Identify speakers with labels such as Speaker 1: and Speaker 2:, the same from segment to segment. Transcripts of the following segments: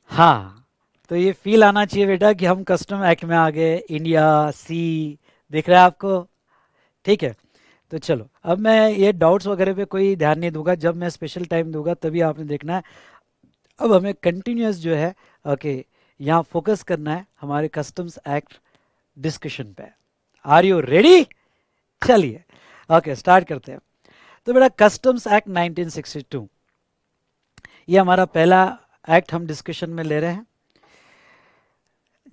Speaker 1: हाँ, तो ये फील आना चाहिए बेटा कि हम कस्टम एक्ट में आ गए, इंडिया, सी, दिख रहा है आपको? ठीक है। तो चलो, अब मैं ये डाउट्स वगैरह पे कोई ध्यान नहीं दूंगा, जब मैं स्पेशल टाइम दूंगा तभी आपने देखना है। अब हमें कंटिन्यूअस जो है, ओके, यहाँ फोकस करना है हमारे कस्टम्स एक्ट डिस्कशन पे। Are you ready? चलिए, ओके, स्टार्ट करते हैं। तो बेटा, कस्टम्स एक्ट 1962, ये हमारा पहला एक्ट हम डिस्कशन में ले रहे हैं।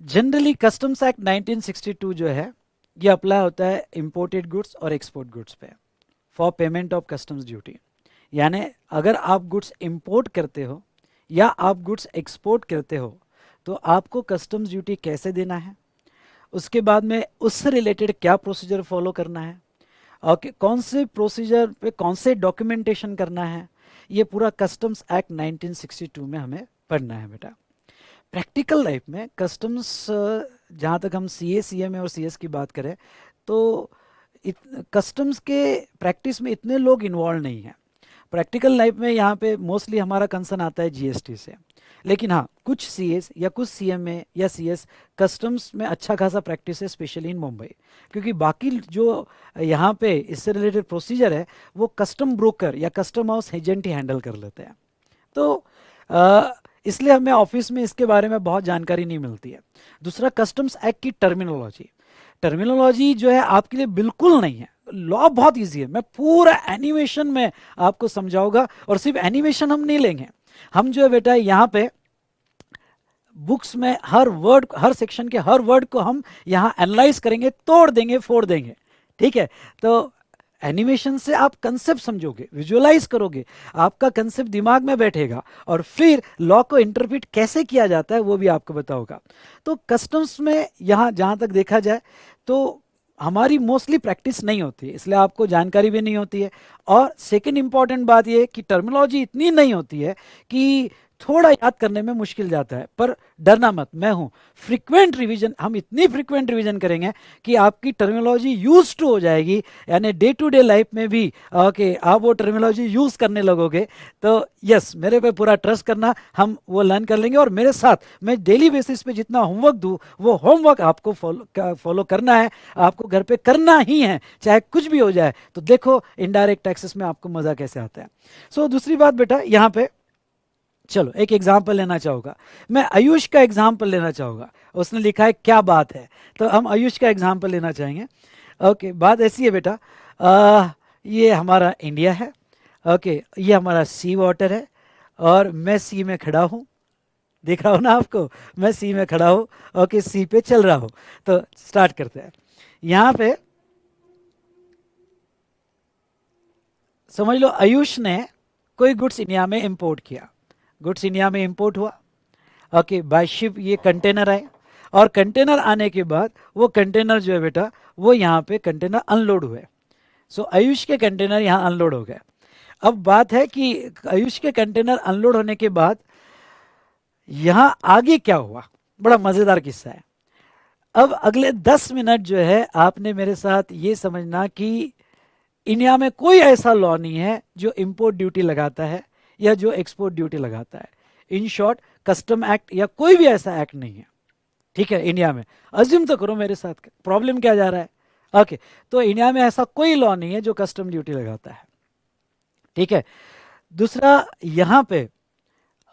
Speaker 1: जनरली कस्टम्स एक्ट 1962 जो है, ये अप्लाई होता है इंपोर्टेड गुड्स और एक्सपोर्ट गुड्स पे for payment of customs duty. यानी अगर आप गुड्स इंपोर्ट करते हो या आप गुड्स एक्सपोर्ट करते हो, तो आपको कस्टम्स ड्यूटी कैसे देना है, उसके बाद में उससे रिलेटेड क्या प्रोसीजर फॉलो करना है, और कौन से प्रोसीजर पे कौन से डॉक्यूमेंटेशन करना है, ये पूरा कस्टम्स एक्ट 1962 में हमें पढ़ना है बेटा। प्रैक्टिकल लाइफ में कस्टम्स, जहाँ तक हम सी ए, सी एम ए और सी एस की बात करें, तो कस्टम्स के प्रैक्टिस में इतने लोग इन्वॉल्व नहीं हैं। प्रैक्टिकल लाइफ में यहाँ पे मोस्टली हमारा कंसर्न आता है जीएसटी से। लेकिन हाँ, कुछ सीएस या कुछ सीएमए या सीएस कस्टम्स में अच्छा खासा प्रैक्टिस है, स्पेशली इन मुंबई। क्योंकि बाकी जो यहाँ पे इससे रिलेटेड प्रोसीजर है, वो कस्टम ब्रोकर या कस्टम हाउस एजेंट ही हैंडल कर लेते हैं। तो इसलिए हमें ऑफिस में इसके बारे में बहुत जानकारी नहीं मिलती है। दूसरा, कस्टम्स एक्ट की टर्मिनोलॉजी, टर्मिनोलॉजी जो है आपके लिए बिल्कुल नहीं है। लॉ बहुत इजी है, मैं पूरा एनिमेशन में आपको समझाऊंगा। और सिर्फ एनिमेशन हम नहीं लेंगे, हम जो है बेटा यहाँ पे बुक्स में हर वर्ड, हर सेक्शन के हर वर्ड को हम यहाँ एनालाइज करेंगे, तोड़ देंगे, फोड़ देंगे। ठीक है? तो एनिमेशन से आप कंसेप्ट समझोगे, विजुअलाइज करोगे, आपका कंसेप्ट दिमाग में बैठेगा, और फिर लॉ को इंटरप्रिट कैसे किया जाता है वो भी आपको बताऊंगा। तो कस्टम्स में यहाँ जहाँ तक देखा जाए तो हमारी मोस्टली प्रैक्टिस नहीं होती है, इसलिए आपको जानकारी भी नहीं होती है। और सेकंड इंपॉर्टेंट बात ये कि टर्मिनोलॉजी इतनी नहीं होती है कि थोड़ा याद करने में मुश्किल जाता है। पर डरना मत, मैं हूं। फ्रीक्वेंट रिवीजन, हम इतनी फ्रीक्वेंट रिवीजन करेंगे कि आपकी टर्मिनोलॉजी यूज टू हो जाएगी, यानी डे टू डे लाइफ में भी ओके आप वो टर्मिनोलॉजी यूज करने लगोगे। तो यस, मेरे पे पूरा ट्रस्ट करना, हम वो लर्न कर लेंगे। और मेरे साथ मैं डेली बेसिस पे जितना होमवर्क दूं, वो होमवर्क आपको फॉलो करना है, आपको घर पे करना ही है, चाहे कुछ भी हो जाए। तो देखो इनडायरेक्ट टैक्सेस में आपको मजा कैसे आता है। सो दूसरी बात बेटा, यहाँ पे चलो एक एग्जाम्पल लेना चाहूँगा, मैं आयुष का एग्जाम्पल लेना चाहूँगा। उसने लिखा है क्या बात है, तो हम आयुष का एग्जाम्पल लेना चाहेंगे। ओके, बात ऐसी है बेटा, ये हमारा इंडिया है। ओके, ये हमारा सी वाटर है, और मैं सी में खड़ा हूँ, दिख रहा हूँ ना आपको? मैं सी में खड़ा हूँ, ओके, सी पे चल रहा हूँ। तो स्टार्ट करते हैं। यहाँ पे समझ लो आयुष ने कोई गुड्स इंडिया में इंपोर्ट किया, गुड्स इंडिया में इंपोर्ट हुआ, ओके, बाय शिप ये कंटेनर आए, और कंटेनर आने के बाद वो कंटेनर जो है बेटा, वो यहाँ पे कंटेनर अनलोड हुए। सो आयुष के कंटेनर यहाँ अनलोड हो गए। अब बात है कि आयुष के कंटेनर अनलोड होने के बाद यहाँ आगे क्या हुआ, बड़ा मज़ेदार किस्सा है। अब अगले 10 मिनट जो है आपने मेरे साथ ये समझना कि इंडिया में कोई ऐसा लॉ नहीं है जो इंपोर्ट ड्यूटी लगाता है या जो एक्सपोर्ट ड्यूटी लगाता है। इन शॉर्ट, कस्टम एक्ट या कोई भी ऐसा एक्ट नहीं है, ठीक है, इंडिया में। अज्यूम तो करो मेरे साथ, प्रॉब्लम क्या जा रहा है? ओके, तो इंडिया में ऐसा कोई लॉ नहीं है जो कस्टम ड्यूटी लगाता है। ठीक है। दूसरा, यहां पे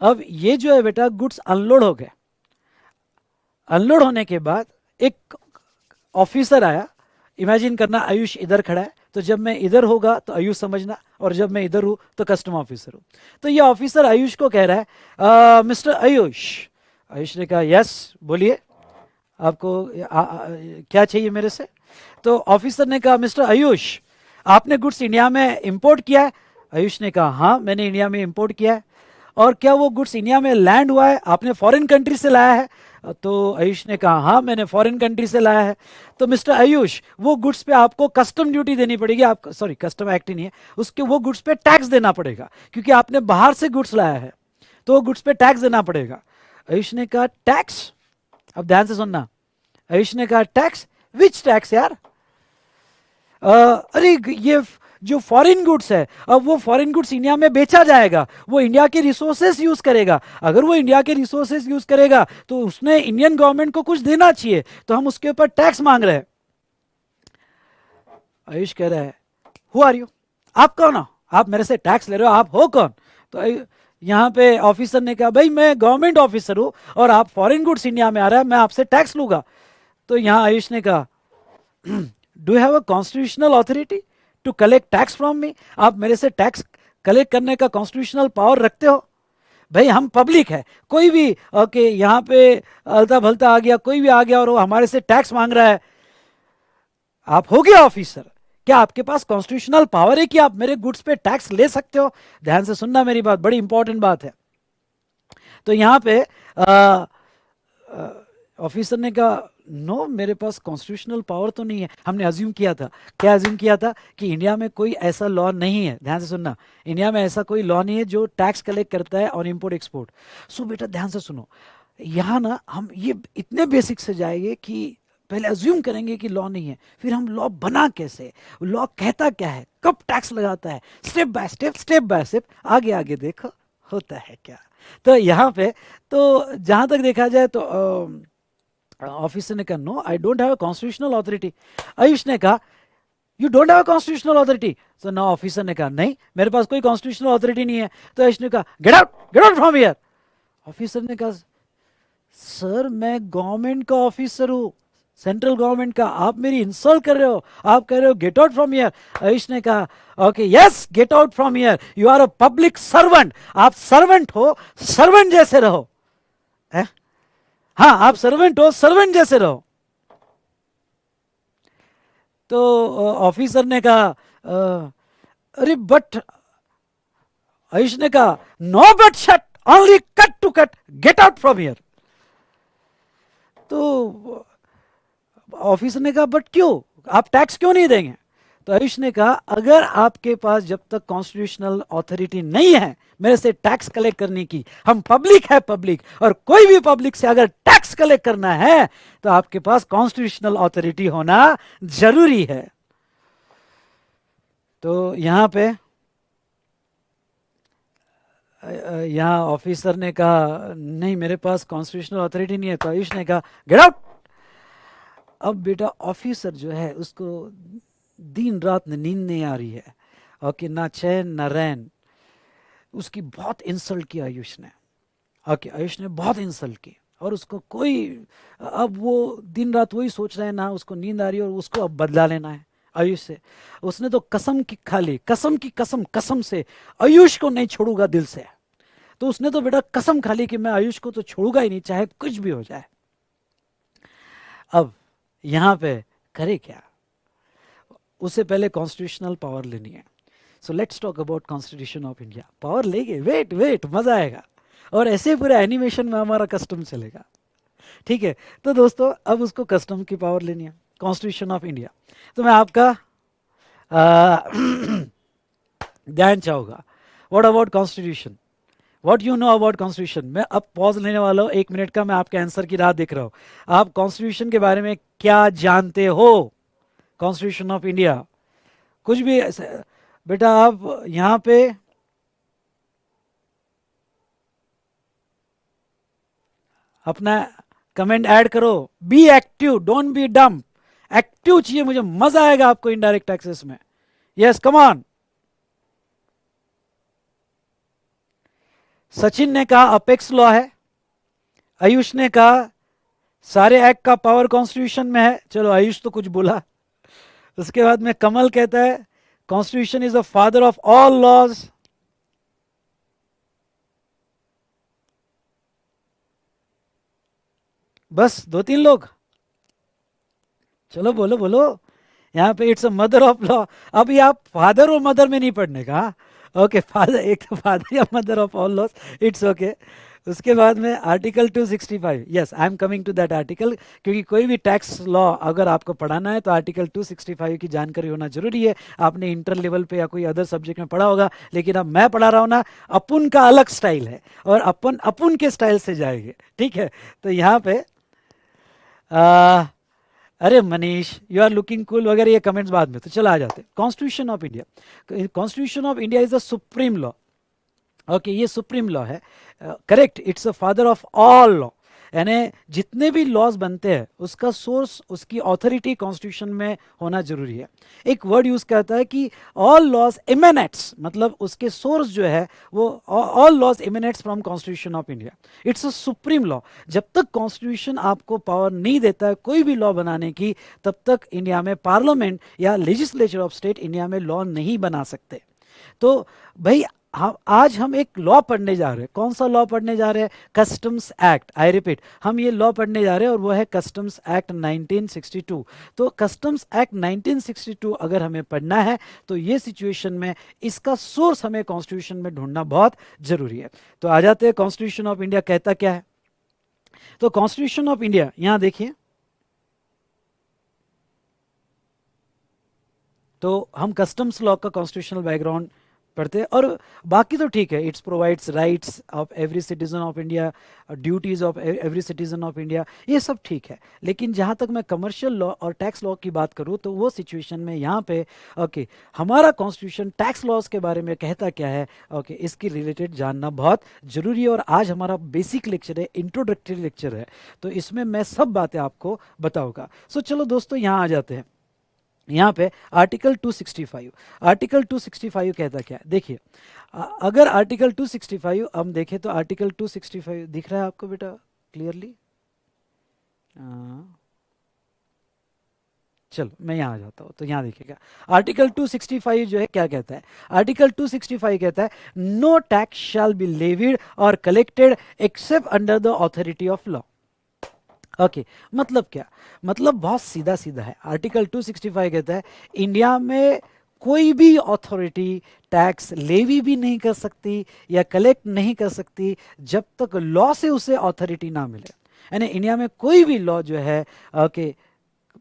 Speaker 1: अब ये जो है बेटा गुड्स अनलोड हो गए, अनलोड होने के बाद एक ऑफिसर आया। इमेजिन करना आयुष इधर खड़ा है, तो जब मैं इधर होगा तो आयुष समझना, और जब मैं इधर हूं तो कस्टम ऑफिसर हूं। तो ये ऑफिसर आयुष को कह रहा है, मिस्टर आयुष। आयुष ने कहा यस, बोलिए, आपको क्या चाहिए मेरे से? तो ऑफिसर ने कहा मिस्टर आयुष, आपने गुड्स इंडिया में इंपोर्ट किया है? आयुष ने कहा हाँ, मैंने इंडिया में इंपोर्ट किया है। और क्या वो गुड्स इंडिया में लैंड हुआ है, आपने फॉरेन कंट्री से लाया है? तो आयुष ने कहा हाँ, मैंने फॉरेन कंट्री से लाया है। तो मिस्टर आयुष, वो गुड्स पे आपको कस्टम ड्यूटी देनी पड़ेगी, आप सॉरी कस्टम एक्ट ही नहीं है उसके, वो गुड्स पे टैक्स देना पड़ेगा, क्योंकि आपने बाहर से गुड्स लाया है, तो वो गुड्स पे टैक्स देना पड़ेगा। आयुष ने कहा टैक्स? अब ध्यान से सुनना। आयुष ने कहा टैक्स? विच टैक्स यार? अरे ये जो फॉरेन गुड्स है, अब वो फॉरेन गुड्स इंडिया में बेचा जाएगा, वो इंडिया के रिसोर्सेस यूज करेगा। अगर वो इंडिया के रिसोर्सेस यूज करेगा तो उसने इंडियन गवर्नमेंट को कुछ देना चाहिए, तो हम उसके ऊपर टैक्स मांग रहे हैं। आयुष कह रहा है हु आर यू, आप कौन हो, आप मेरे से टैक्स ले रहे हो, आप हो कौन? तो यहाँ पे ऑफिसर ने कहा भाई मैं गवर्नमेंट ऑफिसर हूं और आप फॉरेन गुड्स इंडिया में आ रहा है, मैं आपसे टैक्स लूंगा। तो यहाँ आयुष ने कहा do you have a constitutional authority to collect tax from me, आप मेरे से टैक्स कलेक्ट करने का कॉन्स्टिट्यूशनल पावर रखते हो? भाई हम पब्लिक है, कोई भी ओके यहाँ पे अलता भलता आ गया, कोई भी आ गया और वो हमारे से टैक्स मांग रहा है, आप हो गया ऑफिसर, क्या आपके पास कॉन्स्टिट्यूशनल पावर है कि आप मेरे गुड्स पे टैक्स ले सकते हो? ध्यान से सुनना मेरी बात, बड़ी इंपॉर्टेंट बात है। तो यहाँ पे ऑफिसर ने कहा नो मेरे पास कॉन्स्टिट्यूशनल पावर तो नहीं है। हमने अज्यूम किया था, क्या अज्यूम किया था? कि इंडिया में कोई ऐसा लॉ नहीं है, ध्यान से सुनना, इंडिया में ऐसा कोई लॉ नहीं है जो टैक्स कलेक्ट करता है ऑन इंपोर्ट एक्सपोर्ट। सो बेटा ध्यान से सुनो, यहाँ ना हम ये इतने बेसिक से जाएंगे कि पहले अज्यूम करेंगे कि लॉ नहीं है, फिर हम लॉ बना कैसे, लॉ कहता क्या है, कब टैक्स लगाता है, step by step, step by step, आगे आगे देखो होता है क्या। तो यहाँ पे तो जहां तक देखा जाए तो ऑफिसर ने कहा no I don't have a constitutional authority. Ayush ने कहा you don't have a constitutional authority. So ना ऑफिसर ने कहा नहीं मेरे पास कोई कॉन्स्टिट्यूशनल अथॉरिटी नहीं है। तो आयुष ने कहा gate out from here. Officer ने कहा सर मैं गवर्नमेंट का ऑफिसर हूं, सेंट्रल गवर्नमेंट का, आप मेरी इंसल्ट कर रहे हो, आप कह रहे हो get out from here. Ayush ने कहा okay yes get out from here, you are a public servant, आप सर्वेंट हो, सर्वेंट जैसे रहो। हाँ आप सर्वेंट हो, सर्वेंट जैसे रहो। तो ऑफिसर ने कहा अरे बट, आयुष ने कहा no but shut only cut to cut get out from here. तो ऑफिसर ने कहा बट क्यों, आप टैक्स क्यों नहीं देंगे? तो आयुष ने कहा अगर आपके पास जब तक कॉन्स्टिट्यूशनल अथॉरिटी नहीं है मेरे से टैक्स कलेक्ट करने की, हम पब्लिक है पब्लिक, और कोई भी पब्लिक से अगर टैक्स कलेक्ट करना है तो आपके पास कॉन्स्टिट्यूशनल अथॉरिटी होना जरूरी है। तो यहां पे यहाँ ऑफिसर ने कहा नहीं मेरे पास कॉन्स्टिट्यूशनल अथॉरिटी नहीं है। तो आयुष ने कहा गेट आउट। अब बेटा ऑफिसर जो है उसको दिन रात नींद नहीं आ रही है, ओके, ना चैन ना रैन, उसकी बहुत इंसल्ट की आयुष ने, ओके, आयुष ने बहुत इंसल्ट की और उसको कोई, अब वो दिन रात वही सोच रहे हैं, ना उसको नींद आ रही है और उसको अब बदला लेना है आयुष से। उसने तो कसम की खा ली, कसम की कसम, कसम से आयुष को नहीं छोड़ूंगा दिल से। तो उसने तो बेटा कसम खा ली कि मैं आयुष को तो छोड़ूंगा ही नहीं चाहे कुछ भी हो जाए। अब यहां पे करे क्या, उससे पहले कॉन्स्टिट्यूशनल पावर लेनी है। So let's talk about constitution of India. Power लेंगे, वेट वेट, मजा आएगा, और ऐसे पूरे एनिमेशन में हमारा कस्टम चलेगा, ठीक है। तो दोस्तों अब उसको कस्टम की पावर लेनी है, कॉन्स्टिट्यूशन ऑफ इंडिया। तो मैं आपका ध्यान चाहूंगा, what about constitution, what you know about constitution. मैं अब पॉज लेने वाला हूं 1 मिनट का, मैं आपके आंसर की राह देख रहा हूं। आप कॉन्स्टिट्यूशन के बारे में क्या जानते हो, कॉन्स्टिट्यूशन ऑफ इंडिया, कुछ भी बेटा आप यहां पे अपना कमेंट ऐड करो, be active, don't be dumb, active चाहिए मुझे, मजा आएगा आपको इनडायरेक्ट टैक्सेस में। Yes come on. सचिन ने कहा अपेक्स लॉ है, आयुष ने कहा सारे एक्ट का पावर कॉन्स्टिट्यूशन में है, चलो आयुष तो कुछ बोला। उसके बाद में कमल कहता है constitution is the father of all laws. बस 2-3 लोग, चलो बोलो बोलो, यहाँ पे it's a mother of law. अभी आप फादर और मदर में नहीं पढ़ने का, ओके, फादर, एक तो फादर या mother of all laws, it's okay. उसके बाद में article 265, yes I am coming to that article, क्योंकि कोई भी टैक्स लॉ अगर आपको पढ़ाना है तो आर्टिकल 265 की जानकारी होना जरूरी है। आपने इंटर लेवल पे या कोई अदर सब्जेक्ट में पढ़ा होगा, लेकिन अब मैं पढ़ा रहा हूँ ना, अपन का अलग स्टाइल है और अपन के स्टाइल से जाएंगे, ठीक है। तो यहाँ पे अरे Manish, you are looking cool वगैरह ये कमेंट्स बाद में, तो चलो आ जाते हैं। Constitution of India, constitution of India is the supreme law. Okay, ये सुप्रीम लॉ है, correct, it's a father of all law. यानी जितने भी लॉज बनते हैं उसका सोर्स, उसकी ऑथोरिटी कॉन्स्टिट्यूशन में होना जरूरी है। एक वर्ड यूज करता है कि ऑल लॉज इमेनेट्स, मतलब उसके सोर्स जो है वो all laws emanates from constitution of India. It's a supreme law. जब तक कॉन्स्टिट्यूशन आपको पावर नहीं देता है कोई भी लॉ बनाने की, तब तक इंडिया में पार्लियामेंट या लेजिस्लेचर ऑफ स्टेट इंडिया में लॉ नहीं बना सकते। तो भाई आज हम एक लॉ पढ़ने जा रहे हैं। कौन सा लॉ पढ़ने जा रहे हैं? Customs act. आई रिपीट, हम ये लॉ पढ़ने जा रहे हैं और वो है कस्टम्स एक्ट 1962। तो कस्टम्स एक्ट 1962 अगर हमें पढ़ना है तो ये सिचुएशन में इसका सोर्स हमें कॉन्स्टिट्यूशन में ढूंढना बहुत जरूरी है। तो आ जाते हैं, कॉन्स्टिट्यूशन ऑफ इंडिया कहता क्या है। तो कॉन्स्टिट्यूशन ऑफ इंडिया यहां देखिए, तो हम कस्टम्स लॉ का कॉन्स्टिट्यूशनल बैकग्राउंड पढ़ते हैं, और बाकी तो ठीक है। It's provides rights of every citizen of India, duties of every citizen of India, ये सब ठीक है। लेकिन जहाँ तक मैं कमर्शियल लॉ और टैक्स लॉ की बात करूँ तो वो सिचुएशन में यहाँ पे ओके हमारा कॉन्स्टिट्यूशन टैक्स लॉज के बारे में कहता क्या है, ओके इसकी रिलेटेड जानना बहुत जरूरी है। और आज हमारा बेसिक लेक्चर है, इंट्रोडक्टरी लेक्चर है, तो इसमें मैं सब बातें आपको बताऊंगा। सो चलो दोस्तों यहाँ आ जाते हैं। यहाँ पे आर्टिकल 265, आर्टिकल 265 कहता क्या है देखिए। अगर आर्टिकल 265 हम देखें तो आर्टिकल 265 दिख रहा है आपको बेटा क्लियरली? चलो मैं यहाँ आ जाता हूँ, तो यहाँ देखिएगा आर्टिकल 265 जो है क्या कहता है। आर्टिकल 265 कहता है no tax shall be levied और collected except under the authority of law. Okay मतलब क्या? मतलब बहुत सीधा सीधा है। आर्टिकल 265 कहता है इंडिया में कोई भी अथॉरिटी टैक्स लेवी भी नहीं कर सकती या कलेक्ट नहीं कर सकती जब तक लॉ से उसे अथॉरिटी ना मिले। यानी इंडिया में कोई भी लॉ जो है ओके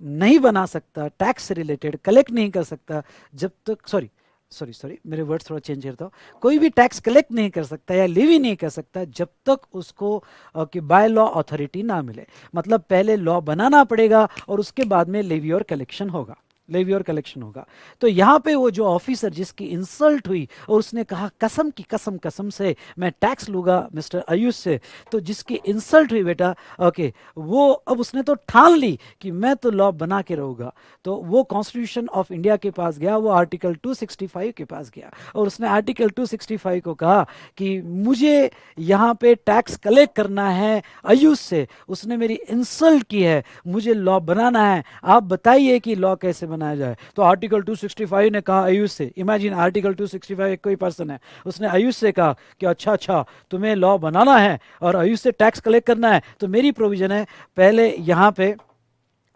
Speaker 1: नहीं बना सकता, टैक्स से रिलेटेड कलेक्ट नहीं कर सकता जब तक, सॉरी सॉरी सॉरी मेरे वर्ड्स थोड़ा चेंज करता हूँ, कोई भी टैक्स कलेक्ट नहीं कर सकता या लेवी नहीं कर सकता जब तक उसको कि बाय लॉ अथॉरिटी ना मिले। मतलब पहले लॉ बनाना पड़ेगा और उसके बाद में लेवी और कलेक्शन होगा, लेवी और कलेक्शन होगा। तो यहाँ पे वो जो ऑफिसर जिसकी इंसल्ट हुई और उसने कहा कसम की कसम, कसम से मैं टैक्स लूंगा मिस्टर आयुष से, तो जिसकी इंसल्ट हुई बेटा ओके वो अब उसने तो ठान ली कि मैं तो लॉ बना के रहूंगा। तो वो कॉन्स्टिट्यूशन ऑफ इंडिया के पास गया, वो आर्टिकल 265 के पास गया और उसने आर्टिकल 265 को कहा कि मुझे यहाँ पे टैक्स कलेक्ट करना है आयुष से, उसने मेरी इंसल्ट की है, मुझे लॉ बनाना है, आप बताइए कि लॉ कैसे बनाया जाए। तो आर्टिकल 265 ने कहा आयुष से, इमेजिन आर्टिकल 265 एक कोई पर्सन है, उसने आयुष से कहा कि अच्छा अच्छा तुम्हें लॉ बनाना है और आयुष से टैक्स कलेक्ट करना है, तो मेरी प्रोविजन है पहले यहाँ पे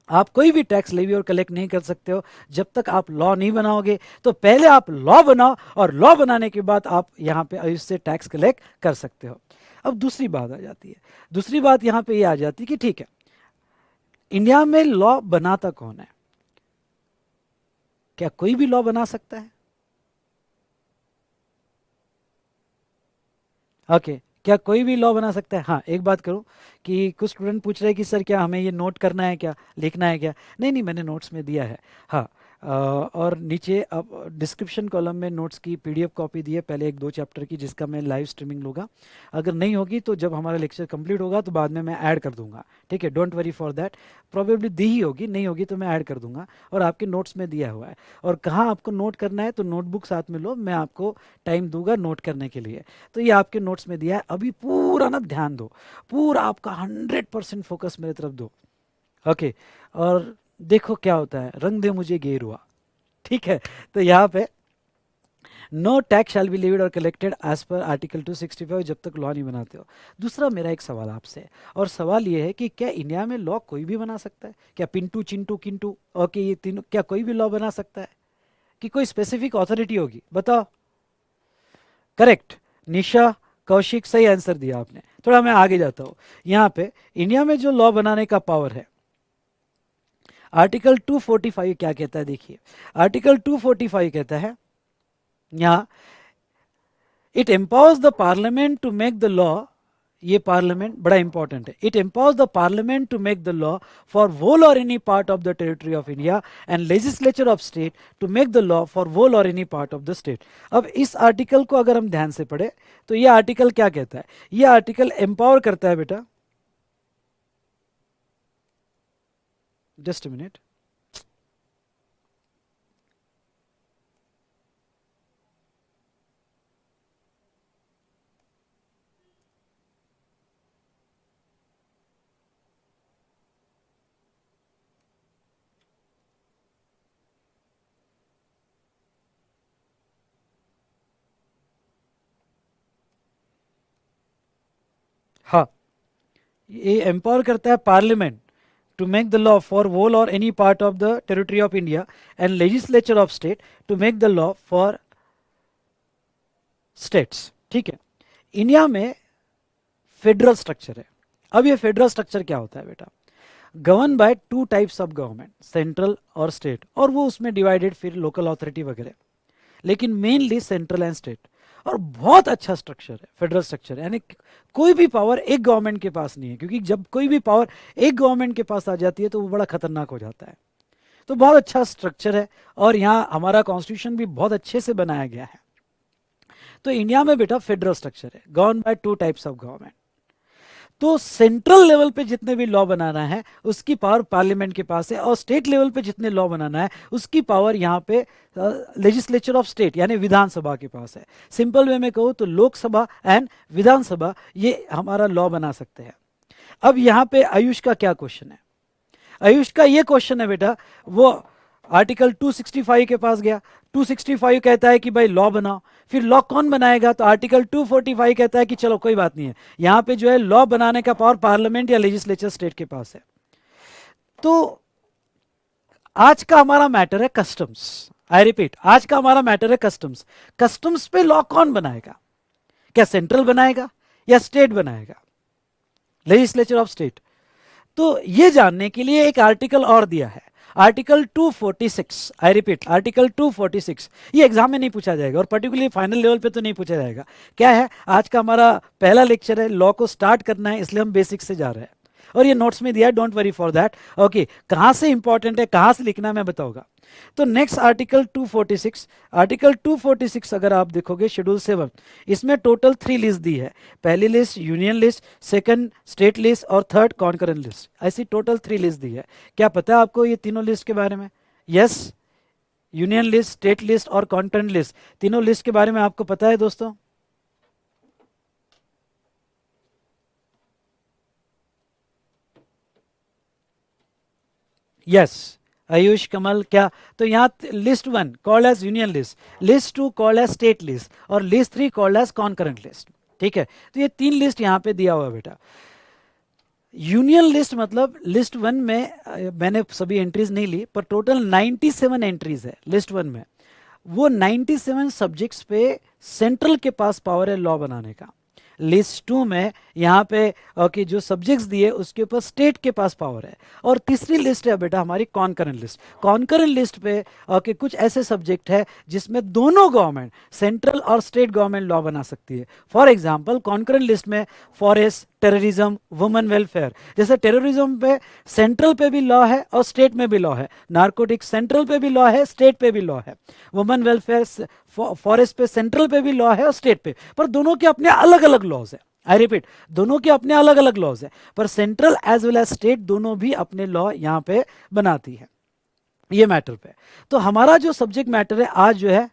Speaker 1: आप कोई भी टैक्स लेवी और कलेक्ट नहीं कर सकते हो जब तक आप लॉ नहीं बनाओगे। तो पहले आप लॉ बनाओ और लॉ बनाने के बाद आप यहाँ पे आयुष से टैक्स कलेक्ट कर सकते हो। अब दूसरी बात आ जाती है, दूसरी बात यहाँ पे ये आ जाती है कि ठीक है इंडिया में लॉ बनाता कौन है? क्या कोई भी लॉ बना सकता है? ओके क्या कोई भी लॉ बना सकता है? हाँ एक बात करूं कि कुछ स्टूडेंट पूछ रहे हैं कि सर क्या हमें ये नोट करना है, क्या लिखना है क्या? नहीं नहीं मैंने नोट्स में दिया है। हाँ और नीचे अब डिस्क्रिप्शन कॉलम में नोट्स की पीडीएफ कॉपी दी है पहले एक दो चैप्टर की, जिसका मैं लाइव स्ट्रीमिंग लूँगा। अगर नहीं होगी तो जब हमारा लेक्चर कंप्लीट होगा तो बाद में मैं ऐड कर दूंगा, ठीक है, don't worry for that. Probably दी ही होगी, नहीं होगी तो मैं ऐड कर दूंगा और आपके नोट्स में दिया हुआ है। और कहाँ आपको नोट करना है तो नोटबुक साथ में लो, मैं आपको टाइम दूंगा नोट करने के लिए। तो ये आपके नोट्स में दिया है, अभी पूरा ना ध्यान दो, पूरा आपका 100% फोकस मेरे तरफ दो। ओके और देखो क्या होता है, रंग दे मुझे गेरुआ, ठीक है। तो यहाँ पे no tax shall be levied और कलेक्टेड एज पर आर्टिकल 265 जब तक लॉ नहीं बनाते हो। दूसरा मेरा एक सवाल आपसे, और सवाल ये है कि क्या इंडिया में लॉ कोई भी बना सकता है? क्या पिंटू चिंटू किंटू ओके ये तीनों क्या कोई भी लॉ बना सकता है कि कोई स्पेसिफिक अथॉरिटी होगी? बताओ। करेक्ट, निशा कौशिक सही आंसर दिया आपने। थोड़ा मैं आगे जाता हूँ। यहाँ पे इंडिया में जो लॉ बनाने का पावर है, आर्टिकल 245 क्या कहता है देखिए। आर्टिकल 245 कहता है यहाँ it empowers the parliament to make the law ये पार्लियामेंट बड़ा इंपॉर्टेंट है. It empowers the parliament to make the law for whole or any part of the territory of India and legislature of state to make the law for whole or any part of the state. अब इस article को अगर हम ध्यान से पढ़े तो ये आर्टिकल क्या कहता है? ये आर्टिकल एम्पावर करता है बेटा, जस्ट अ मिनट, हाँ, ये एम्पावर करता है parliament to make the law for whole or any part of the territory of India and legislature of state to make the law for states. ठीक है, India में फेडरल स्ट्रक्चर है. अब ये फेडरल स्ट्रक्चर क्या होता है बेटा? Govern by two types of government, central और स्टेट, और वो उसमें डिवाइडेड फिर लोकल अथॉरिटी वगैरह, लेकिन मेनली सेंट्रल एंड स्टेट. और बहुत अच्छा स्ट्रक्चर है फेडरल स्ट्रक्चर, यानी कोई भी पावर एक गवर्नमेंट के पास नहीं है, क्योंकि जब कोई भी पावर एक गवर्नमेंट के पास आ जाती है तो वो बड़ा खतरनाक हो जाता है. तो बहुत अच्छा स्ट्रक्चर है, और यहाँ हमारा कॉन्स्टिट्यूशन भी बहुत अच्छे से बनाया गया है. तो इंडिया में बेटा फेडरल स्ट्रक्चर है, govern by two types of government. तो सेंट्रल लेवल पे जितने भी लॉ बनाना है उसकी पावर पार्लियामेंट के पास है, और स्टेट लेवल पे जितने लॉ बनाना है उसकी पावर यहाँ पे लेजिस्लेचर ऑफ स्टेट यानी विधानसभा के पास है. सिंपल वे में कहूँ तो लोकसभा एंड विधानसभा ये हमारा लॉ बना सकते हैं. अब यहाँ पे आयुष का क्या क्वेश्चन है? आयुष का ये क्वेश्चन है बेटा, वो आर्टिकल 265 के पास गया. 265 कहता है कि भाई लॉ बनाओ, फिर लॉ कौन बनाएगा? तो आर्टिकल 245 कहता है कि चलो कोई बात नहीं है, यहाँ पे जो है लॉ बनाने का पावर पार्लियामेंट या लेजिस्लेचर स्टेट के पास है. तो आज का हमारा मैटर है कस्टम्स. आई रिपीट, आज का हमारा मैटर है कस्टम्स. कस्टम्स पे लॉ कौन बनाएगा? क्या सेंट्रल बनाएगा या स्टेट बनाएगा? Legislature of state. तो ये जानने के लिए एक आर्टिकल और दिया है, आर्टिकल 246. I repeat, article 246. ये एग्जाम में नहीं पूछा जाएगा, और पर्टिकुलरली फाइनल लेवल पे तो नहीं पूछा जाएगा. क्या है, आज का हमारा पहला लेक्चर है, लॉ को स्टार्ट करना है, इसलिए हम बेसिक से जा रहे हैं, और ये नोट्स में दिया है, don't worry for that. Okay, कहाँ से इंपॉर्टेंट है, कहाँ से लिखना है, मैं बताऊंगा. तो नेक्स्ट आर्टिकल 246. आर्टिकल 246 अगर आप देखोगे शेड्यूल 7, इसमें टोटल 3 लिस्ट दी है. पहली list union list, second state list, और थर्ड कॉन्करेंट लिस्ट. ऐसी टोटल 3 लिस्ट दी है. क्या पता है आपको ये तीनों लिस्ट के बारे में? Yes, union list, state list और कॉन्करेंट लिस्ट, तीनों लिस्ट के बारे में आपको पता है दोस्तों? यस, आयुष, कमल, क्या? तो यहाँ list 1 called as union list, list 2 called as state list, और list 3 called as concurrent list. ठीक है, तो ये 3 लिस्ट यहाँ पे दिया हुआ है बेटा. यूनियन लिस्ट मतलब लिस्ट 1 में मैंने सभी एंट्रीज नहीं ली, पर टोटल 97 एंट्रीज है लिस्ट 1 में. वो 97 सब्जेक्ट्स पे सेंट्रल के पास पावर है लॉ बनाने का. लिस्ट 2 में यहाँ पे ओके जो सब्जेक्ट्स दिए उसके ऊपर स्टेट के पास पावर है. और तीसरी लिस्ट है बेटा हमारी कॉन्करेंट लिस्ट. कॉन्करेंट लिस्ट पे ओके कुछ ऐसे सब्जेक्ट है जिसमें दोनों गवर्नमेंट, सेंट्रल और स्टेट गवर्नमेंट लॉ बना सकती है. फॉर एग्जांपल कॉन्करेंट लिस्ट में फॉरेस्ट, टेररिज्म, वुमेन वेलफेयर, जैसे टेररिज्म पे सेंट्रल पे भी लॉ है और स्टेट में भी लॉ है. नार्कोटिक्स सेंट्रल पे भी लॉ है, स्टेट पे भी लॉ है. वुमेन वेलफेयर, फॉरेस्ट पे सेंट्रल पे भी लॉ है और स्टेट पे, पर दोनों के अपने अलग अलग लॉज है. आई रिपीट, दोनों के अपने अलग अलग लॉज है, पर central as well as state दोनों भी अपने लॉ यहाँ पे बनाती है ये मैटर पे. तो हमारा जो सब्जेक्ट मैटर है आज जो है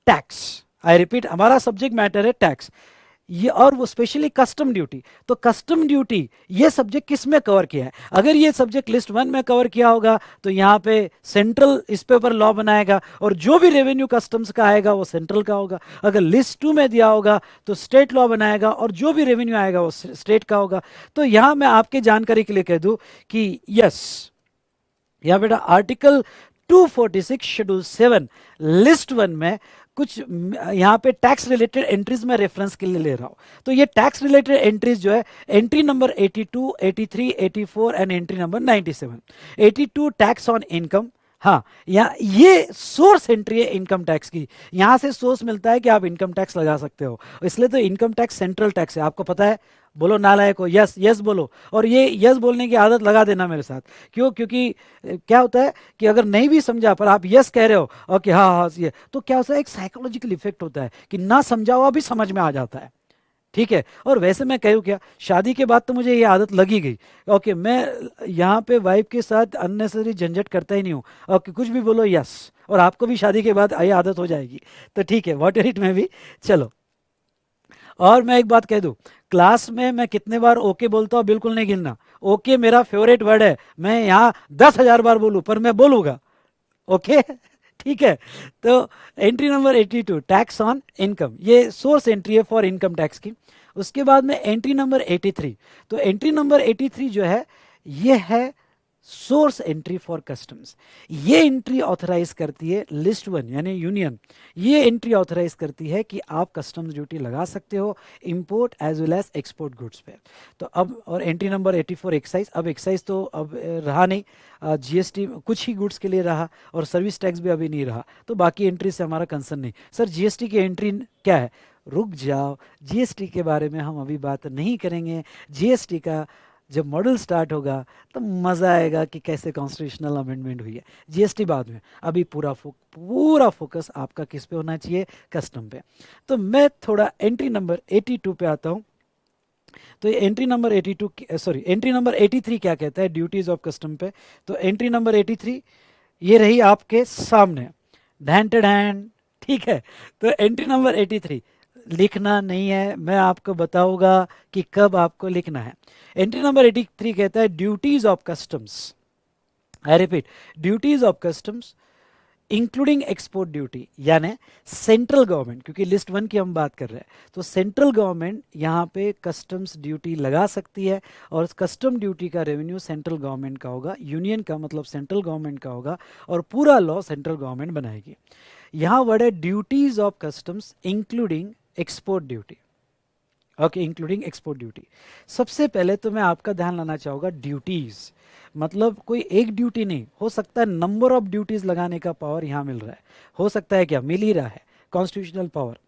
Speaker 1: टैक्स. आई रिपीट, हमारा सब्जेक्ट मैटर है टैक्स ये, और वो स्पेशली कस्टम ड्यूटी. तो कस्टम ड्यूटी ये सब्जेक्ट किस में कवर किया है? अगर ये सब्जेक्ट लिस्ट 1 में कवर किया होगा तो यहाँ पे सेंट्रल इस पे ऊपर लॉ बनाएगा, और जो भी रेवेन्यू कस्टम्स का आएगा वो सेंट्रल का होगा. अगर लिस्ट 2 में दिया होगा तो स्टेट लॉ बनाएगा, और जो भी रेवेन्यू आएगा वो स्टेट का होगा. तो यहाँ मैं आपके जानकारी के लिए कह दूं कि यस, यहाँ बेटा आर्टिकल 246 शेड्यूल 7 लिस्ट 1 में कुछ यहाँ पे टैक्स रिलेटेड एंट्रीज में रेफरेंस के लिए ले रहा हूँ. तो ये टैक्स रिलेटेड एंट्रीज जो है entry number 82, 83, 84 and entry number 97. 82 tax on income, हाँ, यहाँ ये सोर्स एंट्री है इनकम टैक्स की। यहाँ से सोर्स मिलता है कि आप इनकम टैक्स लगा सकते हो, इसलिए तो इनकम टैक्स सेंट्रल टैक्स है, आपको पता है। बोलो नालायक हो, यस यस बोलो, और ये यस बोलने की आदत लगा देना मेरे साथ। क्यों? क्योंकि क्या होता है कि अगर नहीं भी समझा पर आप यस कह रहे हो, ओके हाँ हाँ ये, तो क्या होता है, एक साइकोलॉजिकल इफेक्ट होता है कि ना समझा हुआ भी समझ में आ जाता है। ठीक है, और वैसे मैं कहूँ क्या, शादी के बाद तो मुझे ये आदत लगी गई। ओके, मैं यहाँ पे वाइफ के साथ अननेसेसरी झंझट करता ही नहीं हूँ। ओके, कुछ भी बोलो यस, और आपको भी शादी के बाद ये आदत हो जाएगी। तो ठीक है, वॉट इट में भी। चलो, और मैं एक बात कह दूं, क्लास में मैं कितने बार ओके बोलता हूँ बिल्कुल नहीं गिनना। ओके मेरा फेवरेट वर्ड है, मैं यहाँ 10,000 बार बोलूँ पर मैं बोलूँगा। ओके ठीक है। तो entry number 82, tax on income, ये सोर्स एंट्री है फॉर इनकम टैक्स की। उसके बाद में एंट्री नंबर 83, तो एंट्री नंबर 83 जो है, ये है सोर्स एंट्री फॉर कस्टम्स। ये एंट्री ऑथराइज करती है लिस्ट वन यानी यूनियन, ये एंट्री ऑथराइज करती है कि आप कस्टम्स ड्यूटी लगा सकते हो import as well as export goods पे। तो अब, और एंट्री नंबर 84 एक्साइज, अब एक्साइज तो अब रहा नहीं, जीएसटी कुछ ही गुड्स के लिए रहा, और सर्विस टैक्स भी अभी नहीं रहा, तो बाकी एंट्री से हमारा कंसर्न नहीं। सर जीएसटी की एंट्री क्या है? रुक जाओ, जीएसटी के बारे में हम अभी बात नहीं करेंगे। जीएसटी का जब मॉडल स्टार्ट होगा तो मज़ा आएगा कि कैसे कॉन्स्टिट्यूशनल अमेंडमेंट हुई है। जीएसटी बाद में, अभी पूरा फोकस आपका किस पे होना चाहिए? कस्टम पे। तो मैं थोड़ा एंट्री नंबर 82 पे आता हूँ। तो ये entry number 82, sorry entry number 83 क्या कहता है ड्यूटीज ऑफ कस्टम पे? तो एंट्री नंबर 83 ये रही आपके सामने, ढैन ढैन। ठीक है, तो एंट्री नंबर 83 लिखना नहीं है, मैं आपको बताऊंगा कि कब आपको लिखना है। एंट्री नंबर 83 कहता है duties of customs, I repeat, duties of customs including export duty, यानी सेंट्रल गवर्नमेंट, क्योंकि लिस्ट वन की हम बात कर रहे हैं, तो सेंट्रल गवर्नमेंट यहाँ पे कस्टम्स ड्यूटी लगा सकती है, और कस्टम ड्यूटी का रेवेन्यू सेंट्रल गवर्नमेंट का होगा, यूनियन का मतलब सेंट्रल गवर्नमेंट का होगा, और पूरा लॉ सेंट्रल गवर्नमेंट बनाएगी। यहाँ वर्ड है duties of customs including export duty. Okay, including export duty. सबसे पहले तो मैं आपका ध्यान लाना चाहूँगा, ड्यूटीज़ मतलब कोई एक ड्यूटी नहीं, हो सकता है नंबर ऑफ ड्यूटीज़ लगाने का पावर यहाँ मिल रहा है। हो सकता है क्या, मिल ही रहा है, constitutional power,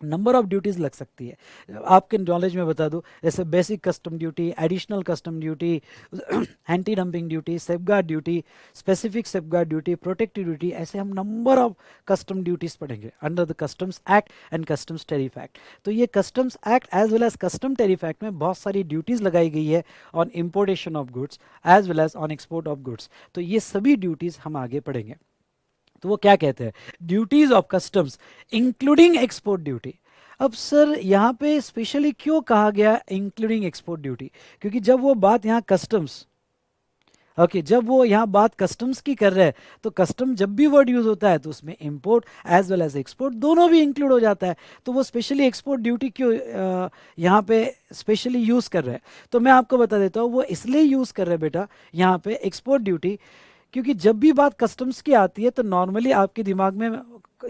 Speaker 1: number of duties लग सकती है। आपके नॉलेज में बता दूं, जैसे basic custom duty, additional custom duty, anti dumping duty, safeguard duty, specific safeguard duty, protective duty, ऐसे हम नंबर ऑफ कस्टम ड्यूटीज पढ़ेंगे under the customs act and customs tariff act. तो ये customs act as well as custom tariff act में बहुत सारी ड्यूटीज लगाई गई है on importation of goods as well as on export of goods. तो ये सभी ड्यूटीज हम आगे पढ़ेंगे। तो वो क्या कहते हैं, duties of customs including export duty. अब सर यहाँ पे स्पेशली क्यों कहा गया इंक्लूडिंग एक्सपोर्ट ड्यूटी? क्योंकि जब वो बात यहाँ कस्टम्स, ओके जब वो यहाँ बात कस्टम्स की कर रहे हैं, तो कस्टम जब भी वर्ड यूज होता है तो उसमें import as well as export दोनों भी इंक्लूड हो जाता है। तो वो स्पेशली एक्सपोर्ट ड्यूटी क्यों यहाँ पे स्पेशली यूज कर रहे हैं? तो मैं आपको बता देता हूँ, वो इसलिए यूज कर रहे हैं बेटा यहाँ पे एक्सपोर्ट ड्यूटी, क्योंकि जब भी बात कस्टम्स की आती है तो नॉर्मली आपके दिमाग में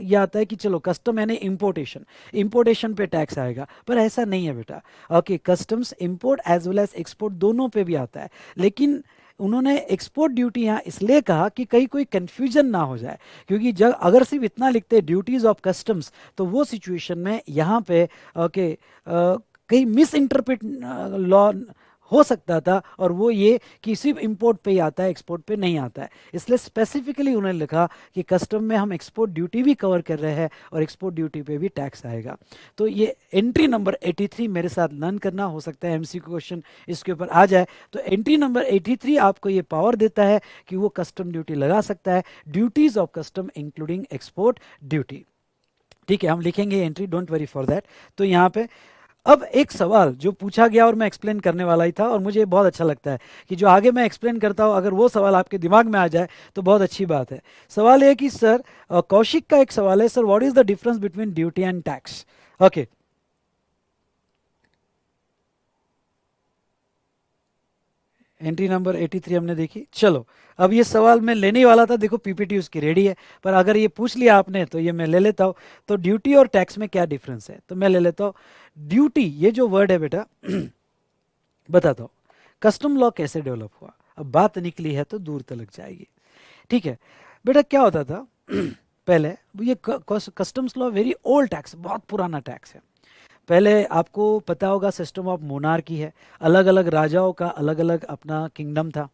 Speaker 1: ये आता है कि चलो कस्टम यानी इंपोर्टेशन, इंपोर्टेशन पे टैक्स आएगा, पर ऐसा नहीं है बेटा। Okay, customs import as well as export दोनों पे भी आता है, लेकिन उन्होंने एक्सपोर्ट ड्यूटी यहाँ इसलिए कहा कि कहीं कोई कंफ्यूजन ना हो जाए, क्योंकि जब अगर सिर्फ इतना लिखते ड्यूटीज ऑफ कस्टम्स तो वो सिचुएशन में यहाँ पे ओके कहीं मिस इंटरप्रेट लॉ हो सकता था, और वो ये कि सिर्फ इंपोर्ट पे ही आता है एक्सपोर्ट पे नहीं आता है। इसलिए स्पेसिफिकली उन्होंने लिखा कि कस्टम में हम एक्सपोर्ट ड्यूटी भी कवर कर रहे हैं और एक्सपोर्ट ड्यूटी पे भी टैक्स आएगा। तो ये एंट्री नंबर 83 मेरे साथ लर्न करना, हो सकता है एमसीक्यू क्वेश्चन इसके ऊपर आ जाए। तो एंट्री नंबर 83 आपको ये पावर देता है कि वो कस्टम ड्यूटी लगा सकता है, duties of custom including export duty. ठीक है, हम लिखेंगे entry, don't worry for that. तो यहाँ पे अब एक सवाल जो पूछा गया और मैं एक्सप्लेन करने वाला ही था, और मुझे बहुत अच्छा लगता है कि जो आगे मैं एक्सप्लेन करता हूँ अगर वो सवाल आपके दिमाग में आ जाए तो बहुत अच्छी बात है। सवाल है कि सर, कौशिक का एक सवाल है, sir what is the difference between duty and tax? Okay, entry number 83 हमने देखी। चलो, अब ये सवाल मैं लेने ही वाला था, देखो पीपीटी उसकी रेडी है, पर अगर ये पूछ लिया आपने तो ये मैं ले लेता हूँ। तो ड्यूटी और टैक्स में क्या डिफरेंस है, तो मैं ले लेता हूँ। ड्यूटी ये जो वर्ड है बेटा बताता हूँ, कस्टम लॉ कैसे डेवलप हुआ, अब बात निकली है तो दूर तक जाएगी। ठीक है बेटा, क्या होता था पहले, ये customs law very old tax, बहुत पुराना टैक्स है। पहले आपको पता होगा सिस्टम ऑफ मोनार्की है, अलग अलग राजाओं का अलग अलग अपना किंगडम था,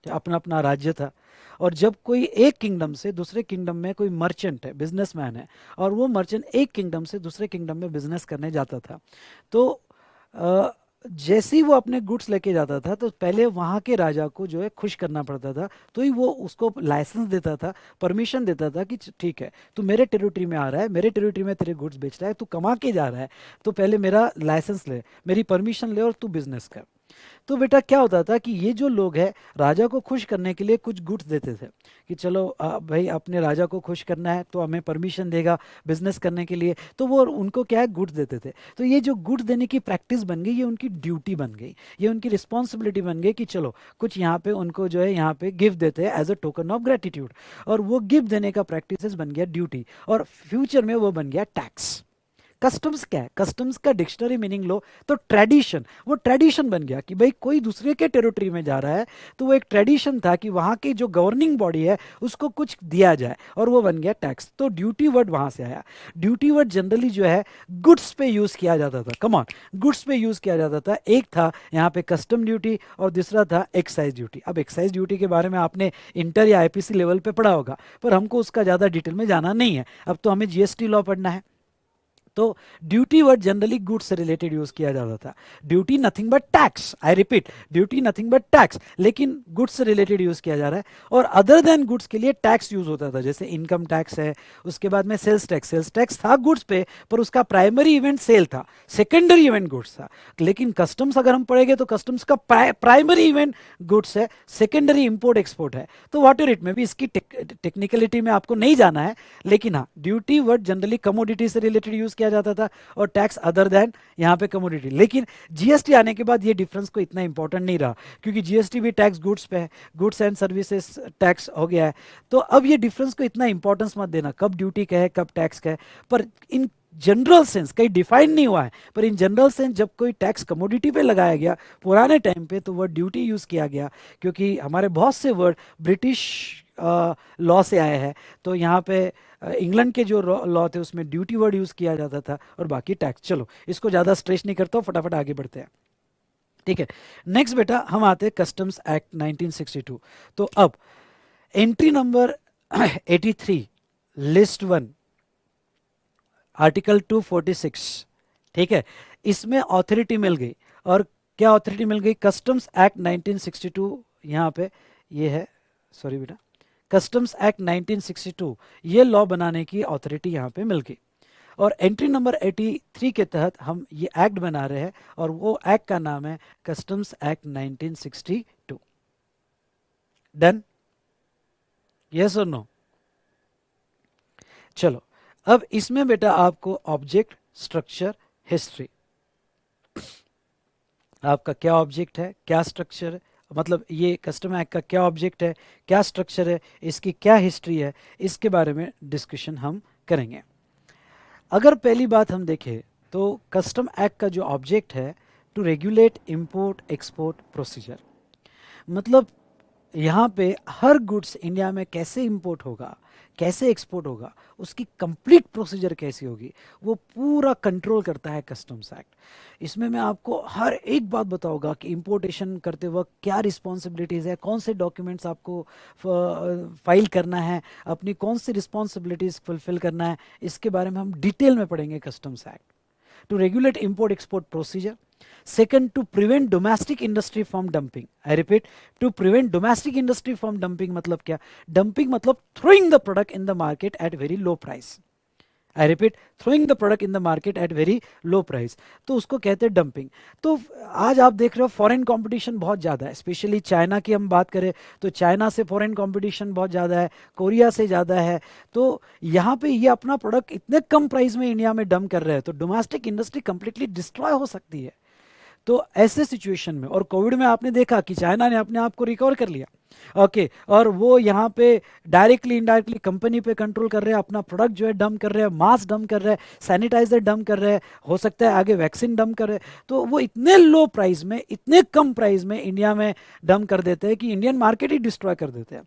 Speaker 1: अपना अपना राज्य था। और जब कोई एक किंगडम से दूसरे किंगडम में कोई मर्चेंट है, बिजनेसमैन है, और वो मर्चेंट एक किंगडम से दूसरे किंगडम में बिजनेस करने जाता था, तो अ, जैसे ही वो अपने गुड्स लेके जाता था तो पहले वहाँ के राजा को जो है खुश करना पड़ता था, तो ही वो उसको लाइसेंस देता था, परमिशन देता था कि ठीक है तू मेरे टेरिटरी में आ रहा है, मेरे टेरिटरी में तेरे गुड्स बेच रहा है, तू कमा के जा रहा है, तो पहले मेरा लाइसेंस ले, मेरी परमिशन ले और तू बिजनेस कर। तो बेटा क्या होता था कि ये जो लोग हैं राजा को खुश करने के लिए कुछ गुड्स देते थे कि चलो भाई अपने राजा को खुश करना है तो हमें परमिशन देगा बिजनेस करने के लिए, तो वो उनको क्या है गुड्स देते थे। तो ये जो गुड्स देने की प्रैक्टिस बन गई, ये उनकी ड्यूटी बन गई, ये उनकी रिस्पॉन्सिबिलिटी बन गई कि चलो कुछ यहाँ पे उनको जो है यहाँ पे गिफ्ट देते हैं as a token of gratitude, और वो गिफ्ट देने का प्रैक्टिस बन गया ड्यूटी, और फ्यूचर में वो बन गया टैक्स। कस्टम्स क्या है, कस्टम्स का डिक्शनरी मीनिंग लो तो ट्रेडिशन, वो ट्रेडिशन बन गया कि भाई कोई दूसरे के टेरिटरी में जा रहा है तो वो एक ट्रेडिशन था कि वहाँ की जो गवर्निंग बॉडी है उसको कुछ दिया जाए, और वो बन गया टैक्स। तो ड्यूटी वर्ड वहाँ से आया। ड्यूटी वर्ड जनरली जो है गुड्स पे यूज़ किया जाता था, कम ऑन, गुड्स पे यूज़ किया जाता था। एक था यहाँ पे कस्टम ड्यूटी और दूसरा था एक्साइज ड्यूटी। अब एक्साइज ड्यूटी के बारे में आपने इंटर या आईपीसी लेवल पे पढ़ा होगा, पर हमको उसका ज़्यादा डिटेल में जाना नहीं है, अब तो हमें जीएसटी लॉ पढ़ना है। तो ड्यूटी वर्ड जनरली गुड्स से रिलेटेड यूज किया जाता था। Duty nothing but tax, I repeat, duty nothing but tax, लेकिन गुड्स से रिलेटेड यूज किया जा रहा है। और अदर देन गुड्स के लिए टैक्स यूज होता था, जैसे इनकम टैक्स है, उसके बाद में सेल्स टैक्स। सेल्स टैक्स था गुड्स पे, पर उसका प्राइमरी इवेंट सेल था, सेकेंडरी इवेंट गुड्स था। लेकिन कस्टम्स अगर हम पढ़ेंगे तो कस्टम्स का प्राइमरी इवेंट गुड्स है, सेकेंडरी इंपोर्ट एक्सपोर्ट है। तो वॉट इट में भी इसकी टेक्निकलिटी में आपको नहीं जाना है, लेकिन हाँ ड्यूटी वर्ड जनरली कमोडिटी से रिलेटेड यूज किया जाता था, और टैक्स अदर देन यहाँ पे कमोडिटी। लेकिन जीएसटी आने के बाद ये डिफरेंस को इतना इंपॉर्टेंट नहीं रहा, क्योंकि जीएसटी भी टैक्स गुड्स पे है, गुड्स एंड सर्विसेज टैक्स हो गया है। तो अब ये डिफरेंस को इतना इंपॉर्टेंस मत देना, कब ड्यूटी का है कब टैक्स का है। पर इन जनरल सेंस कहीं डिफाइन नहीं हुआ है, पर इन जनरल सेंस जब कोई टैक्स कमोडिटी पे लगाया गया पुराने टाइम पे, तो वर्ड ड्यूटी यूज किया गया, क्योंकि हमारे बहुत से वर्ड ब्रिटिश लॉ से आए हैं। तो यहाँ पे इंग्लैंड के जो लॉ थे उसमें ड्यूटी वर्ड यूज किया जाता था, और बाकी टैक्स। चलो इसको ज़्यादा स्ट्रेस नहीं करता हूँ, फटाफट आगे बढ़ते हैं। ठीक है, नेक्स्ट बेटा हम आते हैं कस्टम्स एक्ट 1962। तो अब एंट्री नंबर 83 लिस्ट 1 आर्टिकल 246, ठीक है, इसमें ऑथोरिटी मिल गई। और क्या ऑथोरिटी मिल गई, कस्टम्स एक्ट 1962, यहाँ पे ये है, सॉरी बेटा, कस्टम्स एक्ट 1962, ये लॉ बनाने की ऑथोरिटी यहाँ पे मिल गई। और एंट्री नंबर 83 के तहत हम ये एक्ट बना रहे हैं, और वो एक्ट का नाम है कस्टम्स एक्ट 1962। डन, यस और नो? चलो अब इसमें बेटा आपको ऑब्जेक्ट, स्ट्रक्चर, हिस्ट्री, आपका क्या ऑब्जेक्ट है क्या स्ट्रक्चर है, मतलब ये कस्टम एक्ट का क्या ऑब्जेक्ट है क्या स्ट्रक्चर है, इसकी क्या हिस्ट्री है, इसके बारे में डिस्कशन हम करेंगे। अगर पहली बात हम देखें तो कस्टम एक्ट का जो ऑब्जेक्ट है, to regulate import export procedure, मतलब यहाँ पे हर गुड्स इंडिया में कैसे इंपोर्ट होगा, कैसे एक्सपोर्ट होगा, उसकी कंप्लीट प्रोसीजर कैसी होगी, वो पूरा कंट्रोल करता है कस्टम्स एक्ट। इसमें मैं आपको हर एक बात बताऊंगा कि इंपोर्टेशन करते वक्त क्या रिस्पॉन्सिबिलिटीज़ है, कौन से डॉक्यूमेंट्स आपको फाइल करना है, अपनी कौन सी रिस्पॉन्सिबिलिटीज़ फुलफिल करना है, इसके बारे में हम डिटेल में पढ़ेंगे customs act. To regulate import export procedure, second to prevent domestic industry from dumping, I repeat, to prevent domestic industry from dumping मतलब क्या, dumping मतलब throwing the product in the market at very low price, I repeat, throwing the product in the market at very low price, तो उसको कहते हैं dumping. तो आज आप देख रहे हो फॉरेन कंपटीशन बहुत ज़्यादा है, स्पेशली चाइना की हम बात करें तो चाइना से फॉरेन कंपटीशन बहुत ज़्यादा है, कोरिया से ज़्यादा है। तो यहाँ पे ये अपना प्रोडक्ट इतने कम प्राइस में इंडिया में डंप कर रहे हैं, तो डोमेस्टिक इंडस्ट्री कंप्लीटली डिस्ट्रॉय हो सकती है। तो ऐसे सिचुएशन में, और कोविड में आपने देखा कि चाइना ने अपने आप को रिकवर कर लिया, ओके, और वो यहाँ पे डायरेक्टली इनडायरेक्टली कंपनी पे कंट्रोल कर रहे हैं, अपना प्रोडक्ट जो है डंप कर रहे हैं, मास्क डंप कर रहे हैं, सैनिटाइजर डंप कर रहे हैं, हो सकता है आगे वैक्सीन डंप कर रहे हैं। तो वो इतने लो प्राइस में, इतने कम प्राइस में इंडिया में डंप कर देते हैं कि इंडियन मार्केट ही डिस्ट्रॉय कर देते हैं।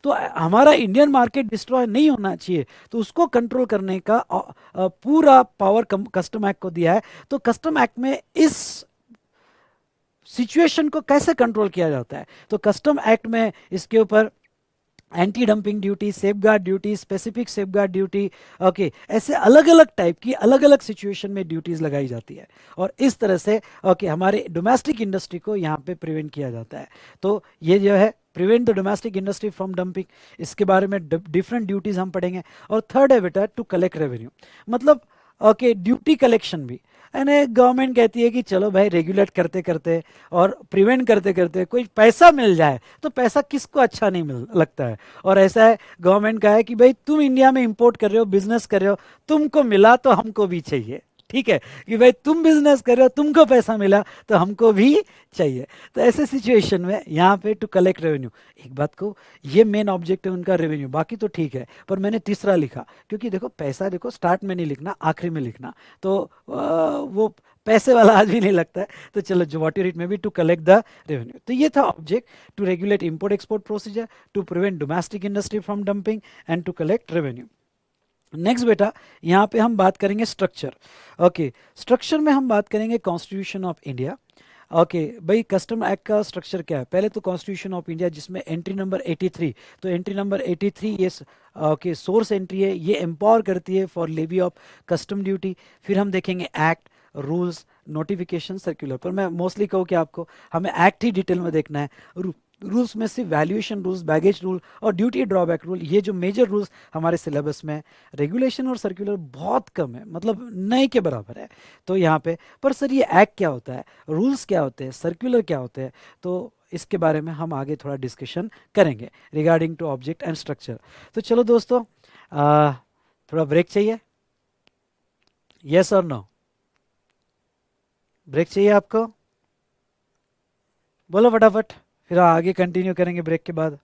Speaker 1: तो हमारा इंडियन मार्केट डिस्ट्रॉय नहीं होना चाहिए, तो उसको कंट्रोल करने का पूरा पावर कस्टम एक्ट को दिया है। तो कस्टम एक्ट में इस सिचुएशन को कैसे कंट्रोल किया जाता है, तो कस्टम एक्ट में इसके ऊपर anti dumping duty, safeguard duty, specific safeguard duty, okay, ऐसे अलग अलग टाइप की अलग अलग सिचुएशन में ड्यूटीज लगाई जाती है। और इस तरह से ओके हमारे डोमेस्टिक इंडस्ट्री को यहाँ पे प्रिवेंट किया जाता है। तो ये जो है prevent the domestic industry from dumping, इसके बारे में डिफरेंट ड्यूटीज हम पढ़ेंगे। और थर्ड है बेटा टू कलेक्ट रेवेन्यू, मतलब ओके ड्यूटी कलेक्शन भी यानी गवर्नमेंट कहती है कि चलो भाई रेगुलेट करते करते और प्रिवेंट करते करते कोई पैसा मिल जाए, तो पैसा किसको अच्छा नहीं मिल लगता है। और ऐसा है गवर्नमेंट का है कि भाई तुम इंडिया में इंपोर्ट कर रहे हो, बिजनेस कर रहे हो, तुमको मिला तो हमको भी चाहिए, ठीक है, कि भाई तुम बिजनेस कर रहे हो, तुमको पैसा मिला तो हमको भी चाहिए। तो ऐसे सिचुएशन में यहाँ पे टू कलेक्ट रेवेन्यू, एक बात को ये मेन ऑब्जेक्ट है उनका रेवेन्यू, बाकी तो ठीक है, पर मैंने तीसरा लिखा क्योंकि देखो पैसा देखो स्टार्ट में नहीं लिखना, आखिरी में लिखना, तो वो पैसे वाला आज भी नहीं लगता है। तो चलो जो व्हाट इट में भी टू कलेक्ट द रेवेन्यू। तो ये था object, to regulate import export procedure, to prevent domestic industry from dumping and to collect revenue. Next बेटा यहाँ पे हम बात करेंगे स्ट्रक्चर। ओके, स्ट्रक्चर में हम बात करेंगे कॉन्स्टिट्यूशन ऑफ इंडिया। ओके भाई कस्टम एक्ट का स्ट्रक्चर क्या है, पहले तो कॉन्स्टिट्यूशन ऑफ इंडिया जिसमें एंट्री नंबर 83, तो एंट्री नंबर 83 ये ओके सोर्स एंट्री है, ये एम्पावर करती है for levy of custom duty. फिर हम देखेंगे एक्ट, रूल्स, नोटिफिकेशन, सर्कुलर, पर मैं मोस्टली कहूँ कि आपको हमें एक्ट ही डिटेल में देखना है। रूल्स में सिर्फ वैल्यूएशन रूल्स, बैगेज रूल और ड्यूटी ड्रॉबैक रूल, ये जो मेजर रूल्स हमारे सिलेबस में है। रेगुलेशन और सर्कुलर बहुत कम है, मतलब नए के बराबर है। तो यहाँ पे पर सर ये एक्ट क्या होता है, रूल्स क्या होते हैं, सर्कुलर क्या होते हैं, तो इसके बारे में हम आगे थोड़ा डिस्कशन करेंगे regarding to object and structure. तो चलो दोस्तों थोड़ा ब्रेक चाहिए, यस और नो? ब्रेक चाहिए आपको? बोलो फटाफट, फिर आगे कंटिन्यू करेंगे ब्रेक के बाद।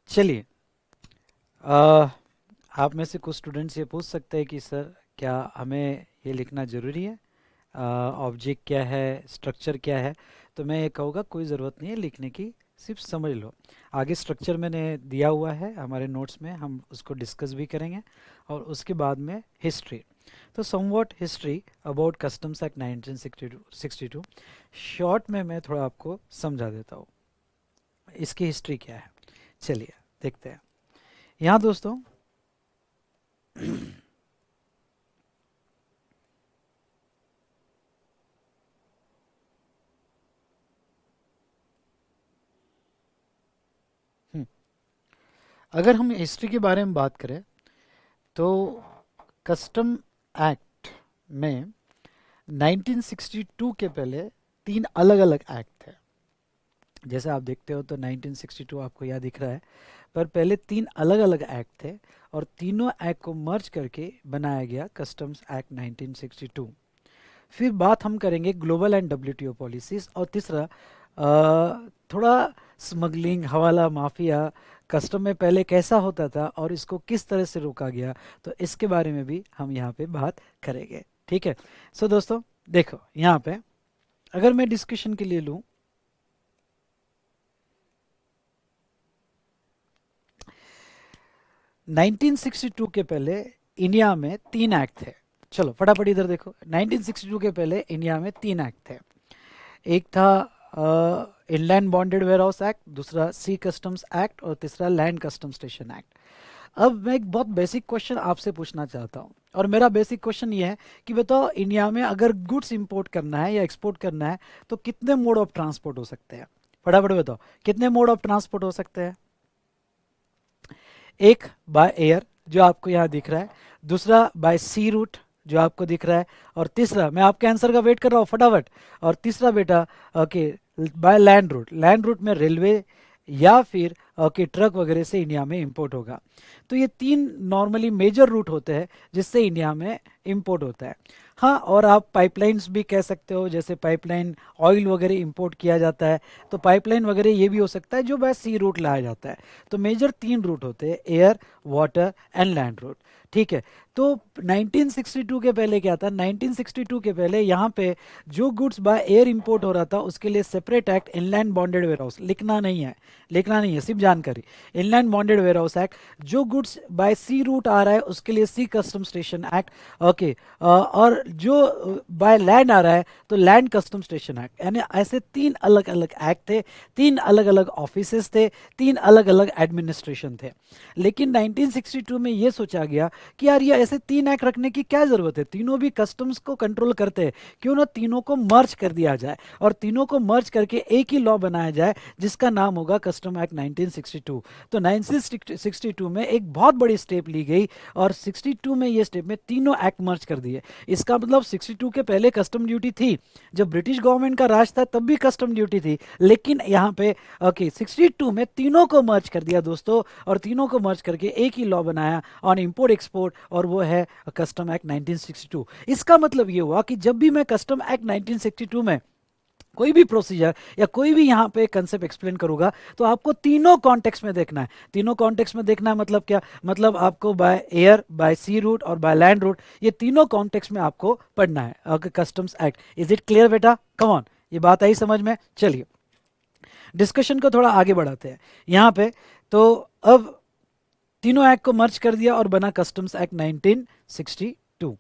Speaker 1: चलिए, आप में से कुछ स्टूडेंट्स ये पूछ सकते हैं कि सर क्या हमें ये लिखना ज़रूरी है, ऑब्जेक्ट क्या है, स्ट्रक्चर क्या है। तो मैं ये कहूँगा कोई ज़रूरत नहीं है लिखने की, सिर्फ समझ लो। आगे स्ट्रक्चर मैंने दिया हुआ है हमारे नोट्स में, हम उसको डिस्कस भी करेंगे। और उसके बाद में हिस्ट्री, तो somewhat history about customs act 1962। Short में मैं थोड़ा आपको समझा देता हूँ इसकी हिस्ट्री क्या है। चलिए देखते हैं। यहाँ दोस्तों अगर हम हिस्ट्री के बारे में बात करें तो कस्टम एक्ट में 1962 के पहले 3 अलग अलग एक्ट थे। जैसे आप देखते हो तो 1962 आपको यहाँ दिख रहा है, पर पहले 3 अलग अलग एक्ट थे और तीनों एक्ट को मर्ज करके बनाया गया कस्टम्स एक्ट 1962। फिर बात हम करेंगे ग्लोबल एंड डब्ल्यूटीओ पॉलिसीज, और तीसरा थोड़ा स्मगलिंग, हवाला माफिया कस्टम में पहले कैसा होता था और इसको किस तरह से रोका गया, तो इसके बारे में भी हम यहाँ पे बात करेंगे। ठीक है। सो दोस्तों देखो, यहाँ पे अगर मैं डिस्कशन के लिए लूँ, नाइनटीन 1962 के पहले इंडिया में 3 एक्ट थे। चलो फटाफट इधर देखो, 1962 के पहले इंडिया में 3 एक्ट थे। एक था inland bonded warehouse act, दूसरा सी कस्टम्स एक्ट और तीसरा लैंड कस्टम स्टेशन एक्ट। अब मैं एक बहुत बेसिक क्वेश्चन आपसे पूछना चाहता हूँ, और मेरा बेसिक क्वेश्चन ये है कि बताओ इंडिया में अगर गुड्स इंपोर्ट करना है या एक्सपोर्ट करना है तो कितने मोड ऑफ ट्रांसपोर्ट हो सकते हैं? फटाफट बताओ कितने मोड ऑफ ट्रांसपोर्ट हो सकते हैं? एक बाय एयर जो आपको यहाँ दिख रहा है, दूसरा बाय सी रूट जो आपको दिख रहा है, और तीसरा, मैं आपके आंसर का वेट कर रहा हूँ फटाफट, और तीसरा बेटा okay bye land root. Land route में रेलवे या फिर ओके ट्रक वगैरह से इंडिया में इंपोर्ट होगा। तो ये 3 नॉर्मली मेजर रूट होते हैं जिससे इंडिया में इंपोर्ट होता है। हाँ, और आप पाइपलाइंस भी कह सकते हो, जैसे पाइपलाइन ऑयल वगैरह इंपोर्ट किया जाता है तो पाइपलाइन वगैरह ये भी हो सकता है जो बाय सी रूट लाया जाता है। तो मेजर 3 रूट होते हैं, air, water and land route. ठीक है। तो 1962 के पहले क्या था? 1962 के पहले यहाँ पे जो गुड्स बाय एयर इंपोर्ट हो रहा था उसके लिए separate act, inland bonded warehouse, लिखना नहीं है, सिर्फ जानकारी। Inland bonded warehouse act. जो गुड्स बाय सी रूट आ रहा है उसके लिए sea custom station act, okay, और जो बाय लैंड आ रहा है तो लैंड कस्टम स्टेशन एक्ट। यानी ऐसे 3 अलग अलग एक्ट थे, 3 अलग अलग ऑफिसेस थे, 3 अलग अलग एडमिनिस्ट्रेशन थे। लेकिन 1962 में ये सोचा गया कि यार ये ऐसे 3 एक्ट रखने की क्या जरूरत है, तीनों भी कस्टम्स को कंट्रोल करते हैं, क्यों ना तीनों को मर्ज कर दिया जाए और तीनों को मर्ज करके एक ही लॉ बनाया जाए जिसका नाम होगा कस्टम एक्ट 1962। तो 1962 में एक बहुत बड़ी स्टेप ली गई और 62 में ये स्टेप में तीनों एक्ट मर्ज कर दिए। इसका मतलब 62 के पहले कस्टम ड्यूटी थी, जब ब्रिटिश गवर्नमेंट का राज था तब भी कस्टम ड्यूटी थी, लेकिन यहाँ पे 62 में तीनों को मर्ज कर दिया दोस्तों, और तीनों को मर्ज करके एक ही लॉ बनाया ऑन इंपोर्ट एक्सपोर्ट, और वो है कस्टम एक्ट 1962। इसका मतलब ये हुआ कि जब भी मैं कस्टम एक्ट 1962 में कोई भी प्रोसीजर या कोई भी यहाँ पे कंसेप्ट एक्सप्लेन करूंगा तो आपको तीनों कॉन्टेक्स्ट में देखना है। तीनों कॉन्टेक्स्ट में देखना है मतलब क्या, मतलब आपको by air, by sea route और बाय लैंड रूट, ये तीनों कॉन्टेक्स्ट में आपको पढ़ना है customs act. Is it clear बेटा? कम ऑन, ये बात आई समझ में? चलिए डिस्कशन को थोड़ा आगे बढ़ाते हैं यहाँ पे। तो अब तीनों एक्ट को मर्ज कर दिया और बना customs act 1962।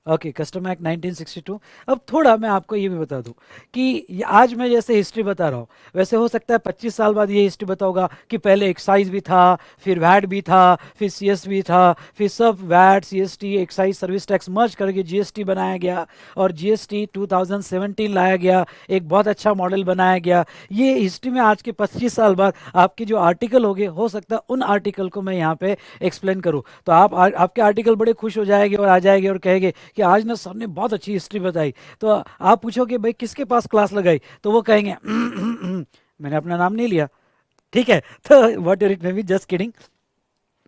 Speaker 1: Okay, custom act 1962। अब थोड़ा मैं आपको ये भी बता दूं कि आज मैं जैसे हिस्ट्री बता रहा हूँ, वैसे हो सकता है 25 साल बाद ये हिस्ट्री बताऊंगा कि पहले एक्साइज भी था, फिर वैट भी था, फिर सीएस भी था, फिर सब VAT, CST, excise, service tax merge करके जीएसटी बनाया गया और जीएसटी 2017 लाया गया, एक बहुत अच्छा मॉडल बनाया गया। ये हिस्ट्री में आज के 25 साल बाद आपके जो आर्टिकल हो गए, हो सकता है उन आर्टिकल को मैं यहाँ पे एक्सप्लेन करूँ, तो आपके आर्टिकल बड़े खुश हो जाएंगे और आ जाएंगे और कहेंगे कि आज ना सर ने बहुत अच्छी हिस्ट्री बताई। तो आप पूछोगे भाई किसके पास क्लास लगाई, तो वो कहेंगे मैंने अपना नाम नहीं लिया, ठीक है, तो what it may be, just kidding.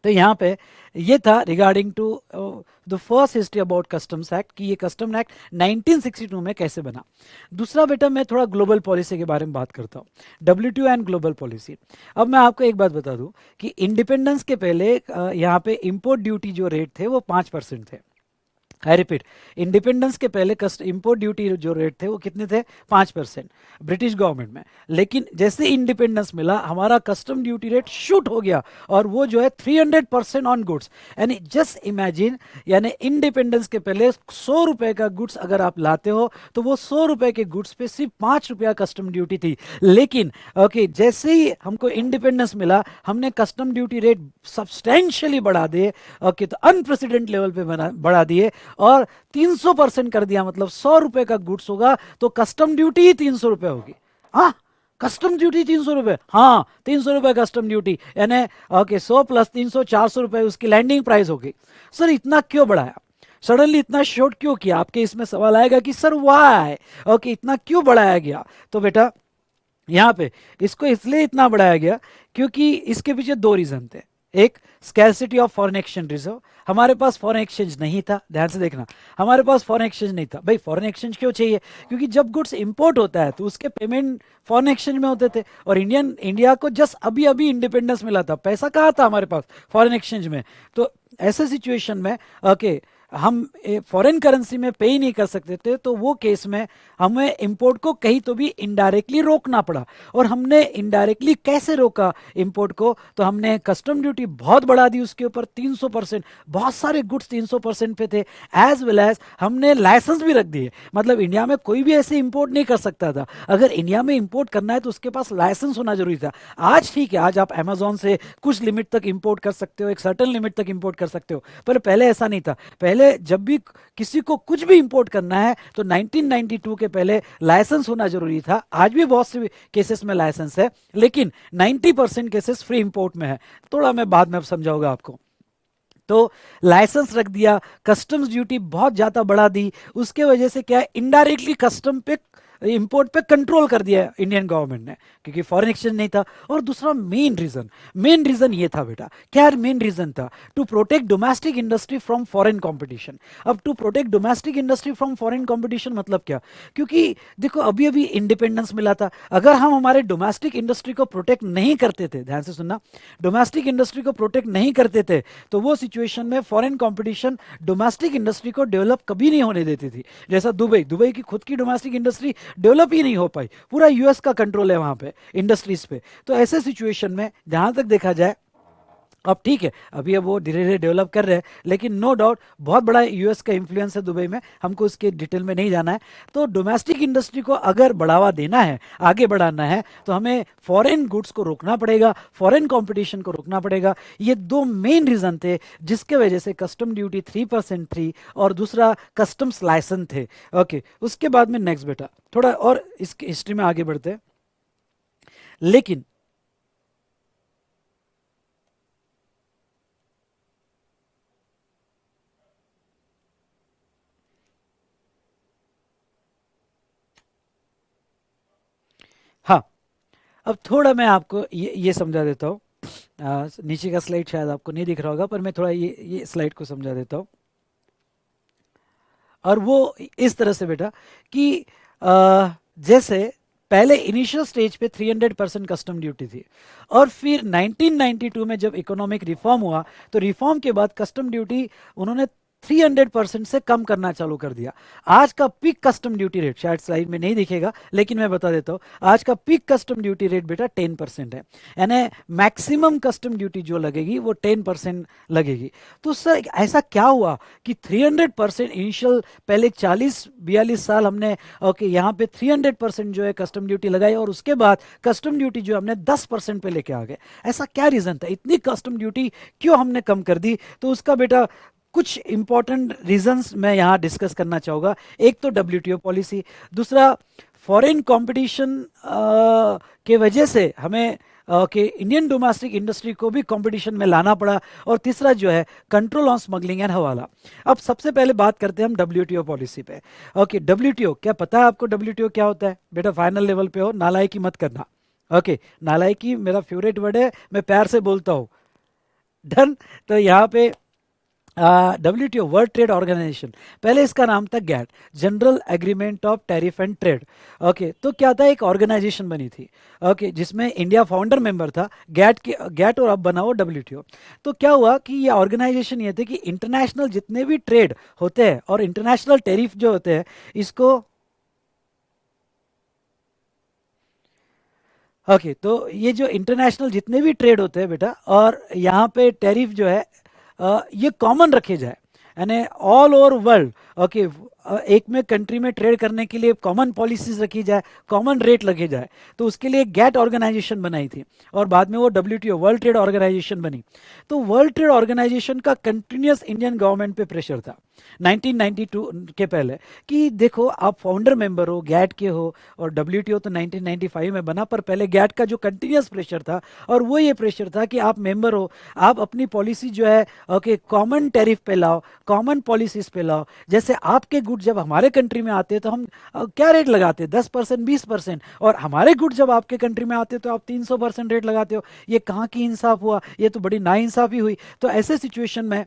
Speaker 1: तो यहाँ पे ये था regarding to the first history about customs act कि ये कस्टम एक्ट 1962 में कैसे बना। दूसरा बेटा मैं थोड़ा ग्लोबल पॉलिसी के बारे में बात करता हूँ, WTO एंड ग्लोबल पॉलिसी। अब मैं आपको एक बात बता दूं कि इंडिपेंडेंस के पहले यहाँ पे इंपोर्ट ड्यूटी जो रेट थे वो 5% थे। आई रिपीट, इंडिपेंडेंस के पहले इंपोर्ट ड्यूटी जो रेट थे वो कितने थे? 5% ब्रिटिश गवर्नमेंट में। लेकिन जैसे इंडिपेंडेंस मिला हमारा कस्टम ड्यूटी रेट शूट हो गया और वो जो है 300% ऑन गुड्स। यानी जस्ट इमेजिन, यानी इंडिपेंडेंस के पहले 100 रुपए का गुड्स अगर आप लाते हो तो वो 100 रुपए के गुड्स पे सिर्फ 5 रुपया कस्टम ड्यूटी थी। लेकिन ओके, जैसे ही हमको इंडिपेंडेंस मिला हमने कस्टम ड्यूटी रेट सब्सटेंशियली बढ़ा दिए, ओके, तो अनप्रेसिडेंट लेवल पे बढ़ा दिए और 300% कर दिया। मतलब 100 रुपए का गुड्स होगा तो कस्टम ड्यूटी ही 300 रुपए होगी। हाँ, कस्टम ड्यूटी 300 रुपए, हाँ 300 रुपए कस्टम ड्यूटी, यानी ओके 100 प्लस 300 400 रुपए उसकी लैंडिंग प्राइस होगी। सर इतना क्यों बढ़ाया, सडनली इतना शॉर्ट क्यों किया? आपके इसमें सवाल आएगा कि सर व्हाई, ओके इतना क्यों बढ़ाया गया? तो बेटा यहाँ पे इसको इसलिए इतना बढ़ाया गया क्योंकि इसके पीछे दो रीजन थे। एक, scarcity of foreign exchange reserve, हमारे पास फॉरेन एक्सचेंज नहीं था। ध्यान से देखना, हमारे पास फॉरेन एक्सचेंज नहीं था। भाई फॉरेन एक्सचेंज क्यों चाहिए? क्योंकि जब गुड्स इंपोर्ट होता है तो उसके पेमेंट फॉरेन एक्सचेंज में होते थे और इंडिया को जस्ट अभी अभी इंडिपेंडेंस मिला था, पैसा कहाँ था हमारे पास? फॉरेन एक्सचेंज में। तो ऐसे सिचुएशन में ओके हम फॉरेन करेंसी में पे ही नहीं कर सकते थे, तो वो केस में हमें इंपोर्ट को कहीं तो भी इनडायरेक्टली रोकना पड़ा। और हमने इनडायरेक्टली कैसे रोका इंपोर्ट को? तो हमने कस्टम ड्यूटी बहुत बढ़ा दी उसके ऊपर 300%, बहुत सारे गुड्स 300% पे थे। एज वेल एज हमने लाइसेंस भी रख दिए, मतलब इंडिया में कोई भी ऐसे इंपोर्ट नहीं कर सकता था। अगर इंडिया में इंपोर्ट करना है तो उसके पास लाइसेंस होना जरूरी था। आज ठीक है, आज आप अमेजोन से कुछ लिमिट तक इंपोर्ट कर सकते हो, एक सर्टेन लिमिट तक इंपोर्ट कर सकते हो, पर पहले ऐसा नहीं था। पहले जब भी किसी को कुछ भी इंपोर्ट करना है तो 1992 के पहले लाइसेंस होना जरूरी था। आज भी बहुत से केसेस में लाइसेंस है, लेकिन 90% केसेस फ्री इंपोर्ट में है। थोड़ा मैं बाद में समझाऊंगा आपको। तो लाइसेंस रख दिया, कस्टम्स ड्यूटी बहुत ज्यादा बढ़ा दी, उसके वजह से क्या है, इनडायरेक्टली कस्टम पे इंपोर्ट पे कंट्रोल कर दिया इंडियन गवर्नमेंट ने, क्योंकि फॉरेन एक्सचेंज नहीं था। और दूसरा मेन रीजन ये था बेटा, क्या मेन रीजन था? To protect domestic industry from foreign competition. अब to protect domestic industry from foreign competition मतलब क्या? क्योंकि देखो अभी अभी इंडिपेंडेंस मिला था, अगर हम हमारे डोमेस्टिक इंडस्ट्री को प्रोटेक्ट नहीं करते थे, ध्यान से सुनना, डोमेस्टिक इंडस्ट्री को प्रोटेक्ट नहीं करते थे तो वो सिचुएशन में फॉरेन कंपटीशन डोमेस्टिक इंडस्ट्री को डेवलप कभी नहीं होने देती थी। जैसा दुबई की खुद की डोमेस्टिक इंडस्ट्री डेवलप ही नहीं हो पाई, पूरा यूएस का कंट्रोल है वहां पे इंडस्ट्रीज पे। तो ऐसे सिचुएशन में जहां तक देखा जाए अब ठीक है, अभी अब वो धीरे धीरे डेवलप कर रहे हैं, लेकिन नो डाउट बहुत बड़ा यूएस का इन्फ्लुएंस है दुबई में, हमको उसके डिटेल में नहीं जाना है। तो डोमेस्टिक इंडस्ट्री को अगर बढ़ावा देना है, आगे बढ़ाना है, तो हमें फॉरेन गुड्स को रोकना पड़ेगा, फॉरेन कंपटीशन को रोकना पड़ेगा। ये दो मेन रीजन थे जिसके वजह से कस्टम ड्यूटी 3% थी और दूसरा कस्टम्स लाइसेंस थे। ओके, उसके बाद में नेक्स्ट बेटा थोड़ा और इसकी हिस्ट्री में आगे बढ़ते हैं। लेकिन हाँ, अब थोड़ा मैं आपको ये समझा देता हूँ। नीचे का स्लाइड शायद आपको नहीं दिख रहा होगा, पर मैं थोड़ा ये स्लाइड को समझा देता हूँ। और वो इस तरह से बेटा कि जैसे पहले इनिशियल स्टेज पे 300% कस्टम ड्यूटी थी, और फिर 1992 में जब इकोनॉमिक रिफॉर्म हुआ, तो रिफॉर्म के बाद कस्टम ड्यूटी उन्होंने 300% से कम करना चालू कर दिया। आज का पीक कस्टम ड्यूटी रेट शायद स्लाइड में नहीं दिखेगा, लेकिन मैं बता देता हूँ, आज का पीक कस्टम ड्यूटी रेट बेटा 10% है। यानी मैक्सिमम कस्टम ड्यूटी जो लगेगी वो 10% लगेगी। तो सर ऐसा क्या हुआ कि 300% इनिशियल पहले 40-42 साल हमने ओके यहाँ पे 300% जो है कस्टम ड्यूटी लगाई, और उसके बाद कस्टम ड्यूटी जो हमने 10% पे लेके आ गए। ऐसा क्या रीजन था, इतनी कस्टम ड्यूटी क्यों हमने कम कर दी? तो उसका बेटा कुछ इंपॉर्टेंट रीजंस मैं यहाँ डिस्कस करना चाहूँगा। एक तो डब्ल्यूटीओ पॉलिसी, दूसरा फॉरेन कंपटीशन के वजह से हमें कि इंडियन डोमेस्टिक इंडस्ट्री को भी कंपटीशन में लाना पड़ा, और तीसरा जो है कंट्रोल ऑन स्मगलिंग एंड हवाला। अब सबसे पहले बात करते हैं हम डब्ल्यूटीओ पॉलिसी पे। ओके, डब्ल्यूटीओ क्या पता है आपको? डब्ल्यूटीओ क्या होता है बेटा? फाइनल लेवल पे हो, नालायकी मत करना। ओके, नालायकी मेरा फेवरेट वर्ड है, मैं प्यार से बोलता हूँ। डन। तो यहाँ पे WTO वर्ल्ड ट्रेड ऑर्गेनाइजेशन, पहले इसका नाम था GATT, general agreement of tariff and trade. Okay, तो क्या था, एक ऑर्गेनाइजेशन बनी थी ओके जिसमें इंडिया फाउंडर मेंबर था गैट, और अब बना वो WTO। तो क्या हुआ कि ये ऑर्गेनाइजेशन ये थे कि इंटरनेशनल जितने भी ट्रेड होते हैं और इंटरनेशनल टैरिफ जो होते हैं, इसको ओके तो ये जो इंटरनेशनल जितने भी ट्रेड होते हैं बेटा, और यहाँ पे टैरिफ जो है ये कॉमन रखे जाए, यानी ऑल ओवर वर्ल्ड। ओके, एक में कंट्री में ट्रेड करने के लिए कॉमन पॉलिसीज रखी जाए, कॉमन रेट लगे जाए। तो उसके लिए गैट ऑर्गेनाइजेशन बनाई थी, और बाद में वो WTO वर्ल्ड ट्रेड ऑर्गेनाइजेशन बनी। तो वर्ल्ड ट्रेड ऑर्गेनाइजेशन का कंटिन्यूस इंडियन गवर्नमेंट पे प्रेशर था 1992 के पहले कि देखो आप फाउंडर मेंबर हो, गैट के हो, और WTO तो 1995 में बना, पर पहले गैट का जो कंटिन्यूस प्रेशर था, और वो ये प्रेशर था कि आप मेंबर हो, आप अपनी पॉलिसी जो है ओके कॉमन टैरिफ पे लाओ, कॉमन पॉलिसीज पे लाओ। जैसे आपके गुड जब हमारे कंट्री में आते हैं तो हम क्या रेट लगाते हैं? 10%, 20%, और हमारे गुड जब आपके कंट्री में आते हैं तो आप 300% रेट लगाते हो। ये कहाँ की इंसाफ हुआ? ये तो बड़ी नाइंसाफी हुई। तो ऐसे सिचुएशन में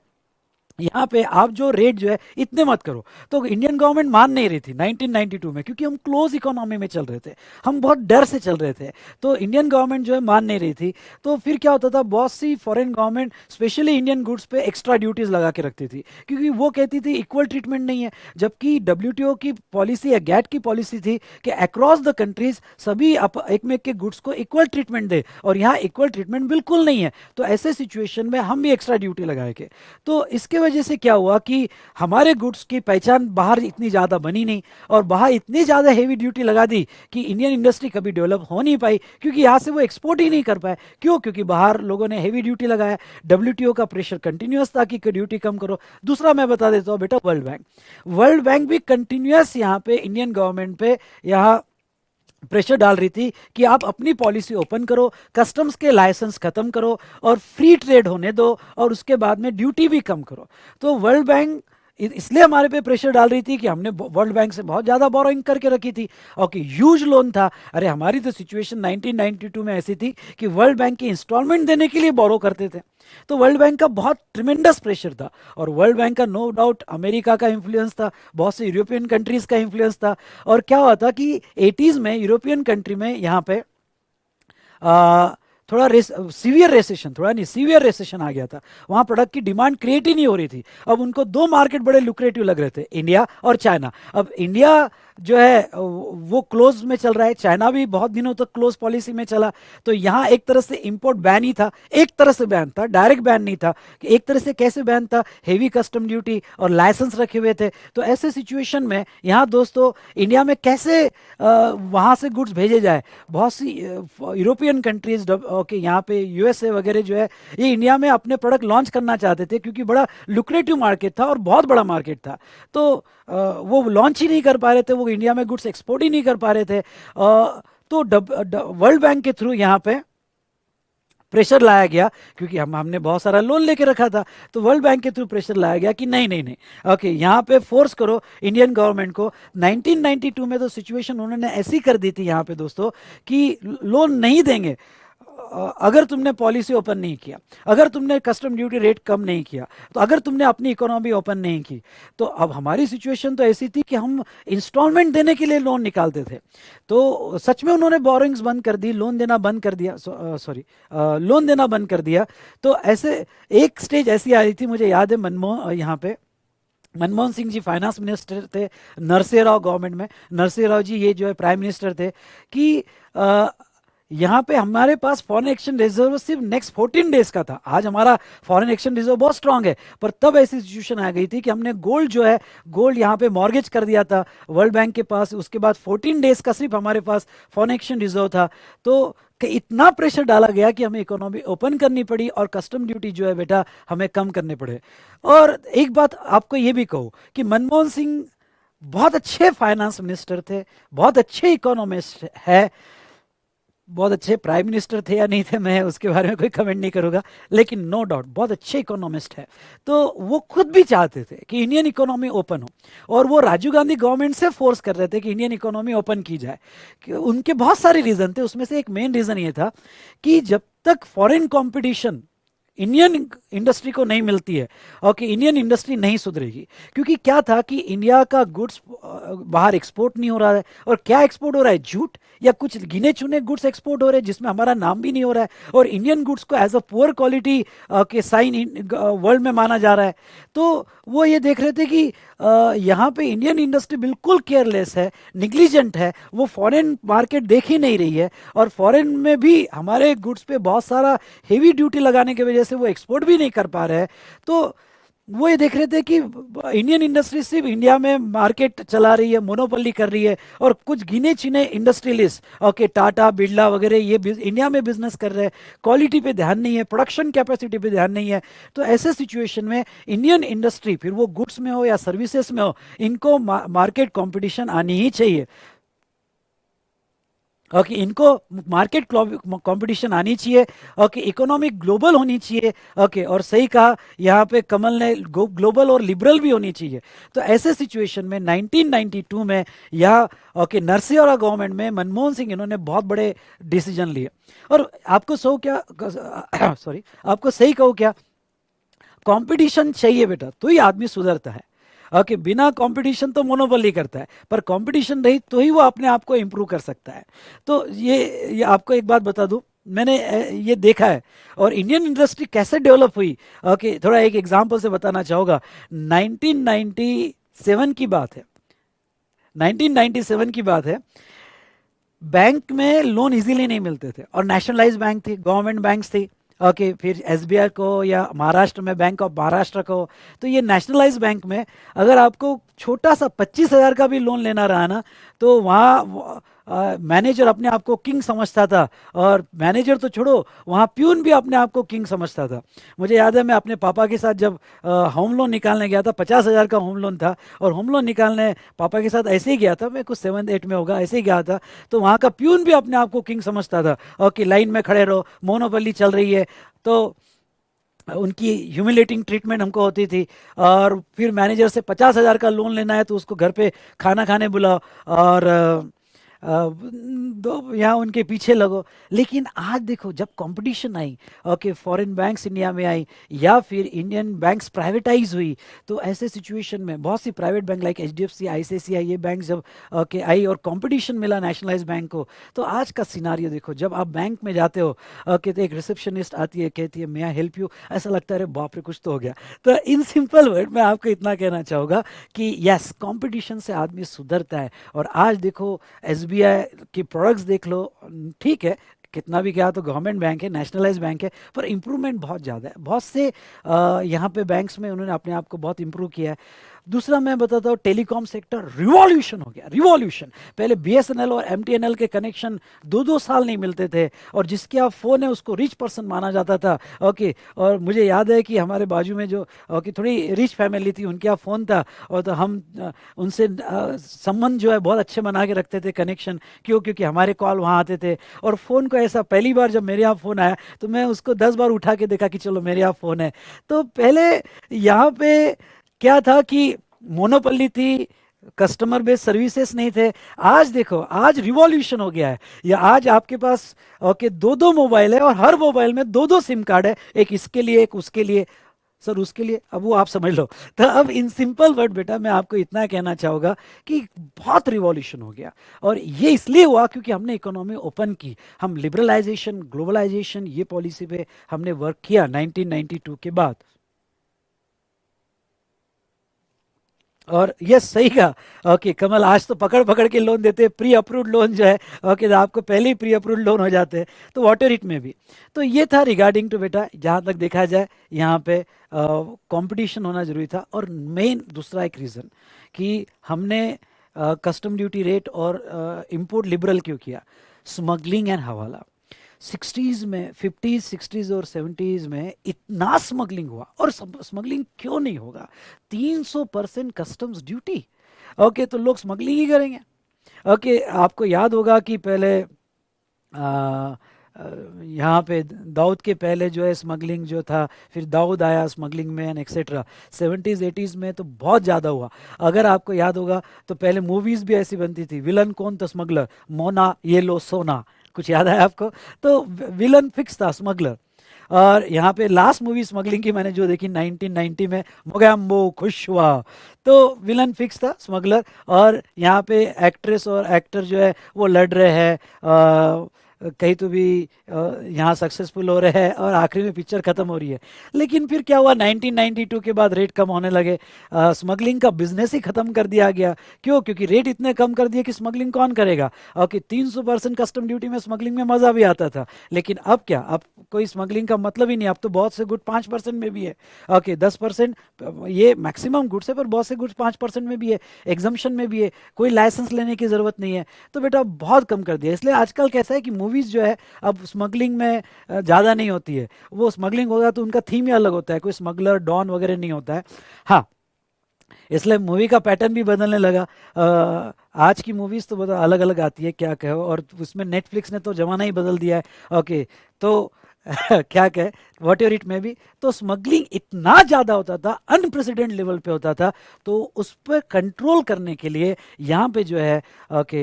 Speaker 1: यहाँ पे आप जो रेट जो है इतने मत करो। तो इंडियन गवर्नमेंट मान नहीं रही थी 1992 में, क्योंकि हम क्लोज इकोनॉमी में चल रहे थे, हम बहुत डर से चल रहे थे। तो इंडियन गवर्नमेंट जो है मान नहीं रही थी। तो फिर क्या होता था, बहुत सी foreign government specially Indian goods पे एक्स्ट्रा ड्यूटीज लगा के रखती थी, क्योंकि वो कहती थी इक्वल ट्रीटमेंट नहीं है। जबकि WTO की पॉलिसी या गैट की पॉलिसी थी कि अक्रॉस द कंट्रीज सभी एक में के गुड्स को इक्वल ट्रीटमेंट दे, और यहाँ इक्वल ट्रीटमेंट बिल्कुल नहीं है। तो ऐसे सिचुएशन में हम भी एक्स्ट्रा ड्यूटी लगाएंगे। तो इसके वजह से क्या हुआ कि हमारे गुड्स की पहचान बाहर इतनी ज़्यादा बनी नहीं, और बाहर इतनी ज़्यादा हेवी ड्यूटी लगा दी कि इंडियन इंडस्ट्री कभी डेवलप हो नहीं पाई, क्योंकि यहाँ से वो एक्सपोर्ट ही नहीं कर पाए। क्यों? क्योंकि बाहर लोगों ने हेवी ड्यूटी लगाया। WTO का प्रेशर कंटिन्यूस था कि ड्यूटी कम करो। दूसरा मैं बता देता हूँ बेटा, वर्ल्ड बैंक भी कंटिन्यूस यहाँ पे इंडियन गवर्नमेंट पे यहाँ प्रेशर डाल रही थी कि आप अपनी पॉलिसी ओपन करो, कस्टम्स के लाइसेंस खत्म करो, और फ्री ट्रेड होने दो, और उसके बाद में ड्यूटी भी कम करो। तो वर्ल्ड बैंक इसलिए हमारे पे प्रेशर डाल रही थी कि हमने वर्ल्ड बैंक से बहुत ज़्यादा बोरोइंग करके रखी थी, और कि ह्यूज लोन था। अरे हमारी तो सिचुएशन 1992 में ऐसी थी कि वर्ल्ड बैंक की इंस्टॉलमेंट देने के लिए बोरो करते थे। तो वर्ल्ड बैंक का बहुत ट्रिमेंडस प्रेशर था, और वर्ल्ड बैंक का नो डाउट अमेरिका का इन्फ्लुएंस था, बहुत से यूरोपियन कंट्रीज का इन्फ्लुएंस था। और क्या हुआ था कि 80s में यूरोपियन कंट्री में यहाँ पे थोड़ा सीवियर रेसेशन, थोड़ा नहीं सीवियर रेसेशन आ गया था। वहाँ प्रोडक्ट की डिमांड क्रिएट ही नहीं हो रही थी। अब उनको दो मार्केट बड़े लुक्रेटिव लग रहे थे, इंडिया और चाइना। अब इंडिया जो है वो क्लोज में चल रहा है, चाइना भी बहुत दिनों तक क्लोज पॉलिसी में चला। तो यहाँ एक तरह से इंपोर्ट बैन ही था, एक तरह से बैन था, डायरेक्ट बैन नहीं था। कि एक तरह से कैसे बैन था, हेवी कस्टम ड्यूटी और लाइसेंस रखे हुए थे। तो ऐसे सिचुएशन में यहाँ दोस्तों इंडिया में कैसे वहाँ से गुड्स भेजे जाए। बहुत सी यूरोपियन कंट्रीज, ओके, यहाँ पे यूएसए वगैरह जो है, ये इंडिया में अपने प्रोडक्ट लॉन्च करना चाहते थे क्योंकि बड़ा लुक्रेटिव मार्केट था और बहुत बड़ा मार्केट था। तो वो लॉन्च ही नहीं कर पा रहे थे, वो इंडिया में गुड्स एक्सपोर्ट ही नहीं कर पा रहे थे। तो वर्ल्ड बैंक के थ्रू यहाँ पे प्रेशर लाया गया, क्योंकि हमने बहुत सारा लोन लेके रखा था। तो वर्ल्ड बैंक के थ्रू प्रेशर लाया गया कि नहीं नहीं नहीं, ओके, यहाँ पे फोर्स करो इंडियन गवर्नमेंट को। 1992 में तो सिचुएशन उन्होंने ऐसी कर दी थी यहाँ पे दोस्तों कि लोन नहीं देंगे अगर तुमने पॉलिसी ओपन नहीं किया, अगर तुमने कस्टम ड्यूटी रेट कम नहीं किया, तो अगर तुमने अपनी इकोनॉमी ओपन नहीं की। तो अब हमारी सिचुएशन तो ऐसी थी कि हम इंस्टॉलमेंट देने के लिए लोन निकालते थे। तो सच में उन्होंने बोरिंग्स बंद कर दी, लोन देना बंद कर दिया, सॉरी, लोन देना बंद कर दिया। तो ऐसे एक स्टेज ऐसी आई थी, मुझे याद है, यहाँ पे मनमोहन सिंह जी फाइनेंस मिनिस्टर थे, नरसिंह राव गवर्नमेंट में, नरसिंह राव जी ये जो है प्राइम मिनिस्टर थे, कि यहाँ पे हमारे पास फॉरेन एक्सचेंज रिजर्व सिर्फ नेक्स्ट 14 डेज का था। आज हमारा फॉरेन एक्सचेंज रिजर्व बहुत स्ट्रांग है, पर तब ऐसी सिचुएशन आ गई थी कि हमने गोल्ड जो है, गोल्ड यहाँ पे मॉर्गेज कर दिया था वर्ल्ड बैंक के पास। उसके बाद 14 डेज का सिर्फ हमारे पास फॉरेन एक्सचेंज रिजर्व था। तो कि इतना प्रेशर डाला गया कि हमें इकोनॉमी ओपन करनी पड़ी और कस्टम ड्यूटी जो है बेटा हमें कम करने पड़े। और एक बात आपको ये भी कहूँ कि मनमोहन सिंह बहुत अच्छे फाइनेंस मिनिस्टर थे, बहुत अच्छे इकोनॉमिस्ट है, बहुत अच्छे प्राइम मिनिस्टर थे या नहीं थे मैं उसके बारे में कोई कमेंट नहीं करूंगा, लेकिन नो डाउट बहुत अच्छे इकोनॉमिस्ट है। तो वो खुद भी चाहते थे कि इंडियन इकोनॉमी ओपन हो, और वो राजीव गांधी गवर्नमेंट से फोर्स कर रहे थे कि इंडियन इकोनॉमी ओपन की जाए। कि उनके बहुत सारे रीजन थे, उसमें से एक मेन रीजन ये था कि जब तक फॉरेन कंपटीशन इंडियन इंडस्ट्री को नहीं मिलती है, ओके, इंडियन इंडस्ट्री नहीं सुधरेगी। क्योंकि क्या था कि इंडिया का गुड्स बाहर एक्सपोर्ट नहीं हो रहा है, और क्या एक्सपोर्ट हो रहा है, झूठ या कुछ गिने चुने गुड्स एक्सपोर्ट हो रहे हैं जिसमें हमारा नाम भी नहीं हो रहा है, और इंडियन गुड्स को एज अ पुअर क्वालिटी के साइन वर्ल्ड में माना जा रहा है। तो वो ये देख रहे थे कि यहाँ पे इंडियन इंडस्ट्री बिल्कुल केयरलेस है, निग्लिजेंट है, वो फॉरेन मार्केट देख ही नहीं रही है, और फॉरेन में भी हमारे गुड्स पे बहुत सारा हेवी ड्यूटी लगाने की वजह से वो एक्सपोर्ट भी नहीं कर पा रहे हैं। तो वो ये देख रहे थे कि इंडियन इंडस्ट्री सिर्फ इंडिया में मार्केट चला रही है, मोनोपोली कर रही है, और कुछ गिने चुने इंडस्ट्रियलिस्ट, ओके, टाटा बिरला वगैरह, ये इंडिया में बिजनेस कर रहे हैं, क्वालिटी पे ध्यान नहीं है, प्रोडक्शन कैपेसिटी पे ध्यान नहीं है। तो ऐसे सिचुएशन में इंडियन इंडस्ट्री, फिर वो गुड्स में हो या सर्विसेज में हो, इनको मार्केट कॉम्पिटिशन आनी ही चाहिए। ओके, इनको मार्केट कंपटीशन आनी चाहिए, ओके, इकोनॉमी ग्लोबल होनी चाहिए, ओके, और सही कहा यहाँ पे कमल ने, ग्लोबल और लिबरल भी होनी चाहिए। तो ऐसे सिचुएशन में 1992 में यह, ओके, नरसिंह राव गवर्नमेंट में मनमोहन सिंह इन्होंने बहुत बड़े डिसीजन लिए। और आपको सो क्या सॉरी, आपको सही कहूँ क्या, कंपटीशन चाहिए बेटा तो ही आदमी सुधरता है। ओके, बिना कंपटीशन तो मोनोपोली करता है, पर कंपटीशन रही तो ही वो अपने आप को इंप्रूव कर सकता है। तो ये आपको एक बात बता दूं, मैंने ये देखा है, और इंडियन इंडस्ट्री कैसे डेवलप हुई, ओके, थोड़ा एक एग्जांपल से बताना चाहूँगा। 1997 की बात है, 1997 की बात है। बैंक में लोन इजीली नहीं मिलते थे, और नेशनलाइज बैंक थी, गवर्नमेंट बैंक्स थी, ओके, फिर एसबीआई को या महाराष्ट्र में बैंक ऑफ महाराष्ट्र को। तो ये नेशनलाइज बैंक में अगर आपको छोटा सा 25,000 का भी लोन लेना रहा ना, तो वहाँ मैनेजर अपने आप को किंग समझता था, और मैनेजर तो छोड़ो, वहाँ प्यून भी अपने आप को किंग समझता था। मुझे याद है मैं अपने पापा के साथ जब होम लोन निकालने गया था, 50,000 का होम लोन था, और होम लोन निकालने पापा के साथ ऐसे ही गया था, मैं कुछ 7th 8 में होगा, ऐसे ही गया था। तो वहाँ का प्यून भी अपने आप को किंग समझता था, और कि लाइन में खड़े रहो, मोनोपोली चल रही है। तो उनकी ह्यूमिलेटिंग ट्रीटमेंट हमको होती थी। और फिर मैनेजर से 50,000 का लोन लेना है तो उसको घर पे खाना खाने बुलाओ, और दो यहाँ उनके पीछे लगो। लेकिन आज देखो जब competition I, okay, foreign banks India में आई या फिर इंडियन बैंक्स प्राइवेटाइज हुई, तो ऐसे सिचुएशन में बहुत सी private bank like HDFC, ICICI, ये बैंक जब ओके आई और कंपटीशन मिला नेशनलाइज बैंक को, तो आज का सिनारियो देखो, जब आप बैंक में जाते हो, ओके, तो एक रिसेप्शनिस्ट आती है, कहती है मे आई हेल्प यू, ऐसा लगता है अरे बाप रे कुछ तो हो गया। तो इन सिंपल वर्ड मैं आपको इतना कहना चाहूँगा कि यस, कंपटीशन से आदमी सुधरता है। और आज देखो एसबीआई के प्रोडक्ट्स देख लो, ठीक है, कितना भी क्या, तो गवर्नमेंट बैंक है, नेशनलाइज बैंक है, पर इम्प्रूवमेंट बहुत ज़्यादा है। बहुत से यहाँ पे बैंक्स में उन्होंने अपने आप को बहुत इम्प्रूव किया है। दूसरा मैं बताता हूँ, टेलीकॉम सेक्टर रिवॉल्यूशन हो गया, रिवॉल्यूशन। पहले बीएसएनएल और एमटीएनएल के कनेक्शन 2-2 साल नहीं मिलते थे, और जिसके आप फ़ोन है उसको रिच पर्सन माना जाता था, ओके। और मुझे याद है कि हमारे बाजू में जो ओके थोड़ी रिच फैमिली थी, उनके यहाँ फ़ोन था, और तो हम उनसे संबंध जो है बहुत अच्छे बना के रखते थे, कनेक्शन। क्यों? क्योंकि हमारे कॉल वहाँ आते थे। और फ़ोन को ऐसा, पहली बार जब मेरे यहाँ फ़ोन आया तो मैं उसको 10 बार उठा के देखा कि चलो मेरे यहाँ फ़ोन है। तो पहले यहाँ पे क्या था कि मोनोपोली थी, कस्टमर बेस्ड सर्विसेज नहीं थे। आज देखो, आज रिवॉल्यूशन हो गया है। या आज आपके पास ओके दो दो मोबाइल है, और हर मोबाइल में दो दो सिम कार्ड है, एक इसके लिए एक उसके लिए, सर उसके लिए, अब वो आप समझ लो। तो अब इन सिंपल वर्ड बेटा मैं आपको इतना कहना चाहूंगा कि बहुत रिवॉल्यूशन हो गया। और ये इसलिए हुआ क्योंकि हमने इकोनॉमी ओपन की, हम लिबरलाइजेशन, ग्लोबलाइजेशन, ये पॉलिसी पे हमने वर्क किया 1992 के बाद। और ये सही कहा, ओके कमल, आज तो पकड़ पकड़ के लोन देते हैं, प्री अप्रूव्ड लोन जो है, ओके, तो आपको पहले ही प्री अप्रूव्ड लोन हो जाते हैं, तो वाटर इट में भी। तो ये था रिगार्डिंग टू बेटा, जहाँ तक देखा जाए यहाँ पे कंपटीशन होना जरूरी था। और मेन दूसरा एक रीज़न कि हमने कस्टम ड्यूटी रेट और इंपोर्ट लिबरल क्यों किया, स्मगलिंग एंड हवाला। 60s में, 50s 60s और 70s में इतना स्मगलिंग हुआ, और स्मगलिंग क्यों नहीं होगा, 300% कस्टम्स ड्यूटी, ओके, तो लोग स्मगलिंग ही करेंगे। ओके, आपको याद होगा कि पहले यहाँ पे दाऊद के पहले जो है स्मगलिंग जो था, फिर दाऊद आया smuggling man etcetera, 70s 80s में तो बहुत ज़्यादा हुआ। अगर आपको याद होगा तो पहले मूवीज़ भी ऐसी बनती थी, विलन कौन था, स्मगलर, मोना ये लो सोना, कुछ याद है आपको? तो विलन फिक्स था, स्मगलर। और यहाँ पे लास्ट मूवी स्मगलिंग की मैंने जो देखी 1990 में, मोगैम्बो खुश हुआ, तो विलन फिक्स था, स्मगलर। और यहाँ पे एक्ट्रेस और एक्टर जो है वो लड़ रहे हैं, कहीं तो भी यहाँ सक्सेसफुल हो रहे हैं, और आखिरी में पिक्चर खत्म हो रही है। लेकिन फिर क्या हुआ, 1992 के बाद रेट कम होने लगे, स्मगलिंग का बिजनेस ही खत्म कर दिया गया। क्यों? क्योंकि रेट इतने कम कर दिए कि स्मगलिंग कौन करेगा। ओके, 300% कस्टम ड्यूटी में स्मगलिंग में मजा भी आता था, लेकिन अब क्या, अब कोई स्मगलिंग का मतलब ही नहीं। अब तो बहुत से गुड 5% में भी है, ओके 10%, ये मैक्सिमम गुड्स है, पर बहुत से गुड्स 5% में भी है, एग्जम्पशन में भी है, कोई लाइसेंस लेने की जरूरत नहीं है। तो बेटा बहुत कम कर दिया। इसलिए आजकल कैसा है कि मूवीज जो है अब स्मगलिंग में ज़्यादा नहीं होती है। वो स्मगलिंग होगा तो उनका थीम ही अलग होता है, कोई स्मगलर डॉन वगैरह नहीं होता है। हाँ, इसलिए मूवी का पैटर्न भी बदलने लगा। आज की मूवीज तो बहुत अलग अलग आती है, क्या कहो, और उसमें नेटफ्लिक्स ने तो जमाना ही बदल दिया है, ओके। तो क्या कहे, वॉट एवर इट में भी, तो स्मगलिंग इतना ज़्यादा होता था, अनप्रेसिडेंट लेवल पे होता था। तो उस पर कंट्रोल करने के लिए यहाँ पे जो है, ओके,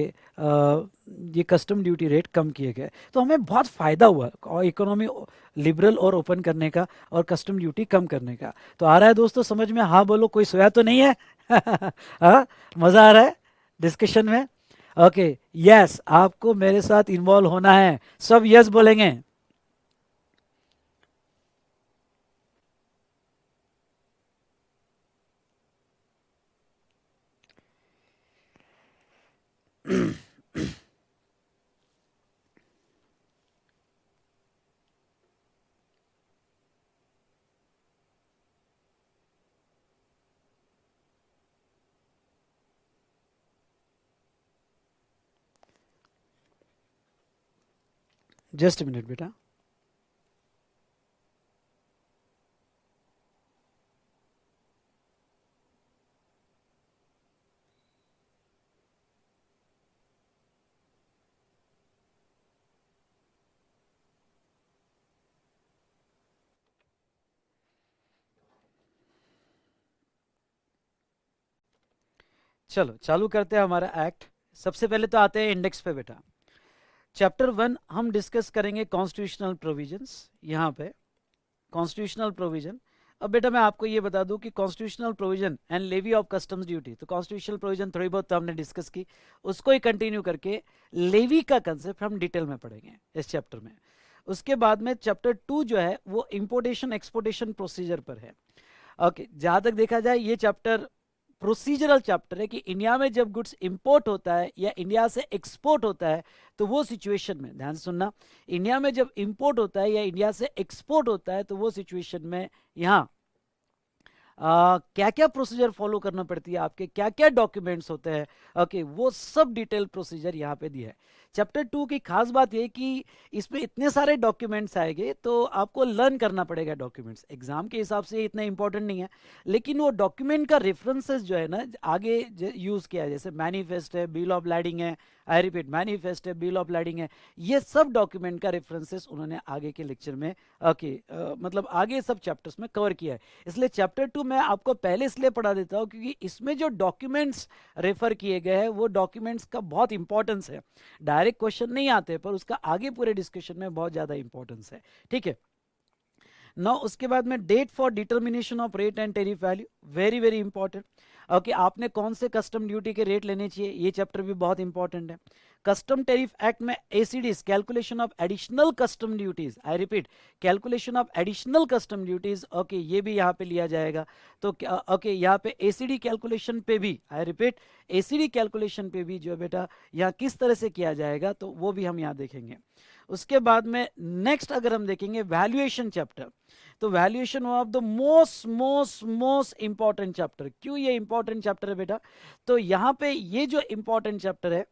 Speaker 1: ये कस्टम ड्यूटी रेट कम किए गए, तो हमें बहुत फ़ायदा हुआ और इकोनॉमी लिबरल और ओपन करने का, और कस्टम ड्यूटी कम करने का। तो आ रहा है दोस्तों समझ में? हाँ बोलो, कोई सोया तो नहीं है? हाँ, मज़ा आ रहा है डिस्कशन में? ओके, यस, आपको मेरे साथ इन्वॉल्व होना है, सब यस बोलेंगे। जस्ट मिनट बेटा। चलो चालू करते हैं हमारा एक्ट। सबसे पहले तो आते हैं इंडेक्स पे बेटा। चैप्टर 1 हम डिस्कस करेंगे कॉन्स्टिट्यूशनल प्रोविजंस। यहाँ पे कॉन्स्टिट्यूशनल प्रोविजन। अब बेटा मैं आपको ये बता दूं कि constitutional provision and levy of customs duty, तो कॉन्स्टिट्यूशनल प्रोविजन थोड़ी बहुत तो हमने डिस्कस की, उसको ही कंटिन्यू करके लेवी का कंसेप्ट हम डिटेल में पढ़ेंगे इस चैप्टर में। उसके बाद में चैप्टर 2 जो है वो इंपोर्टेशन एक्सपोर्टेशन प्रोसीजर पर है। ओके, जहां तक देखा जाए ये चैप्टर प्रोसीजरल चैप्टर है कि इंडिया में जब गुड्स इंपोर्ट होता है या इंडिया से एक्सपोर्ट होता है तो वो सिचुएशन में, ध्यान से सुनना, इंडिया में जब इंपोर्ट होता है या इंडिया से एक्सपोर्ट होता है तो वो सिचुएशन में यहाँ क्या क्या प्रोसीजर फॉलो करना पड़ती है, आपके क्या क्या डॉक्यूमेंट्स होते हैं, ओके, वो सब डिटेल प्रोसीजर यहाँ पे दिया है। चैप्टर 2 की खास बात ये कि इसमें इतने सारे डॉक्यूमेंट्स आएंगे तो आपको लर्न करना पड़ेगा डॉक्यूमेंट्स। एग्जाम के हिसाब से इतना इंपॉर्टेंट नहीं है, लेकिन वो डॉक्यूमेंट का रेफरेंसेस जो है ना आगे यूज किया है, जैसे मैनिफेस्ट है, बिल ऑफ लैडिंग है, आई रिपीट मैनिफेस्ट है, बिल ऑफ लैडिंग है, ये सब डॉक्यूमेंट का रेफरेंसेस उन्होंने आगे के लेक्चर में मतलब आगे सब चैप्टर्स में कवर किया है। इसलिए चैप्टर 2 मैं आपको पहले इसलिए पढ़ा देता हूँ क्योंकि इसमें जो डॉक्यूमेंट्स रेफर किए गए हैं वो डॉक्यूमेंट्स का बहुत इंपॉर्टेंस है। डायरेक्ट क्वेश्चन नहीं आते पर उसका आगे पूरे डिस्कशन में बहुत ज्यादा इंपॉर्टेंस है, ठीक है। नाउ उसके बाद में date for determination of rate and tariff value, very very important. Okay, आपने कौन से कस्टम ड्यूटी के रेट लेने चाहिए, ये चैप्टर भी बहुत इंपॉर्टेंट है। कस्टम टेरिफ एक्ट में ACDs, calculation of additional custom duties, I repeat calculation of additional custom duties, okay, ये भी यहाँ पे लिया जाएगा। तो ओके, यहाँ पे एसीडी कैलकुलेशन पे भी, आई रिपीट एसीडी कैलकुलेशन पे भी जो बेटा यहाँ किस तरह से किया जाएगा तो वो भी हम यहाँ देखेंगे। उसके बाद में नेक्स्ट अगर हम देखेंगे वैल्यूएशन चैप्टर, तो valuation of the most most most important chapter. क्यों ये इंपॉर्टेंट चैप्टर है बेटा, तो यहां पे ये जो इंपॉर्टेंट चैप्टर है,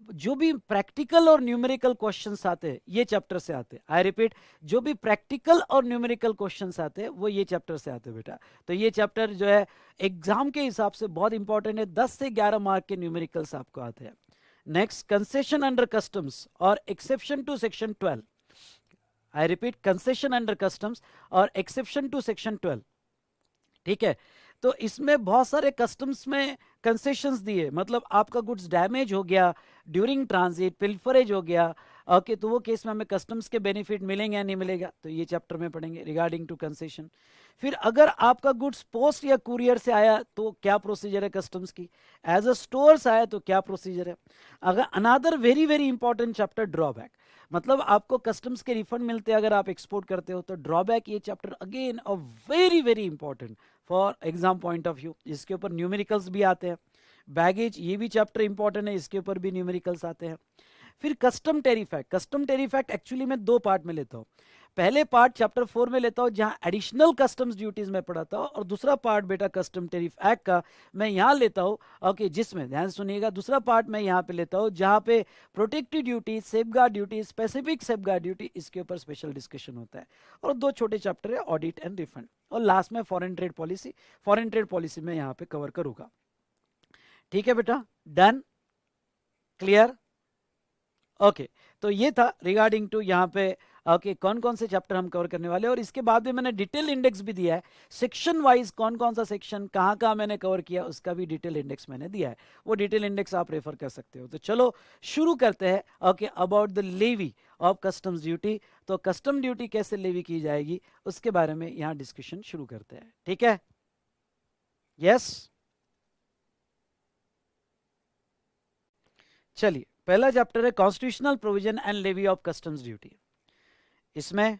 Speaker 1: जो भी प्रैक्टिकल और न्यूमेरिकल क्वेश्चंस आते हैं ये चैप्टर से आते हैं। आई रिपीट, जो भी प्रैक्टिकल और न्यूमेरिकल क्वेश्चंस आते हैं वो ये चैप्टर से आते हैं बेटा। तो ये चैप्टर जो है एग्जाम के हिसाब से बहुत इंपॉर्टेंट है, 10 से 11 मार्क के न्यूमेरिकल्स आपको आते हैं। नेक्स्ट, कंसेशन अंडर कस्टम्स और exception to section 12, I repeat concession under customs और एक्सेप्शन टू सेक्शन 12, ठीक है। तो इसमें बहुत सारे कस्टम्स में कंसेशंस दिए, मतलब आपका गुड्स डैमेज हो गया ड्यूरिंग ट्रांजिट, पिल्फरेज हो गया, ओके, तो वो केस में हमें कस्टम्स के बेनिफिट मिलेंगे या नहीं मिलेगा, तो ये चैप्टर में पढ़ेंगे रिगार्डिंग टू कंसेशन। फिर अगर आपका गुड्स पोस्ट या कुरियर से आया तो क्या प्रोसीजर है कस्टम्स की, एज अ स्टोर से आया तो क्या प्रोसीजर है। अगर another very very important chapter drawback, मतलब आपको कस्टम्स के रिफंड मिलते हैं अगर आप एक्सपोर्ट करते हो तो ड्रॉबैक, ये chapter again a very very important for exam point of view. इसके ऊपर न्यूमेरिकल्स भी आते हैं। बैगेज, ये भी चैप्टर इंपॉर्टेंट है, इसके ऊपर भी न्यूमेरिकल्स आते हैं। फिर custom tariff act, custom tariff act actually मैं 2 पार्ट में लेता हूँ। पहले पार्ट चैप्टर 4 में लेता हूँ जहां एडिशनल कस्टम्स ड्यूटीज में पढ़ाता हूँ, और दूसरा पार्ट बेटा कस्टम टेरिफ एक्ट का मैं यहाँ लेता हूँ, ओके, जिसमें ध्यान सुनिएगा, दूसरा पार्ट मैं यहाँ पे लेता हूँ जहाँ पे protective duty, safeguard duty, specific safeguard duty, इसके ऊपर स्पेशल डिस्कशन होता है। और 2 छोटे चैप्टर है ऑडिट एंड रिफंड, और लास्ट में foreign trade policy, foreign trade policy में यहाँ पे कवर करूंगा। ठीक है बेटा, डन, क्लियर, ओके। तो ये था रिगार्डिंग टू यहाँ पे ओके कौन कौन से चैप्टर हम कवर करने वाले हैं, और इसके बाद में मैंने डिटेल इंडेक्स भी दिया है, सेक्शन वाइज कौन कौन सा सेक्शन कहाँ कहाँ मैंने कवर किया उसका भी डिटेल इंडेक्स मैंने दिया है, वो डिटेल इंडेक्स आप रेफर कर सकते हो। तो चलो शुरू करते हैं, okay, about the levy of customs duty. तो कस्टम ड्यूटी कैसे लेवी की जाएगी उसके बारे में यहाँ डिस्कशन शुरू करते हैं, ठीक है। यस, चलिए, पहला चैप्टर है constitutional provision and levy of customs duty. इसमें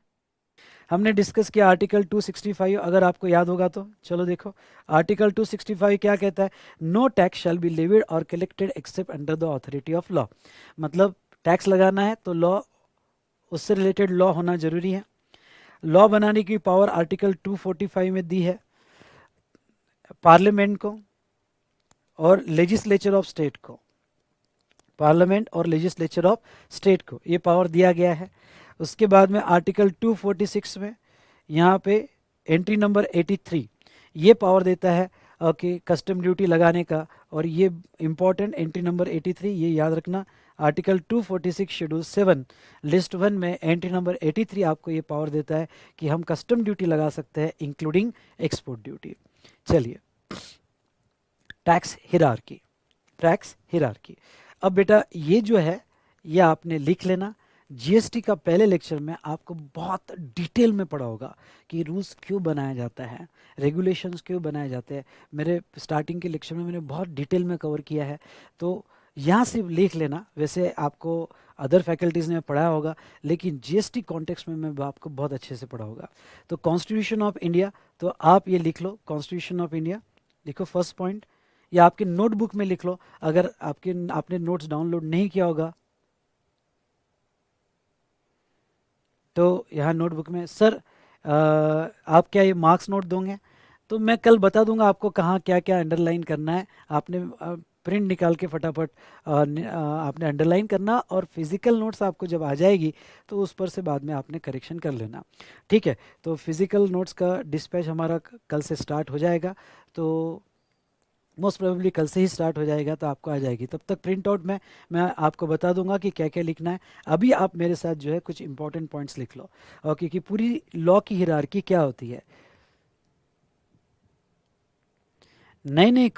Speaker 1: हमने डिस्कस किया आर्टिकल 265, अगर आपको याद होगा तो चलो देखो, आर्टिकल 265 क्या कहता है, no tax shall be levied और collected except under the authority of law. मतलब टैक्स लगाना है तो लॉ, उससे रिलेटेड लॉ होना जरूरी है। लॉ बनाने की पावर आर्टिकल 245 में दी है पार्लियामेंट को और लेजिस्लेचर ऑफ स्टेट को, पार्लियामेंट और लेजिस्लेचर ऑफ स्टेट को ये पावर दिया गया है। उसके बाद में आर्टिकल 246 में यहाँ पे एंट्री नंबर 83 ये पावर देता है ओके कस्टम ड्यूटी लगाने का, और ये इंपॉर्टेंट एंट्री नंबर 83 ये याद रखना, आर्टिकल 246 शेड्यूल 7 लिस्ट 1 में एंट्री नंबर 83 आपको ये पावर देता है कि हम कस्टम ड्यूटी लगा सकते हैं इंक्लूडिंग एक्सपोर्ट ड्यूटी। चलिए, टैक्स हिरार्की, टैक्स हिरार्की। अब बेटा ये जो है ये आपने लिख लेना। जीएसटी का पहले लेक्चर में आपको बहुत डिटेल में पढ़ा होगा कि रूल्स क्यों बनाया जाता है, रेगुलेशंस क्यों बनाए जाते हैं। मेरे स्टार्टिंग के लेक्चर में मैंने बहुत डिटेल में कवर किया है, तो यहाँ से लिख लेना। वैसे आपको अदर फैकल्टीज़ ने पढ़ाया होगा, लेकिन जीएसटी कॉन्टेक्स्ट में मैं आपको बहुत अच्छे से पढ़ा होगा। तो कॉन्स्टिट्यूशन ऑफ इंडिया, तो आप ये लिख लो कॉन्स्टिट्यूशन ऑफ इंडिया, लिखो फर्स्ट पॉइंट, या आपके नोटबुक में लिख लो अगर आपने नोट्स डाउनलोड नहीं किया होगा तो यहाँ नोटबुक में। सर आप क्या ये मार्क्स नोट दोगे? तो मैं कल बता दूंगा आपको कहाँ क्या क्या अंडरलाइन करना है। आपने प्रिंट निकाल के फटाफट आपने अंडरलाइन करना, और फिजिकल नोट्स आपको जब आ जाएगी तो उस पर से बाद में आपने करेक्शन कर लेना। ठीक है, तो फिजिकल नोट्स का डिस्पैच हमारा कल से स्टार्ट हो जाएगा, तो मोस्ट प्रोबेबली कल से ही स्टार्ट हो जाएगा, तो आपको आ जाएगी। तब तक प्रिंट आउट में मैं आपको बता दूंगा कि क्या क्या लिखना है। अभी आप मेरे साथ जो है कुछ इंपॉर्टेंट पॉइंट्स लिख लो, और क्योंकि पूरी लॉ की हिरार्की क्या होती है। नहीं नहीं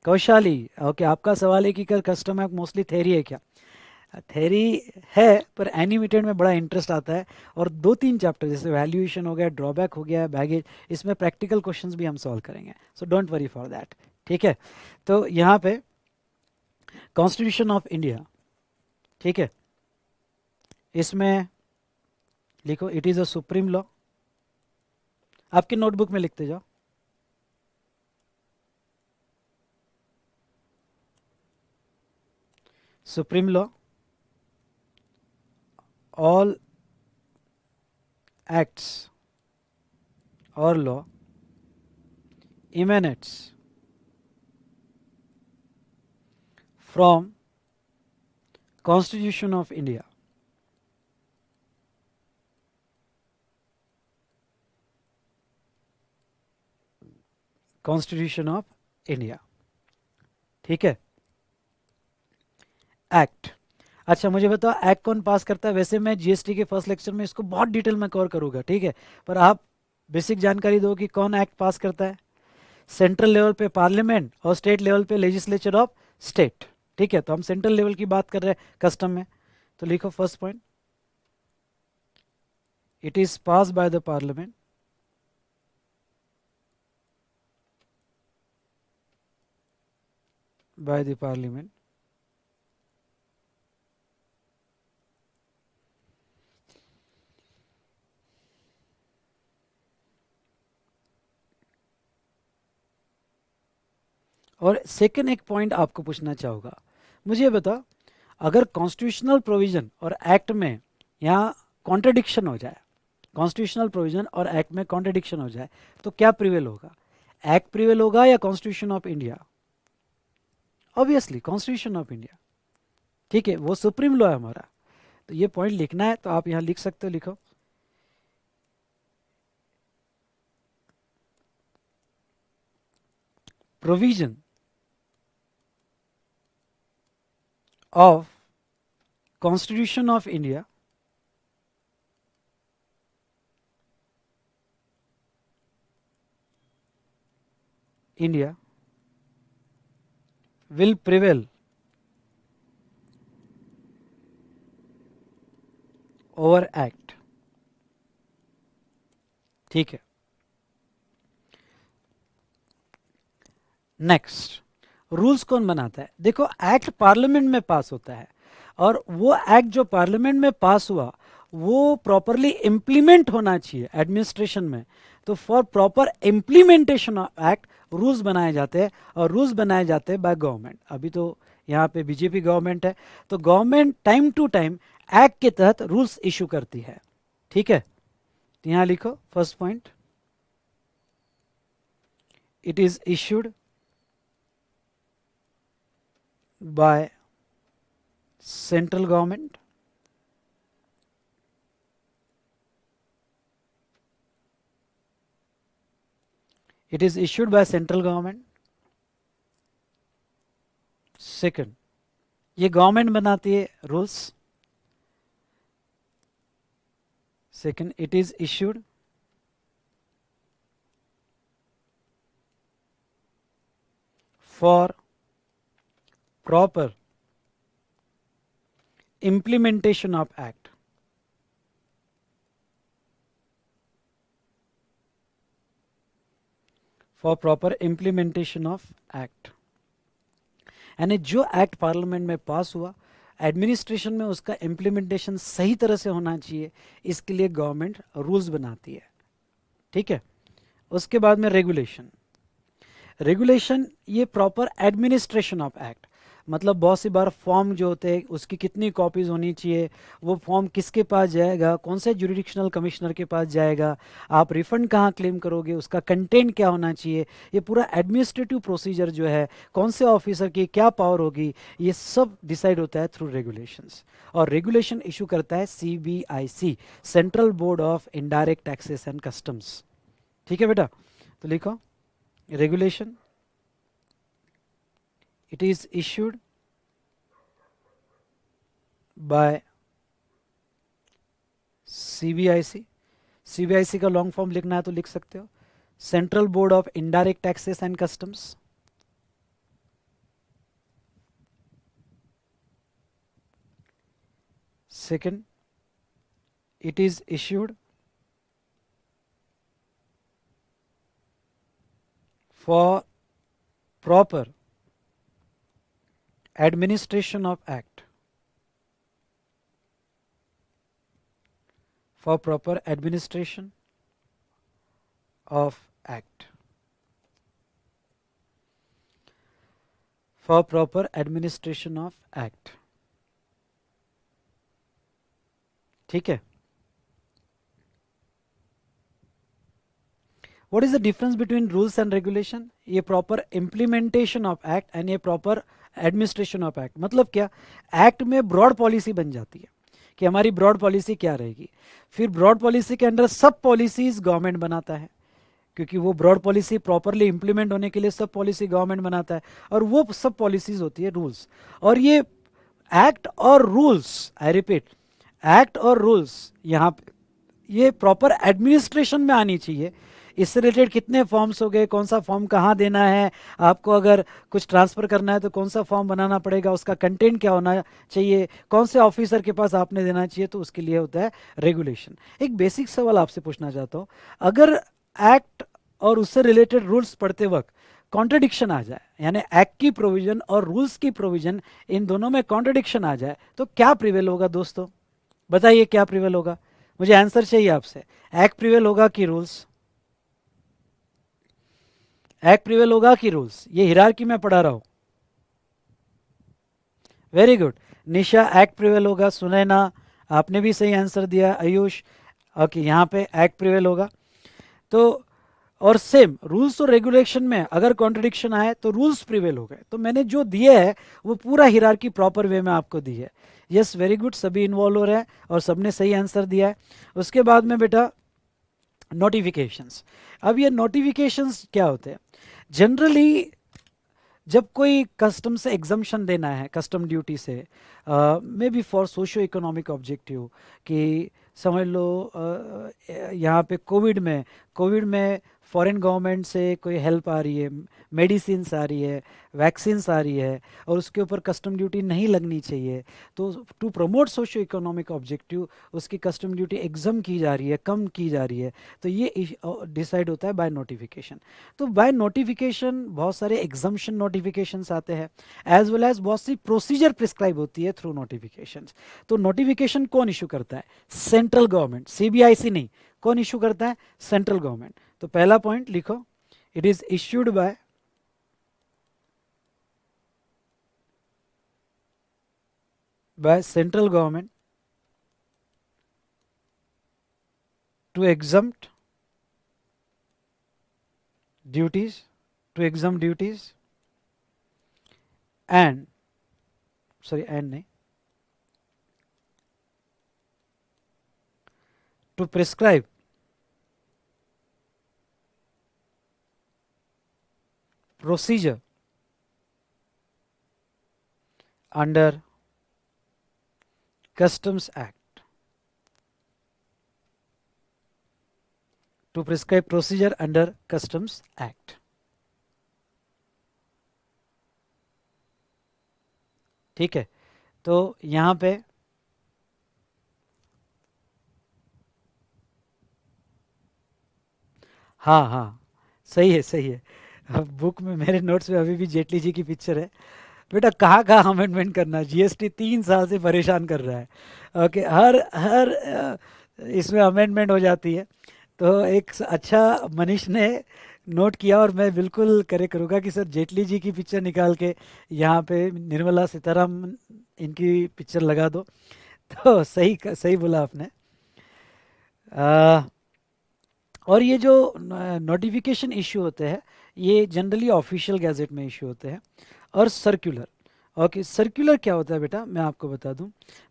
Speaker 1: कौशाली, ओके, आपका सवाल है कि कस्टम एक्ट मोस्टली थेरी है क्या? थेरी है, पर एनिमेटेड में बड़ा इंटरेस्ट आता है, और 2-3 चैप्टर जैसे वैल्यूएशन हो गया, ड्रॉबैक हो गया, बैगेज, इसमें प्रैक्टिकल क्वेश्चंस भी हम सॉल्व करेंगे, so don't worry for that. ठीक है, तो यहाँ पे कॉन्स्टिट्यूशन ऑफ इंडिया, ठीक है, इसमें लिखो it is a supreme law. आपके नोटबुक में लिखते जाओ। सुप्रीम लॉ, ऑल एक्ट्स और law emanates from Constitution of India. Constitution of India, ठीक है। एक्ट, अच्छा मुझे बताओ एक्ट कौन पास करता है? वैसे मैं जीएसटी के फर्स्ट लेक्चर में इसको बहुत डिटेल में कवर करूंगा, ठीक है, पर आप बेसिक जानकारी दो कि कौन एक्ट पास करता है। सेंट्रल लेवल पे पार्लियामेंट और स्टेट लेवल पे लेजिस्लेचर ऑफ स्टेट। ठीक है, तो हम सेंट्रल लेवल की बात कर रहे हैं कस्टम में, तो लिखो first point, it is pass by the parliament by the parliament और सेकंड एक पॉइंट आपको पूछना चाहूँगा, मुझे बता, अगर कॉन्स्टिट्यूशनल प्रोविजन और एक्ट में यहाँ कॉन्ट्रडिक्शन हो जाए, कॉन्स्टिट्यूशनल प्रोविजन और एक्ट में कॉन्ट्रडिक्शन हो जाए, तो क्या प्रिवेल होगा? एक्ट प्रिवेल होगा या constitution of India? Obviously constitution of India, ठीक है, वो सुप्रीम लॉ है हमारा। तो ये पॉइंट लिखना है, तो आप यहाँ लिख सकते हो, लिखो provision of Constitution of India will prevail over Act। ठीक है, नेक्स्ट, रूल्स कौन बनाता है? देखो एक्ट पार्लियामेंट में पास होता है, और वो एक्ट जो पार्लियामेंट में पास हुआ वो प्रॉपरली इम्प्लीमेंट होना चाहिए एडमिनिस्ट्रेशन में। तो for proper implementation of act rules बनाए जाते हैं, और रूल्स बनाए जाते हैं बाय गवर्नमेंट। अभी तो यहाँ पे बीजेपी गवर्नमेंट है, तो government time to time act के तहत रूल्स इशू करती है। ठीक है, तो यहाँ लिखो first point, it is issued by central government it is issued by central government। Second, ये गवर्नमेंट बनाती है rules. Second, it is issued for proper implementation of act. For proper implementation of act. यानी जो act parliament में पास हुआ, administration में उसका implementation सही तरह से होना चाहिए, इसके लिए गवर्नमेंट रूल्स बनाती है. ठीक है. उसके बाद में रेगुलेशन. रेगुलेशन ये प्रॉपर एडमिनिस्ट्रेशन ऑफ एक्ट, मतलब बहुत सी बार फॉर्म जो होते हैं उसकी कितनी कॉपीज होनी चाहिए, वो फॉर्म किसके पास जाएगा, कौन से जुडिशनल कमिश्नर के पास जाएगा, आप रिफंड कहाँ क्लेम करोगे, उसका कंटेंट क्या होना चाहिए, ये पूरा एडमिनिस्ट्रेटिव प्रोसीजर जो है, कौन से ऑफिसर की क्या पावर होगी, ये सब डिसाइड होता है थ्रू रेगुलेशंस. और रेगुलेशन इशू करता है CBIC, central board of indirect taxes and customs. ठीक है बेटा, तो लिखो regulation. It is issued by CBIC. CBIC का लॉन्ग फॉर्म लिखना है तो लिख सकते हो, central board of indirect taxes and customs. Second, it is issued for proper administration of act. For proper administration of act. For proper administration of act. ठीक है. What is the difference between rules and regulation? ये proper implementation of act and ये proper administration of act. मतलब क्या, act में broad policy बन जाती है कि हमारी ब्रॉड पॉलिसी क्या रहेगी, फिर ब्रॉड पॉलिसी के अंडर सब पॉलिसीज गवर्नमेंट बनाता है, क्योंकि वो ब्रॉड पॉलिसी प्रॉपरली इंप्लीमेंट होने के लिए सब पॉलिसी गवर्नमेंट बनाता है, और वो सब पॉलिसीज होती है रूल्स. और ये एक्ट और रूल्स, आई रिपीट, एक्ट और रूल्स यहाँ पे ये प्रॉपर एडमिनिस्ट्रेशन में आनी चाहिए. इससे रिलेटेड कितने फॉर्म्स हो गए, कौन सा फॉर्म कहाँ देना है, आपको अगर कुछ ट्रांसफ़र करना है तो कौन सा फॉर्म बनाना पड़ेगा, उसका कंटेंट क्या होना चाहिए, कौन से ऑफिसर के पास आपने देना चाहिए, तो उसके लिए होता है रेगुलेशन. एक बेसिक सवाल आपसे पूछना चाहता हूँ, अगर एक्ट और उससे रिलेटेड रूल्स पढ़ते वक्त कॉन्ट्रडिक्शन आ जाए, यानी एक्ट की प्रोविजन और रूल्स की प्रोविजन इन दोनों में कॉन्ट्रडिक्शन आ जाए, तो क्या प्रिवेल होगा दोस्तों? बताइए क्या प्रिवेल होगा, मुझे आंसर चाहिए आपसे. एक्ट प्रिवेल होगा कि रूल्स? एक्ट प्रिवेल होगा कि रूल्स? ये हिरार्की में पढ़ा रहा हूं. वेरी गुड निशा, एक्ट प्रिवेल होगा. सुनैना, आपने भी सही आंसर दिया. आयुष, ओके, यहाँ पे एक्ट प्रिवेल होगा. तो और सेम रूल्स और रेगुलेशन में अगर कॉन्ट्रडिक्शन आए तो रूल्स प्रिवेल हो गए. तो मैंने जो दिए है वो पूरा हिरार्की प्रॉपर वे में आपको दी है. यस, वेरी गुड, सभी इन्वॉल्व हो रहे हैं और सबने सही आंसर दिया है. उसके बाद में बेटा नोटिफिकेशंस. अब ये नोटिफिकेशंस क्या होते हैं? जनरली जब कोई कस्टम से एग्जम्पशन देना है, कस्टम ड्यूटी से, may be for socio economic objective, कि समझ लो यहाँ पे कोविड में फॉरेन गवर्नमेंट से कोई हेल्प आ रही है, मेडिसिन्स आ रही है, वैक्सीन्स आ रही है, और उसके ऊपर कस्टम ड्यूटी नहीं लगनी चाहिए, तो to promote socio economic objective उसकी कस्टम ड्यूटी एग्जाम की जा रही है, कम की जा रही है, तो ये डिसाइड होता है बाय नोटिफिकेशन. तो बाय नोटिफिकेशन बहुत सारे एग्जाम्शन नोटिफिकेशंस आते हैं, एज वेल एज बहुत सी प्रोसीजर प्रिस्क्राइब होती है थ्रू नोटिफिकेशंस. तो नोटिफिकेशन कौन इशू करता है? सेंट्रल गवर्नमेंट, CBIC नहीं. कौन इशू करता है? Central government. तो पहला पॉइंट लिखो, it is issued by central government to exempt duties, and नहीं, to prescribe procedure under Customs Act. To prescribe procedure under Customs Act. ठीक है, तो यहाँ पे हाँ हाँ, सही है सही है। अब बुक में मेरे नोट्स में अभी भी जेटली जी की पिक्चर है। बेटा कहाँ कहाँ अमेंडमेंट करना, जीएसटी 3 साल से परेशान कर रहा है। ओके, हर हर इसमें अमेंडमेंट हो जाती है। तो एक अच्छा मनीष ने नोट किया, और मैं बिल्कुल करे करूँगा कि सर जेटली जी की पिक्चर निकाल के यहाँ पे निर्मला सीतारामन इनकी पिक्चर लगा दो। तो सही सही बोला आपने। आ, और ये जो नोटिफिकेशन इशू होते हैं, ये जनरली ऑफिशियल गैजेट में इशू होते हैं। और सर्कुलर, ओके, सर्कुलर क्या होता है बेटा, मैं आपको बता दूं।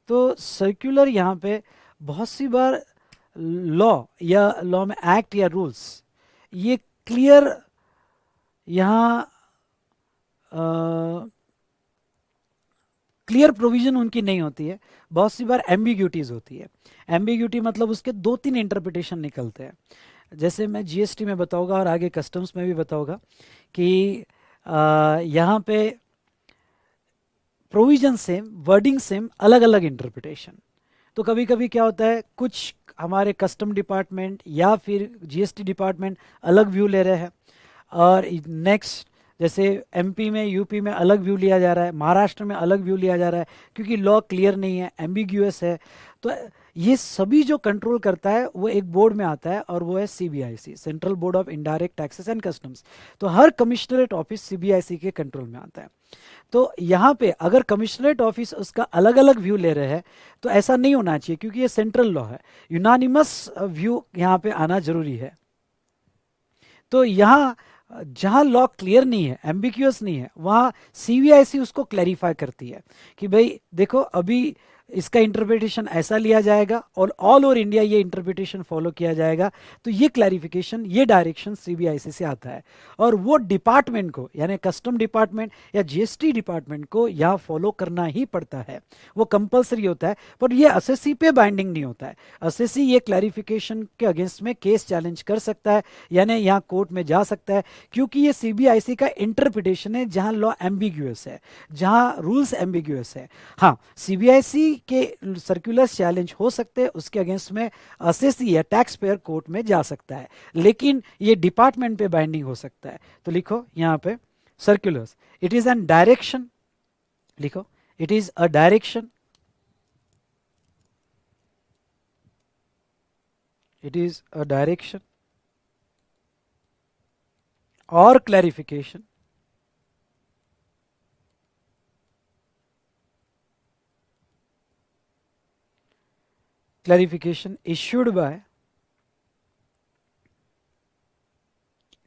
Speaker 1: तो सर्कुलर यहाँ पे बहुत सी बार लॉ या लॉ में एक्ट या रूल्स, ये क्लियर यहाँ क्लियर प्रोविजन उनकी नहीं होती है। बहुत सी बार एम्बिग्यूटीज होती है। एम्बिग्यूटी मतलब उसके दो तीन इंटरप्रिटेशन निकलते हैं। जैसे मैं जीएसटी में बताऊंगा और आगे कस्टम्स में भी बताऊंगा कि यहाँ पे प्रोविजन सेम, वर्डिंग सेम, अलग अलग इंटरप्रिटेशन। तो कभी कभी क्या होता है, कुछ हमारे कस्टम डिपार्टमेंट या फिर जीएसटी डिपार्टमेंट अलग व्यू ले रहे हैं, और नेक्स्ट जैसे एमपी में यूपी में अलग व्यू लिया जा रहा है, महाराष्ट्र में अलग व्यू लिया जा रहा है, क्योंकि लॉ क्लियर नहीं है, एम्बिग्यूअस है। तो ये सभी जो कंट्रोल करता है वो एक बोर्ड में आता है, और वो है CBIC, central board of indirect taxes and customs. तो हर कमिश्नरेट ऑफिस सीबीआईसी के कंट्रोल में आता है। तो यहाँ पे अगर कमिश्नरेट ऑफिस उसका अलग अलग व्यू ले रहे हैं, तो ऐसा नहीं होना चाहिए, क्योंकि ये सेंट्रल लॉ है। यूनानिमस व्यू यहाँ पे आना जरूरी है। तो यहाँ जहाँ लॉ क्लियर नहीं है, एम्बिक्यूअस नहीं है, वहाँ सीबीआईसी उसको क्लैरिफाई करती है कि भाई देखो, अभी इसका इंटरप्रिटेशन ऐसा लिया जाएगा और ऑल ओवर इंडिया ये इंटरप्रिटेशन फॉलो किया जाएगा। तो ये क्लैरिफिकेशन, ये डायरेक्शन सीबीआईसी से आता है, और वो डिपार्टमेंट को, यानी कस्टम डिपार्टमेंट या जीएसटी डिपार्टमेंट को यहाँ फॉलो करना ही पड़ता है। वो कंपलसरी होता है, पर ये एसएससी पे बाइंडिंग नहीं होता है। एसएससी ये क्लैरिफिकेशन के अगेंस्ट में केस चैलेंज कर सकता है, यानी यहाँ कोर्ट में जा सकता है, क्योंकि ये सीबीआईसी का इंटरप्रिटेशन है जहां लॉ एम्बिग्यूअस है, जहां रूल्स एम्बिग्यूअस है। हाँ, सीबीआईसी के सर्कुलर चैलेंज हो सकते हैं, उसके अगेंस्ट में एसएससी या टैक्स पेयर कोर्ट में जा सकता है, लेकिन ये डिपार्टमेंट पे बाइंडिंग हो सकता है। तो लिखो यहाँ पे circulars, it is an direction, लिखो it is a direction, it is a direction or clarification, clarification issued by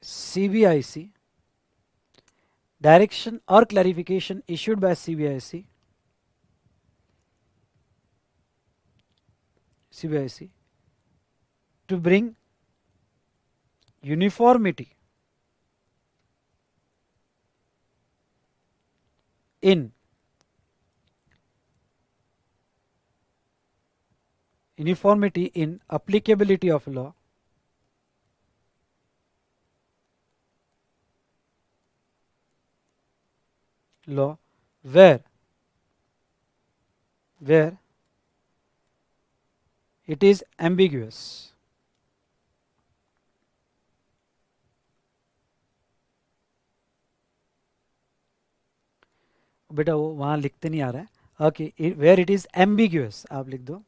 Speaker 1: CBIC, direction or clarification issued by CBIC to bring uniformity in applicability of law, where it is ambiguous. बेटा वो वहाँ लिखते नहीं आ रहा है। Okay, where it is ambiguous आप लिख दो,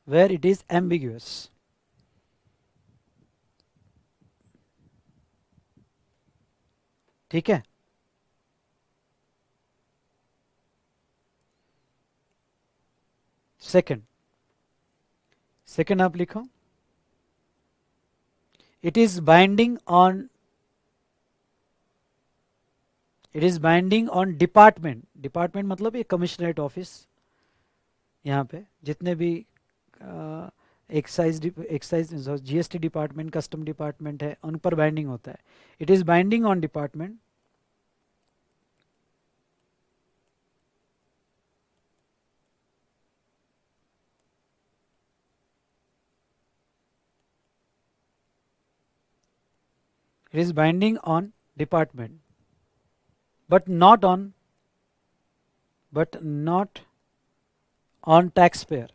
Speaker 1: वेयर इट इज एम्बिग्यूअस। ठीक है, सेकंड, सेकंड आप लिखो, it is binding on, it is binding on department, department मतलब ये कमिश्नरेट ऑफिस, यहाँ पे जितने भी excise GST department, custom department है, उन पर बाइंडिंग होता है। It is binding on department it is binding on department but not on but not on taxpayer.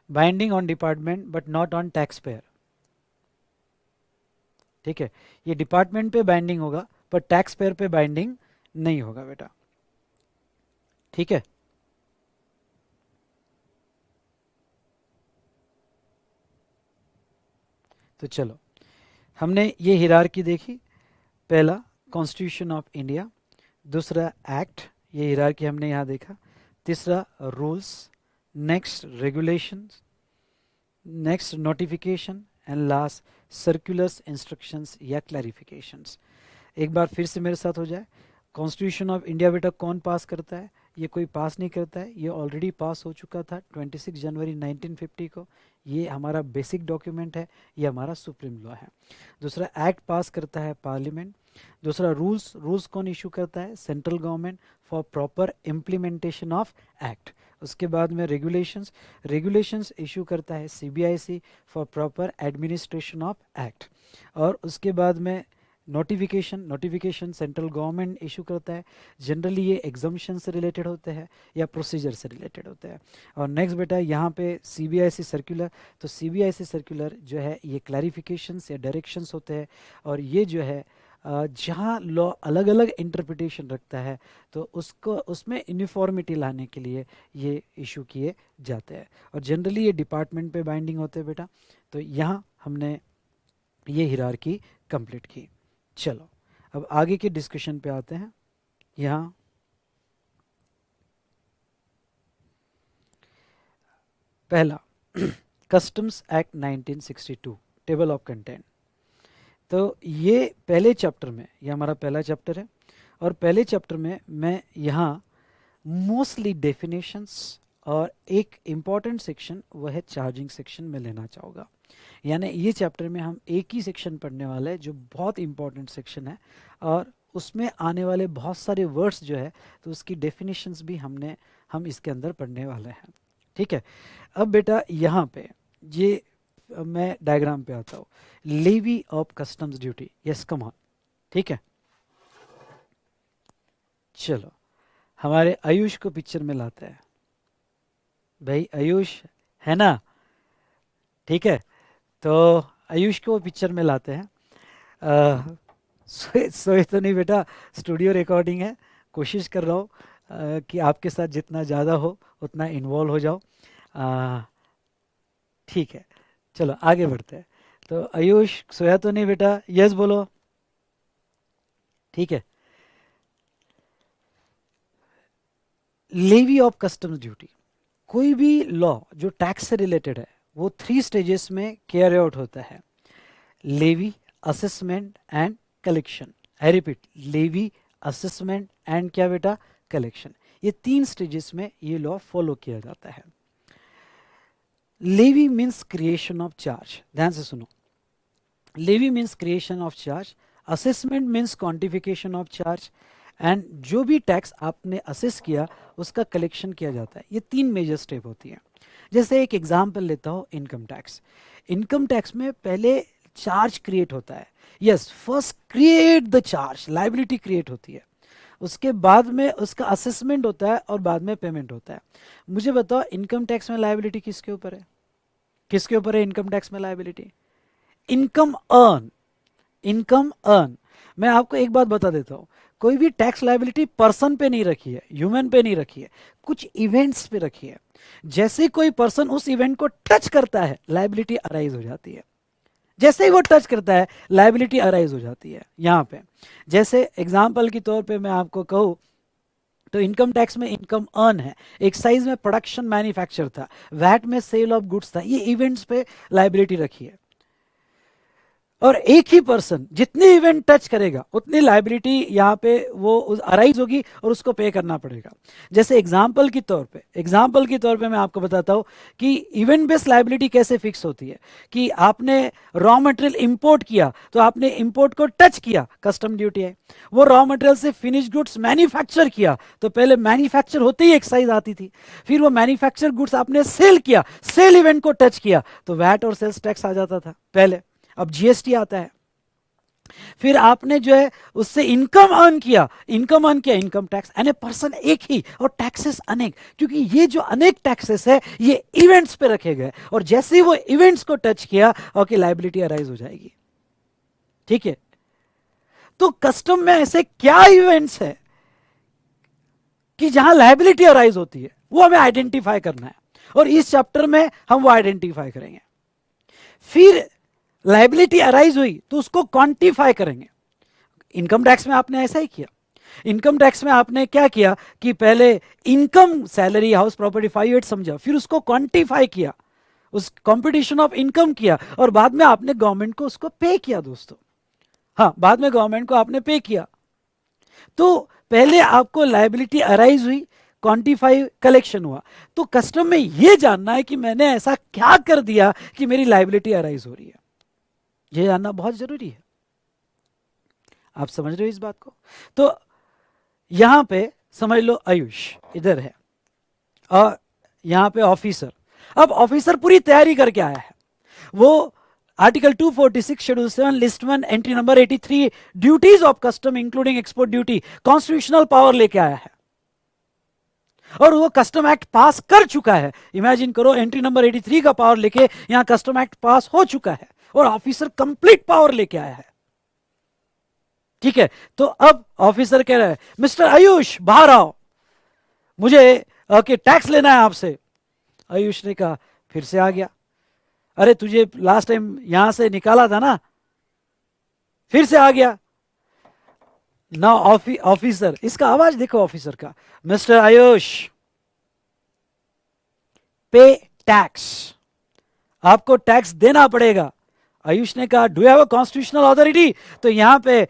Speaker 1: Binding on department but not on taxpayer. ठीक है, ये डिपार्टमेंट पे binding होगा पर टैक्स पेयर पे बाइंडिंग नहीं होगा बेटा. ठीक है, तो चलो हमने ये हिरार्की देखी. पहला कॉन्स्टिट्यूशन ऑफ इंडिया, दूसरा एक्ट, ये हिरार्की हमने यहाँ देखा. तीसरा rules, next regulations, next notification and last circulars, instructions या क्लैरिफिकेशंस. एक बार फिर से मेरे साथ हो जाए. कॉन्स्टिट्यूशन ऑफ इंडिया बेटा कौन पास करता है? ये कोई पास नहीं करता है, ये ऑलरेडी पास हो चुका था 26 जनवरी 1950 को. ये हमारा बेसिक डॉक्यूमेंट है, ये हमारा सुप्रीम लॉ है. दूसरा एक्ट पास करता है पार्लियामेंट. दूसरा रूल्स, रूल्स कौन इशू करता है? Central government for proper implementation of act. उसके बाद में रेगुलेशंस, रेगुलेशंस इशू करता है CBIC for proper administration of act. और उसके बाद में notification, notification central government issue करता है. जनरली ये एग्जम्पशन से रिलेटेड होते हैं या प्रोसीजर से रिलेटेड होते हैं. और नेक्स्ट बेटा यहाँ पे सीबीआईसी सर्कुलर, तो सीबीआईसी सर्कुलर जो है ये क्लैरिफिकेशंस या डायरेक्शंस होते हैं. और ये जो है जहाँ लॉ अलग अलग इंटरप्रिटेशन रखता है तो उसको उसमें यूनिफॉर्मिटी लाने के लिए ये इशू किए जाते हैं. और जनरली ये डिपार्टमेंट पे बाइंडिंग होते हैं बेटा. तो यहाँ हमने ये हिरार्की कंप्लीट की. चलो अब आगे के डिस्कशन पे आते हैं. यहाँ पहला customs act 1962, table of content. तो ये पहले चैप्टर में, ये हमारा पहला चैप्टर है और पहले चैप्टर में मैं यहाँ मोस्टली डेफिनेशंस और एक इम्पॉर्टेंट सेक्शन वह है चार्जिंग सेक्शन में लेना चाहूँगा. यानी ये चैप्टर में हम एक ही सेक्शन पढ़ने वाले हैं जो बहुत इम्पॉर्टेंट सेक्शन है और उसमें आने वाले बहुत सारे वर्ड्स जो है तो उसकी डेफिनेशंस भी हम इसके अंदर पढ़ने वाले हैं. ठीक है, अब बेटा यहाँ पे ये मैं डायग्राम पे आता हूँ. Levy of customs duty, yes come on. ठीक है, चलो हमारे आयुष को पिक्चर में लाते हैं. भाई आयुष है ना? ठीक है, तो आयुष को पिक्चर में लाते हैं. सोए तो नहीं बेटा, स्टूडियो रिकॉर्डिंग है. कोशिश कर रहा हूँ कि आपके साथ जितना ज़्यादा हो उतना इन्वॉल्व हो जाओ. ठीक है, चलो आगे बढ़ते हैं. तो आयुष सोया तो नहीं बेटा? यस बोलो. ठीक है, लेवी ऑफ कस्टम्स ड्यूटी, कोई भी लॉ जो टैक्स से रिलेटेड है वो 3 स्टेजेस में कैरी आउट होता है. Levy, assessment and collection. I repeat, levy, assessment and क्या बेटा? कलेक्शन. ये 3 स्टेजेस में ये लॉ फॉलो किया जाता है. Levy means creation of charge, ध्यान से सुनो. Levy means creation of charge, assessment means quantification of charge and जो भी टैक्स आपने असेस किया उसका कलेक्शन किया जाता है. ये 3 मेजर स्टेप होती हैं. जैसे एक एग्जांपल लेता हूँ, इनकम टैक्स. इनकम टैक्स में पहले चार्ज क्रिएट होता है. Yes, first create the charge, liability create होती है. उसके बाद में उसका असेसमेंट होता है और बाद में पेमेंट होता है. मुझे बताओ इनकम टैक्स में लायबिलिटी किसके ऊपर है? किसके ऊपर है इनकम टैक्स में liability? Income earn. Income earn. मैं आपको एक बात बता देता हूँ, कोई भी टैक्स लायबिलिटी पर्सन पे नहीं रखी है, ह्यूमन पे नहीं रखी है, कुछ इवेंट्स पे रखी है. जैसे कोई पर्सन उस इवेंट को टच करता है लायबिलिटी अराइज हो जाती है. जैसे ही वो टच करता है लायबिलिटी अराइज हो जाती है. यहाँ पे जैसे एग्जाम्पल के तौर पे मैं आपको कहूँ तो इनकम टैक्स में इनकम अर्न है, एक्साइज में प्रोडक्शन मैन्युफैक्चर था, वैट में सेल ऑफ गुड्स था. ये इवेंट्स पे लायबिलिटी रखी है. और एक ही पर्सन जितने इवेंट टच करेगा उतनी लायबिलिटी यहाँ पे वो अराइज होगी और उसको पे करना पड़ेगा. जैसे एग्जाम्पल के तौर पे मैं आपको बताता हूँ कि इवेंट बेस्ड लायबिलिटी कैसे फिक्स होती है. कि आपने रॉ मटेरियल इंपोर्ट किया तो आपने इंपोर्ट को टच किया, कस्टम ड्यूटी है. वो रॉ मटेरियल से फिनिश गुड्स मैन्युफैक्चर किया तो पहले मैन्युफैक्चर होते ही एक्साइज आती थी. फिर वो मैन्युफैक्चर गुड्स आपने सेल किया, सेल इवेंट को टच किया तो वैट और सेल्स टैक्स आ जाता था पहले. अब जीएसटी आता है. फिर आपने जो है उससे इनकम अर्न किया, income tax. An a person एक ही और टैक्सेस अनेक, क्योंकि ये जो अनेक टैक्सेस है ये इवेंट्स पे रखे गए, और जैसे ही वो इवेंट्स को टच किया ओके लायबिलिटी अराइज हो जाएगी। ठीक है, तो कस्टम में ऐसे क्या इवेंट्स है कि जहां लायबिलिटी अराइज होती है, वो हमें आइडेंटिफाई करना है, और इस चैप्टर में हम वो आइडेंटिफाई करेंगे। फिर लायबिलिटी अराइज हुई तो उसको क्वांटिफाई करेंगे। इनकम टैक्स में आपने ऐसा ही किया। इनकम टैक्स में आपने क्या किया कि पहले इनकम, सैलरी, हाउस प्रॉपर्टी 5/8 समझा, फिर उसको क्वांटिफाई किया, उस कंपटीशन ऑफ इनकम किया, और बाद में आपने गवर्नमेंट को उसको पे किया दोस्तों। हाँ, बाद में गवर्नमेंट को आपने पे किया। तो पहले आपको लायबिलिटी अराइज हुई, क्वांटिफाई, कलेक्शन हुआ। तो कस्टम में यह जानना है कि मैंने ऐसा क्या कर दिया कि मेरी लायबिलिटी अराइज हो रही है, यह जानना बहुत जरूरी है। आप समझ रहे हो इस बात को? तो यहां पे समझ लो आयुष इधर है और यहां पे ऑफिसर। अब ऑफिसर पूरी तैयारी करके आया है, वो article 246 schedule 7 list 1 entry number 83 duties of custom including export duty constitutional power लेके आया है, और वो कस्टम एक्ट पास कर चुका है। इमेजिन करो, एंट्री नंबर 83 का पावर लेके यहां कस्टम एक्ट पास हो चुका है, और ऑफिसर कंप्लीट पावर लेके आया है। ठीक है, तो अब ऑफिसर कह रहा है मिस्टर आयुष बाहर आओ, मुझे टैक्स लेना है आपसे। आयुष ने कहा फिर से आ गया, अरे तुझे लास्ट टाइम यहां से निकाला था ना, फिर से आ गया ना। ऑफिसर, इसका आवाज देखो ऑफिसर का, मिस्टर आयुष पे टैक्स, आपको टैक्स देना पड़ेगा। आयुष ने कहा do you have a constitutional authority? तो यहां पे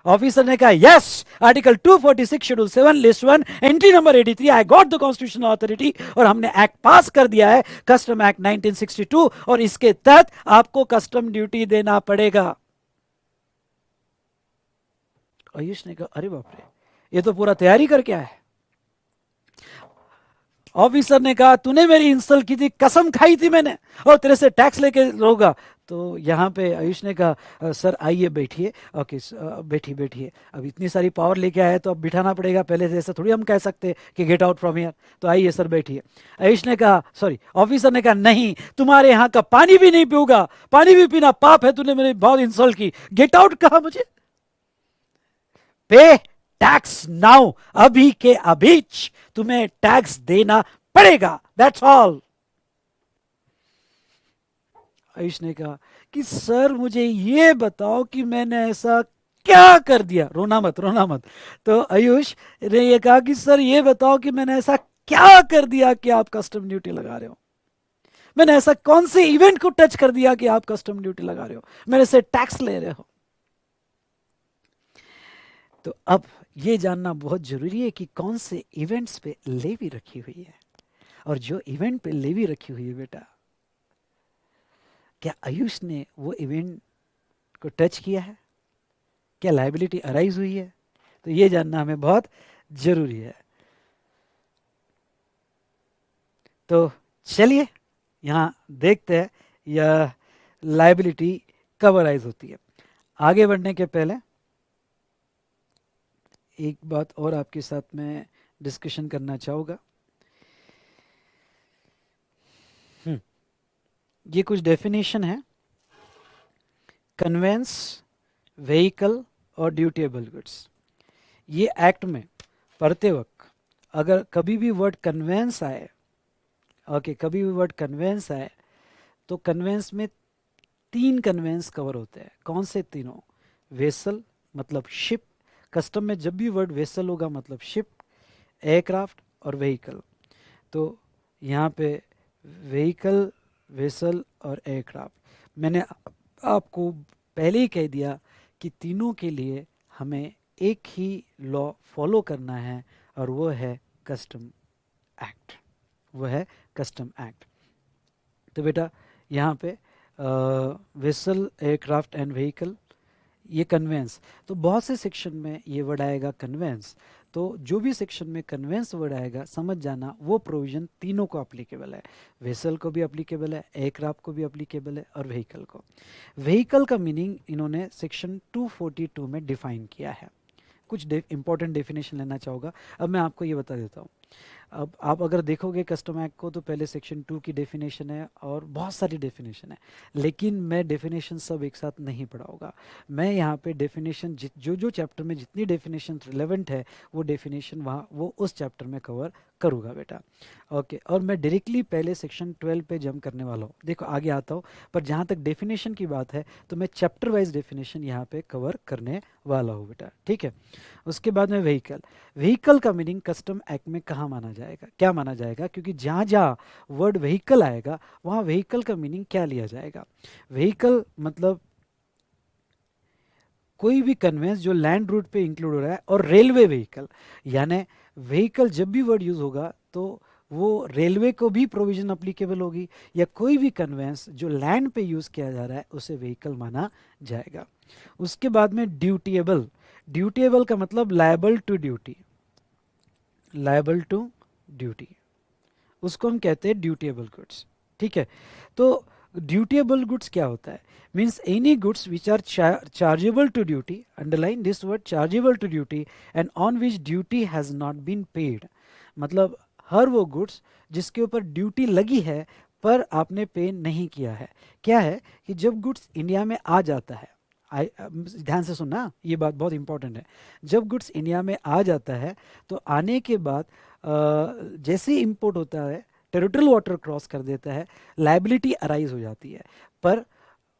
Speaker 1: ऑफिसर ने कहा yes, article 246 schedule 7 list 1 entry number 83 I got the constitutional authority, और हमने एक्ट पास कर दिया है, कस्टम एक्ट 1962, और इसके तहत आपको कस्टम ड्यूटी देना पड़ेगा। आयुष ने कहा अरे बाप रे, ये तो पूरा तैयारी करके आया है। ऑफिसर ने कहा तूने मेरी इंसल्ट की थी, कसम खाई थी मैंने, और तेरे से टैक्स लेके रहूंगा। तो यहाँ पे आयुष ने कहा सर आइए बैठिए। ओके बैठिए बैठिए, अब इतनी सारी पावर लेके आए तो अब बिठाना पड़ेगा, पहले से ऐसा थोड़ी हम कह सकते कि गेट आउट फ्रॉम हियर। तो आइए सर बैठिए। आयुष ने कहा सॉरी, ऑफिसर ने कहा नहीं, तुम्हारे यहाँ का पानी भी नहीं पीऊंगा, पानी भी पीना पाप है, तूने मेरी बहुत इंसल्ट की, गेट आउट कहा मुझे। पे टैक्स नाउ, अभी के अभीच तुम्हें टैक्स देना पड़ेगा, दैट्स ऑल। आयुष ने कहा कि सर मुझे ये बताओ कि मैंने ऐसा क्या कर दिया, रोना मत रोना मत। तो आयुष ने ये कहा कि सर ये बताओ कि मैंने ऐसा क्या कर दिया कि आप कस्टम ड्यूटी लगा रहे हो, मैंने ऐसा कौन से इवेंट को टच कर दिया कि आप कस्टम ड्यूटी लगा रहे हो, मेरे से टैक्स ले रहे हो। तो अब ये जानना बहुत जरूरी है कि कौन से इवेंट्स पे लेवी रखी हुई है, और जो इवेंट पे लेवी रखी हुई है बेटा, क्या आयुष ने वो इवेंट को टच किया है, क्या लायबिलिटी अराइज हुई है? तो ये जानना हमें बहुत जरूरी है। तो चलिए यहां देखते हैं यह लायबिलिटी कब अराइज होती है। आगे बढ़ने के पहले एक बात और आपके साथ में डिस्कशन करना चाहूँगा। ये कुछ डेफिनेशन है, कन्वेंस, व्हीकल और ड्यूटेबल गुड्स। ये एक्ट में पढ़ते वक्त अगर कभी भी वर्ड कन्वेंस आए, ओके कभी भी वर्ड कन्वेंस आए, तो कन्वेंस में 3 कन्वेंस कवर होते हैं। कौन से तीनों? वेसल मतलब शिप, कस्टम में जब भी वर्ड वेसल होगा मतलब शिप, एयरक्राफ्ट और व्हीकल। तो यहाँ पे व्हीकल, वेसल और एयरक्राफ्ट, मैंने आपको पहले ही कह दिया कि तीनों के लिए हमें एक ही लॉ फॉलो करना है, और वो है कस्टम एक्ट, वो है कस्टम एक्ट। तो बेटा यहाँ पे वेसल, एयरक्राफ्ट एंड व्हीकल, ये कन्वेंस। तो बहुत से सेक्शन में ये वर्ड आएगा कन्वेंस, तो जो भी सेक्शन में कन्वेंस वर्ड आएगा समझ जाना वो प्रोविजन तीनों को अप्लीकेबल है, वेसल को भी अप्लीकेबल है, एयरक्राफ्ट को भी अप्लीकेबल है और व्हीकल को। व्हीकल का मीनिंग इन्होंने सेक्शन 242 में डिफाइन किया है। कुछ इंपॉर्टेंट डेफिनेशन लेना चाहूँगा, अब मैं आपको ये बता देता हूँ। अब आप अगर देखोगे कस्टम एक्ट को तो पहले सेक्शन 2 की डेफिनेशन है और बहुत सारी डेफिनेशन है, लेकिन मैं डेफिनेशन सब एक साथ नहीं पढ़ाऊंगा। मैं यहाँ पे डेफिनेशन जो जो चैप्टर में जितनी डेफिनेशन रिलेवेंट है वो डेफिनेशन वहाँ वो उस चैप्टर में कवर करूँगा बेटा। ओके, और मैं डायरेक्टली पहले सेक्शन 12 पे जंप करने वाला हूँ, देखो आगे आता हूँ, पर जहाँ तक डेफिनेशन की बात है तो मैं चैप्टर वाइज डेफिनेशन यहाँ पे कवर करने वाला हूँ बेटा, ठीक है। उसके बाद में व्हीकल, व्हीकल का मीनिंग कस्टम एक्ट में कहाँ माना जाएगा, क्या माना जाएगा, क्योंकि जहाँ जहाँ वर्ड व्हीकल आएगा वहाँ व्हीकल का मीनिंग क्या लिया जाएगा। व्हीकल मतलब कोई भी कन्वेंस जो लैंड रूट पे इंक्लूड हो रहा है, और रेलवे व्हीकल, यानी व्हीकल जब भी वर्ड यूज होगा तो वो रेलवे को भी प्रोविजन अप्लीकेबल होगी, या कोई भी कन्वेंस जो लैंड पे यूज किया जा रहा है उसे व्हीकल माना जाएगा। उसके बाद में ड्यूटीएबल, ड्यूटीएबल का मतलब liable to duty, liable to duty, उसको हम कहते हैं ड्यूटीएबल गुड्स, ठीक है। तो ड्यूटीएबल गुड्स क्या होता है, means any goods which are chargeable to duty, underline this word, chargeable to duty and on which duty has not been paid. मतलब हर वो गुड्स जिसके ऊपर ड्यूटी लगी है पर आपने पे नहीं किया है। क्या है कि जब गुड्स इंडिया में आ जाता है, ध्यान से सुनना, ये बात बहुत इंपॉर्टेंट है, जब गुड्स इंडिया में आ जाता है तो आने के बाद जैसे इंपोर्ट होता है, टेरिटोरियल वाटर क्रॉस कर देता है, लायबिलिटी अराइज हो जाती है, पर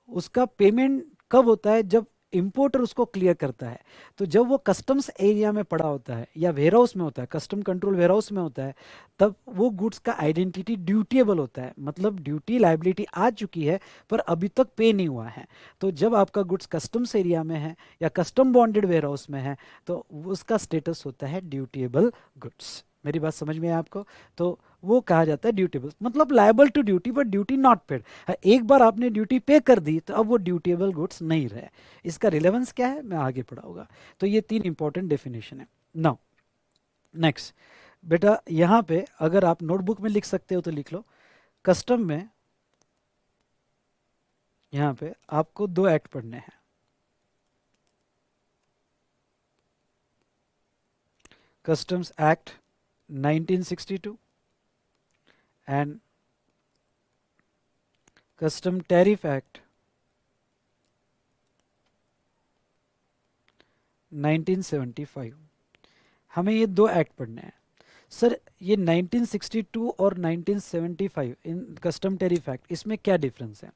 Speaker 1: उसका पेमेंट कब होता है, जब इंपोर्टर उसको क्लियर करता है। तो जब वो कस्टम्स एरिया में पड़ा होता है या वेयर हाउस में होता है, कस्टम कंट्रोल वेयर हाउस में होता है, तब वो गुड्स का आइडेंटिटी ड्यूटीएबल होता है, मतलब ड्यूटी लायबिलिटी आ चुकी है पर अभी तक पे नहीं हुआ है। तो जब आपका गुड्स कस्टम्स एरिया में है या कस्टम बॉन्डेड वेयर हाउस में है तो उसका स्टेटस होता है ड्यूटीएबल गुड्स। मेरी बात समझ में है आपको? तो वो कहा जाता है ड्यूटेबल, मतलब liable to duty but duty not paid. एक बार आपने ड्यूटी पे कर दी तो अब वो ड्यूटेबल गुड्स नहीं रहे। इसका रिलेवेंस क्या है मैं आगे पढ़ाऊंगा। तो ये तीन इंपॉर्टेंट डेफिनेशन है। नाउ नेक्स्ट बेटा, यहां पे अगर आप नोटबुक में लिख सकते हो तो लिख लो। कस्टम में यहां पे आपको दो एक्ट पढ़ने हैं। Customs act 1962 and Custom Tariff Act 1975। हमें ये दो एक्ट पढ़ने हैं। सर ये 1962 और 1975 इन कस्टम टैरिफ एक्ट, इसमें क्या डिफरेंस है?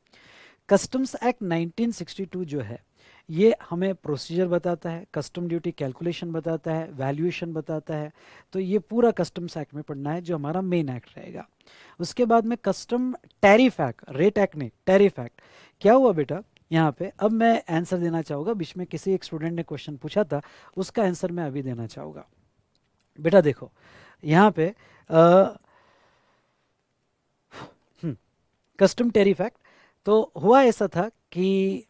Speaker 1: कस्टम्स एक्ट 1962 जो है ये हमें प्रोसीजर बताता है, कस्टम ड्यूटी कैलकुलेशन बताता है, वैल्यूएशन बताता है। तो ये पूरा कस्टम्स एक्ट में पढ़ना है जो हमारा मेन एक्ट रहेगा। उसके बाद में custom tariff act, rate act नहीं टैरिफ एक्ट। क्या हुआ बेटा यहाँ पे, अब मैं आंसर देना चाहूँगा, बीच में किसी एक स्टूडेंट ने क्वेश्चन पूछा था उसका आंसर मैं अभी देना चाहूँगा। बेटा देखो यहाँ पे कस्टम टैरिफ एक्ट, तो हुआ ऐसा था कि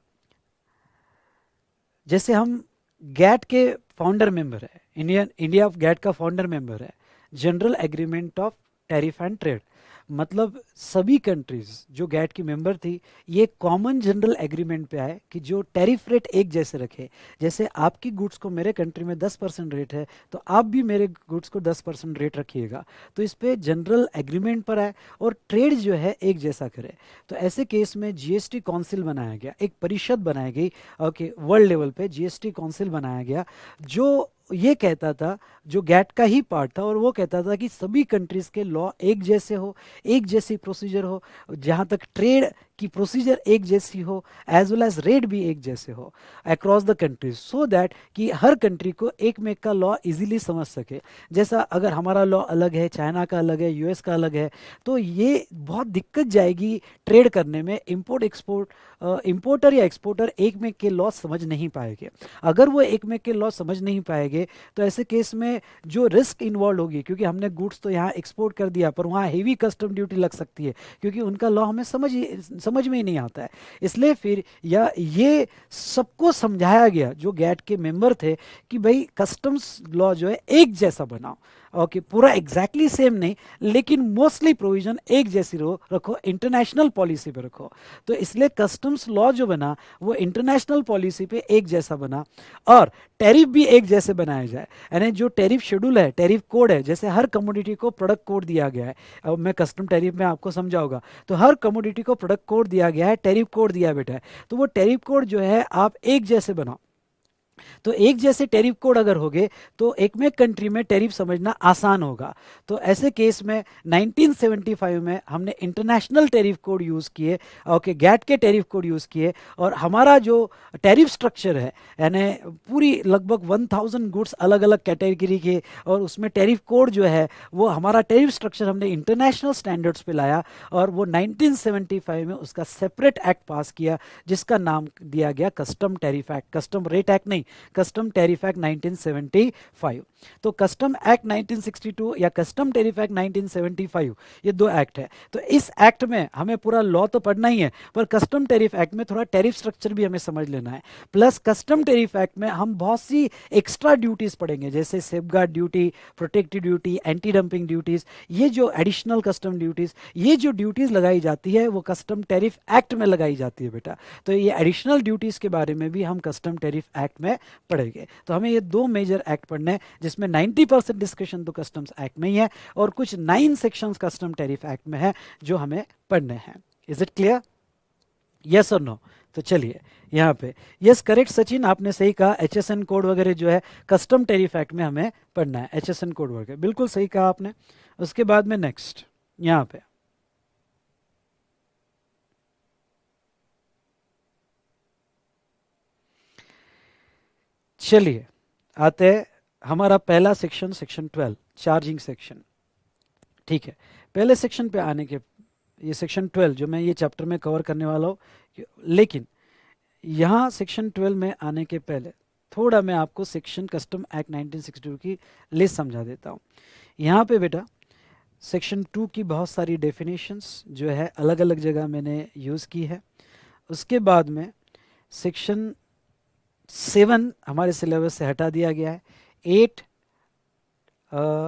Speaker 1: जैसे हम गैट के फाउंडर मेंबर है, इंडिया ऑफ गैट का फाउंडर मेंबर है, general agreement of tariff and trade, मतलब सभी कंट्रीज जो गैट की मेंबर थी ये कॉमन जनरल एग्रीमेंट पे आए कि जो टैरिफ रेट एक जैसे रखे। जैसे आपकी गुड्स को मेरे कंट्री में 10% रेट है तो आप भी मेरे गुड्स को 10% रेट रखिएगा। तो इस पे जनरल एग्रीमेंट पर आए और ट्रेड जो है एक जैसा करे। तो ऐसे केस में जीएसटी काउंसिल बनाया गया, एक परिषद बनाई गई, ओके, वर्ल्ड लेवल पे जीएसटी काउंसिल बनाया गया जो ये कहता था, जो गैट का ही पार्ट था, और वो कहता था कि सभी कंट्रीज के लॉ एक जैसे हो, एक जैसी प्रोसीजर हो, जहाँ तक ट्रेड की प्रोसीजर एक जैसी हो, एज वेल एज रेट भी एक जैसे हो across the countries, so that कि हर कंट्री को एक में का लॉ इजीली समझ सके। जैसा अगर हमारा लॉ अलग है, चाइना का अलग है, यूएस का अलग है, तो ये बहुत दिक्कत जाएगी ट्रेड करने में। इंपोर्ट एक्सपोर्ट, इंपोर्टर या एक्सपोर्टर एक में के लॉ समझ नहीं पाएंगे। अगर वो एक में के लॉ समझ नहीं पाएंगे तो ऐसे केस में जो रिस्क इन्वॉल्व होगी, क्योंकि हमने गुड्स तो यहाँ एक्सपोर्ट कर दिया पर वहाँ हेवी कस्टम ड्यूटी लग सकती है क्योंकि उनका लॉ हमें समझ में ही नहीं आता है। इसलिए फिर या ये सबको समझाया गया जो गैट के मेंबर थे कि भाई कस्टम्स लॉ जो है एक जैसा बनाओ। ओके, पूरा एग्जैक्टली सेम नहीं, लेकिन मोस्टली प्रोविजन एक जैसी रखो, इंटरनेशनल पॉलिसी पे रखो। तो इसलिए कस्टम्स लॉ जो बना वो इंटरनेशनल पॉलिसी पे एक जैसा बना, और टैरिफ भी एक जैसे बनाया जाए। यानी जो टैरिफ शेड्यूल है, टैरिफ कोड है, जैसे हर कमोडिटी को प्रोडक्ट कोड दिया गया है। अब मैं कस्टम टैरिफ में आपको समझाऊंगा, तो हर कमोडिटी को प्रोडक्ट कोड दिया गया है, टैरिफ कोड दिया है बेटा है। तो वो टैरिफ कोड जो है आप एक जैसे बनाओ। तो एक जैसे टैरिफ कोड अगर होगे तो एक में कंट्री में टैरिफ समझना आसान होगा। तो ऐसे केस में 1975 में हमने इंटरनेशनल टैरिफ कोड यूज़ किए, ओके, गैट के टैरिफ कोड यूज़ किए, और हमारा जो टैरिफ स्ट्रक्चर है, यानी पूरी लगभग 1000 गुड्स अलग अलग कैटेगरी के, और उसमें टैरिफ कोड जो है वो हमारा टैरिफ स्ट्रक्चर हमने इंटरनेशनल स्टैंडर्ड्स पे लाया, और वो 1975 में उसका सेपरेट एक्ट पास किया जिसका नाम दिया गया custom tariff act. Custom rate act नहीं, कस्टम टैरिफ एक्ट 1975। तो कस्टम एक्ट 1962 या कस्टम टैरिफ एक्ट 1975, ये दो एक्ट है। तो इस एक्ट में हमें पूरा लॉ तो पढ़ना ही है, पर कस्टम टैरिफ एक्ट में थोड़ा टैरिफ स्ट्रक्चर भी हमें समझ लेना है। प्लस कस्टम टैरिफ एक्ट में हम बहुत सी एक्स्ट्रा ड्यूटीज पढ़ेंगे, जैसे safeguard duty, protective duty, anti dumping duties, ये जो एडिशनल कस्टम ड्यूटीज, ये जो ड्यूटीज लगाई जाती है वो कस्टम टैरिफ एक्ट में लगाई जाती है बेटा। तो ये एडिशनल ड्यूटीज के बारे में भी हम कस्टम टैरिफ एक्ट में पढ़ेंगे। तो हमें ये दो मेजर एक्ट पढ़ने हैं, जिसमें 90% डिस्कशन तो कस्टम्स एक्ट में ही है, और कुछ 9 सेक्शंस कस्टम टैरिफ एक्ट में है जो हमें पढ़ने हैं। Is it clear? यस और नो? तो चलिए यहाँ पे यस करेक्ट सचिन, आपने सही कहा, HSN कोड वगैरह जो है कस्टम टैरिफ एक्ट में हमें पढ़ना है, HSN कोड वगैरह, बिल्कुल सही कहा आपने। उसके बाद में नेक्स्ट यहाँ पे चलिए आते हैं, हमारा पहला सेक्शन, सेक्शन 12, चार्जिंग सेक्शन। ठीक है, पहले सेक्शन पे आने के, ये सेक्शन 12 जो मैं ये चैप्टर में कवर करने वाला हूँ, लेकिन यहाँ सेक्शन 12 में आने के पहले थोड़ा मैं आपको सेक्शन कस्टम एक्ट 1962 की लिस्ट समझा देता हूँ। यहाँ पे बेटा सेक्शन 2 की बहुत सारी डेफिनेशंस जो है अलग अलग जगह मैंने यूज़ की है। उसके बाद में सेक्शन 7 हमारे सिलेबस से हटा दिया गया है, 8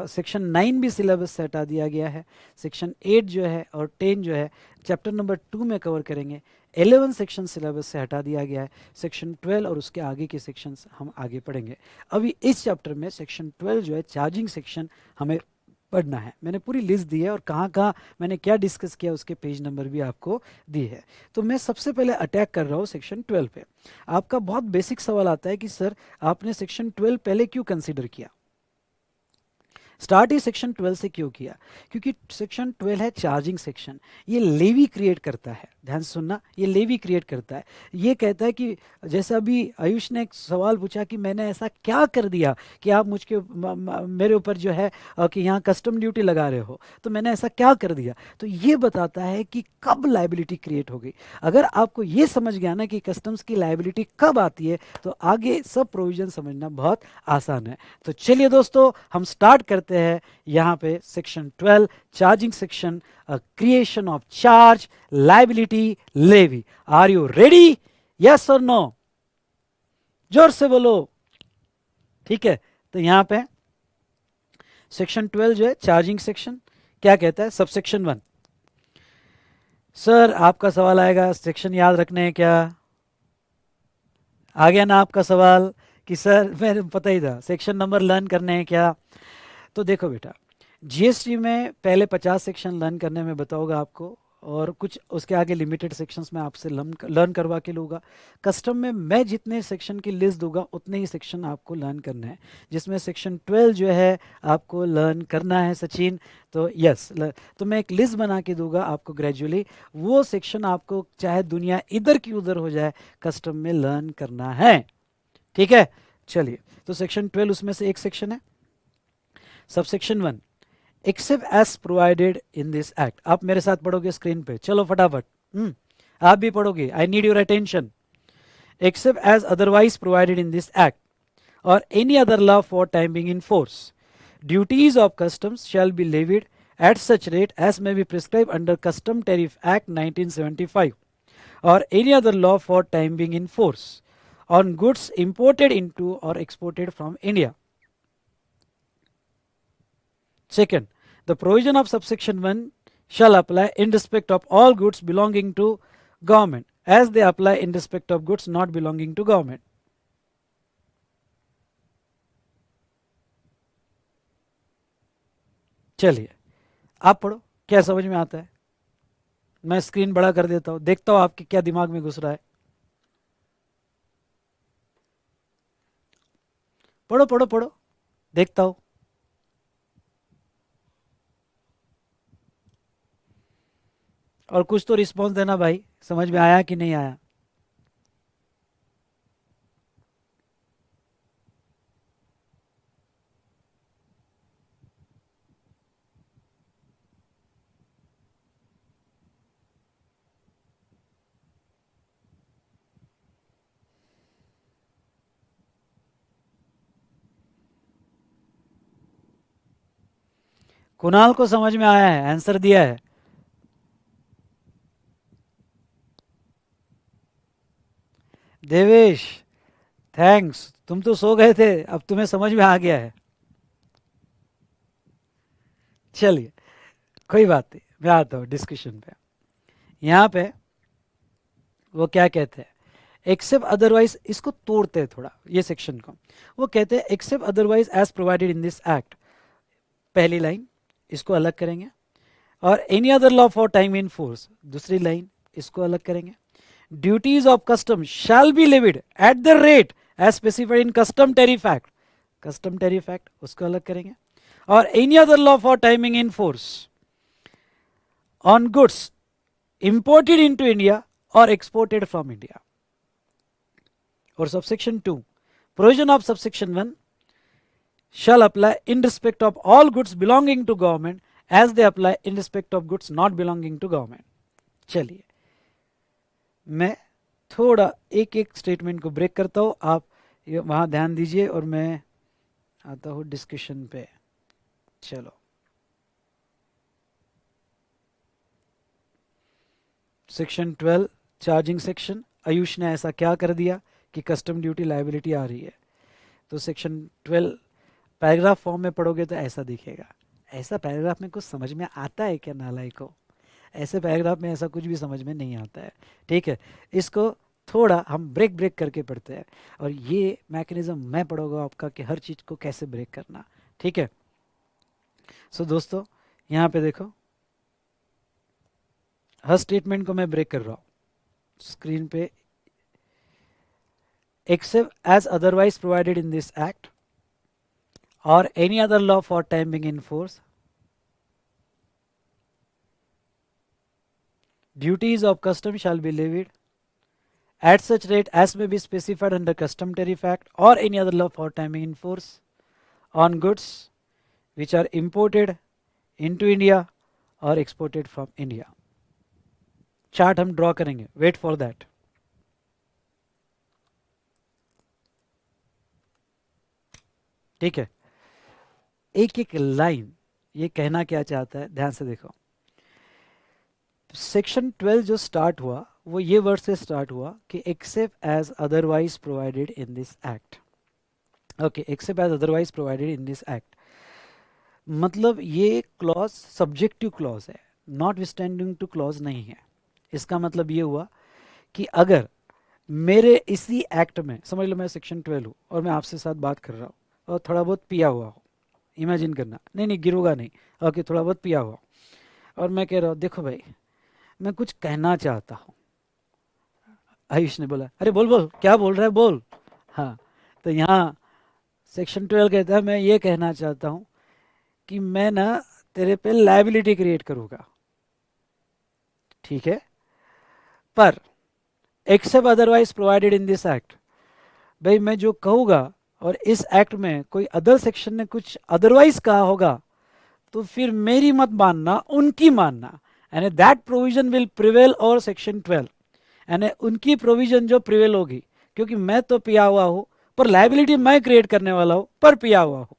Speaker 1: सेक्शन 9 भी सिलेबस से हटा दिया गया है, सेक्शन 8 जो है और 10 जो है चैप्टर नंबर 2 में कवर करेंगे, 11 सेक्शन सिलेबस से हटा दिया गया है, सेक्शन 12 और उसके आगे के सेक्शंस हम आगे पढ़ेंगे। अभी इस चैप्टर में सेक्शन 12 जो है चार्जिंग सेक्शन हमें पढ़ना है। मैंने पूरी लिस्ट दी है और कहाँ कहाँ मैंने क्या डिस्कस किया उसके पेज नंबर भी आपको दी है। तो मैं सबसे पहले अटैक कर रहा हूँ सेक्शन 12 पे। आपका बहुत बेसिक सवाल आता है कि सर आपने सेक्शन 12 पहले क्यों कंसीडर किया, स्टार्ट ही सेक्शन 12 से क्यों किया? क्योंकि सेक्शन 12 है चार्जिंग सेक्शन, ये लेवी क्रिएट करता है, ध्यान से सुनना, ये लेवी क्रिएट करता है। ये कहता है कि जैसे अभी आयुष ने एक सवाल पूछा कि मैंने ऐसा क्या कर दिया कि आप मुझके मेरे ऊपर जो है कि यहाँ कस्टम ड्यूटी लगा रहे हो, तो मैंने ऐसा क्या कर दिया, तो ये बताता है कि कब लायबिलिटी क्रिएट हो गई। अगर आपको ये समझ गया ना कि कस्टम्स की लायबिलिटी कब आती है, तो आगे सब प्रोविजन समझना बहुत आसान है। तो चलिए दोस्तों हम स्टार्ट करते हैं यहाँ पे section 12 charging section, creation of charge, liability, levy. Are you ready? Yes और नो? जोर से बोलो। ठीक है, तो यहां पे सेक्शन 12 जो है चार्जिंग सेक्शन क्या कहता है, सबसेक्शन 1। सर आपका सवाल आएगा सेक्शन याद रखने हैं क्या? आ गया ना आपका सवाल कि सर मेरे पता ही था सेक्शन नंबर लर्न करने हैं क्या? तो देखो बेटा, जीएसटी में पहले 50 सेक्शन लर्न करने में बताऊंगा आपको, और कुछ उसके आगे लिमिटेड सेक्शंस में आपसे लर्न करवा के लूँगा। कस्टम में मैं जितने सेक्शन की लिस्ट दूंगा उतने ही सेक्शन आपको लर्न करना है, जिसमें सेक्शन 12 जो है आपको लर्न करना है सचिन। तो यस, तो मैं एक लिस्ट बना के दूंगा आपको ग्रेजुअली, वो सेक्शन आपको चाहे दुनिया इधर की उधर हो जाए कस्टम में लर्न करना है। ठीक है, चलिए, तो सेक्शन 12 उसमें से एक सेक्शन है। Subsection 1, except as provided in this act. आप मेरे साथ पढ़ोगे स्क्रीन पे, चलो फटाफट, आप भी पढ़ोगे, I need your attention. Except as otherwise provided in this act or any other law for time being in force, duties of customs shall be levied at such rate as may be prescribed under Custom Tariff Act 1975. or any other law for time being in force on goods imported into or exported from India. Second, the provision of subsection 1 shall apply in respect of all goods belonging to government as they apply in respect of goods not belonging to government. चलिए आप पढ़ो, क्या समझ में आता है? मैं screen बड़ा कर देता हूं, देखता हूं आपके क्या दिमाग में घुस रहा है. पढ़ो पढ़ो पढ़ो, देखता हूं. और कुछ तो रिस्पॉन्स देना भाई, समझ में आया कि नहीं आया. कुणाल को समझ में आया है, आंसर दिया है. देवेश थैंक्स, तुम तो सो गए थे, अब तुम्हें समझ में आ गया है. चलिए कोई बात नहीं, मैं आता हूँ डिस्कशन पे. यहाँ पे वो क्या कहते हैं, एक्सेप्ट अदरवाइज, इसको तोड़ते हैं थोड़ा ये सेक्शन को. वो कहते हैं except otherwise as provided in this act, पहली लाइन इसको अलग करेंगे. और any other law for time in force, दूसरी लाइन इसको अलग करेंगे. Duties of custom shall be levied at the rate as specified in custom tariff act, custom tariff act उसको अलग करेंगे. और any other law for timing in force on goods imported into India और exported from India. और subsection 2, provision of subsection 1 shall apply in respect of all goods belonging to government as they apply in respect of goods not belonging to government. चलिए मैं थोड़ा एक एक statement को break करता हूँ, आप वहाँ ध्यान दीजिए और मैं आता हूँ डिस्कशन पे. चलो सेक्शन 12 चार्जिंग सेक्शन. आयुष ने ऐसा क्या कर दिया कि कस्टम ड्यूटी लायबिलिटी आ रही है. तो सेक्शन 12 पैराग्राफ फॉर्म में पढ़ोगे तो ऐसा दिखेगा. ऐसा पैराग्राफ में कुछ समझ में आता है क्या नालायक को? ऐसे पैराग्राफ में ऐसा कुछ भी समझ में नहीं आता है. ठीक है, इसको थोड़ा हम ब्रेक करके पढ़ते हैं और ये मैकेनिज्म मैं पढ़ूंगा आपका कि हर चीज़ को कैसे ब्रेक करना. ठीक है. सो दोस्तों यहाँ पे देखो, हर स्टेटमेंट को मैं ब्रेक कर रहा हूँ स्क्रीन पे. Except as otherwise provided in this act or any other law for time being in force, duties of custom shall be levied at such rate as may be specified under Custom Tariff Act or any other law for time being in force on goods which are imported into India or exported from India. Chart हम draw करेंगे, wait for that. ठीक है, एक एक line ये कहना क्या चाहता है, ध्यान से देखो. सेक्शन 12 जो स्टार्ट हुआ वो ये वर्ड से स्टार्ट हुआ कि except as otherwise provided in this act. Okay, except as otherwise provided in this act मतलब ये क्लॉज सब्जेक्टिव क्लॉज है, नॉट विस्टैंडिंग टू क्लॉज नहीं है. इसका मतलब ये हुआ कि अगर मेरे इसी एक्ट में, समझ लो मैं सेक्शन 12 हूँ और मैं आपसे साथ बात कर रहा हूँ और थोड़ा बहुत पिया हुआ हो, इमेजिन करना, नहीं गिरूंगा नहीं, ओके थोड़ा बहुत पिया हुआ, और मैं कह रहा हूँ देखो भाई मैं कुछ कहना चाहता हूँ. आयुष ने बोला अरे बोल बोल, क्या बोल रहा है बोल. हाँ, तो यहाँ सेक्शन 12 कहता है मैं ये कहना चाहता हूँ कि मैं ना तेरे पे लायबिलिटी क्रिएट करूँगा. ठीक है, पर except otherwise provided in this act, भाई मैं जो कहूँगा और इस एक्ट में कोई अदर सेक्शन ने कुछ अदरवाइज कहा होगा तो फिर मेरी मत मानना, उनकी मानना. यानी that provision will prevail over section 12, यानी उनकी प्रोविजन जो प्रिवेल होगी, क्योंकि मैं तो पिया हुआ हूँ पर लायबिलिटी मैं क्रिएट करने वाला हूँ पर पिया हुआ हूँ,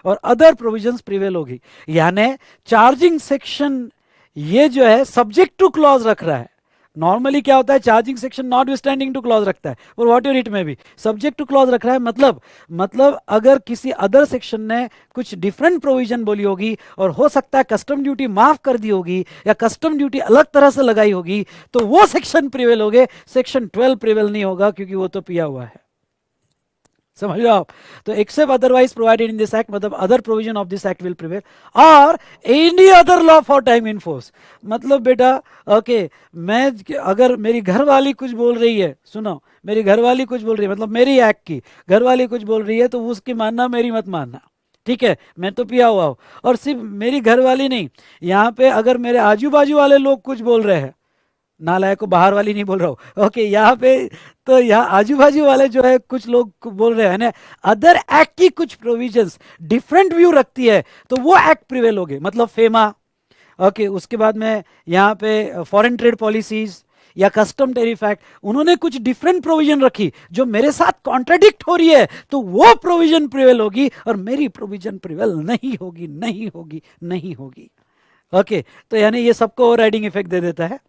Speaker 1: और अदर प्रोविजंस प्रिवेल होगी. यानी चार्जिंग सेक्शन ये जो है सब्जेक्ट टू क्लॉज रख रहा है, नॉर्मली क्या होता है, charging section not withstanding to clause रखता है, और व्हाट योर इट में भी सब्जेक्ट टू क्लॉज रख रहा है। मतलब अगर किसी अदर सेक्शन ने कुछ डिफरेंट प्रोविजन बोली होगी और हो सकता है कस्टम ड्यूटी माफ कर दी होगी या कस्टम ड्यूटी अलग तरह से लगाई होगी, तो वो सेक्शन प्रिवेल होगे, सेक्शन 12 प्रिवेल नहीं होगा, क्योंकि वो तो पिया हुआ है। समझ लो आप। तो except otherwise provided in this act, मतलब other provision of this act will prevail, or any other law for time in force. मतलब बेटा ओके, मैं अगर मेरी घरवाली कुछ बोल रही है, सुनो, मेरी घरवाली कुछ बोल रही है, मतलब मेरी एक्ट की घरवाली कुछ बोल रही है, तो उसकी मानना मेरी मत मानना, ठीक है, मैं तो पिया हुआ हूं। और सिर्फ मेरी घरवाली नहीं, यहाँ पे अगर मेरे आजू बाजू वाले लोग कुछ बोल रहे हैं, नालायक को बाहर वाली नहीं बोल रहा हूँ, ओके, यहाँ पे तो यहाँ आजू बाजू वाले जो है कुछ लोग बोल रहे हैं ना, अदर एक्ट की कुछ प्रोविजंस डिफरेंट व्यू रखती है, तो वो एक्ट प्रिवेल हो गए, मतलब फेमा, ओके। उसके बाद में यहाँ पे फॉरेन ट्रेड पॉलिसीज या कस्टम टैरिफ एक्ट, उन्होंने कुछ डिफरेंट प्रोविजन रखी जो मेरे साथ कॉन्ट्राडिक्ट हो रही है, तो वो प्रोविजन प्रिवेल होगी और मेरी प्रोविजन प्रिवेल नहीं होगी, नहीं होगी, नहीं होगी, ओके। तो यानी ये सबको ओवरराइडिंग इफेक्ट दे देता है।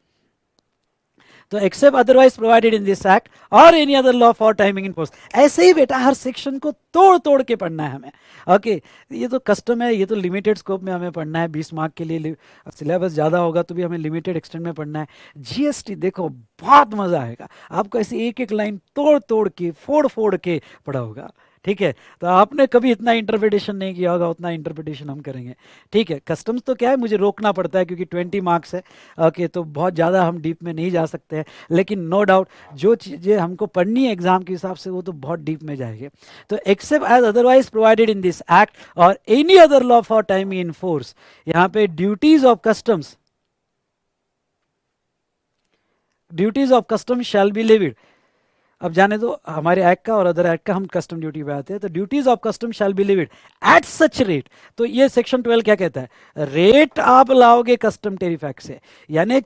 Speaker 1: तो except otherwise provided in this act or any other law for timing in force. ऐसे ही बेटा हर सेक्शन को तोड़ तोड़ के पढ़ना है हमें, ओके। ये तो कस्टम है, ये तो लिमिटेड स्कोप में हमें पढ़ना है, 20 मार्क के लिए सिलेबस ज़्यादा होगा तो भी हमें लिमिटेड एक्सटेंड में पढ़ना है। जीएसटी देखो बहुत मज़ा आएगा, आपको ऐसे एक एक लाइन तोड़ तोड़ के फोड़ फोड़ के पढ़ा होगा, ठीक है। तो आपने कभी इतना इंटरप्रिटेशन नहीं किया होगा, उतना इंटरप्रिटेशन हम करेंगे, ठीक है। कस्टम्स तो क्या है, मुझे रोकना पड़ता है क्योंकि 20 मार्क्स है, ओके, तो बहुत ज़्यादा हम डीप में नहीं जा सकते हैं, लेकिन नो डाउट जो चीज़ें हमको पढ़नी है एग्जाम के हिसाब से वो तो बहुत डीप में जाएंगे। तो except as otherwise provided in this act or any other law for time in force, यहाँ पे duties of customs, duties of customs shall be levied. अब जाने दो हमारे एक्ट का और अदर एक्ट का, हम कस्टम ड्यूटी पे आते हैं। तो duties of custom shall be levied eight such rate, तो ये सेक्शन 12 क्या कहता है, रेट आप लाओगे कस्टम टैरिफ एक्ट से, यानी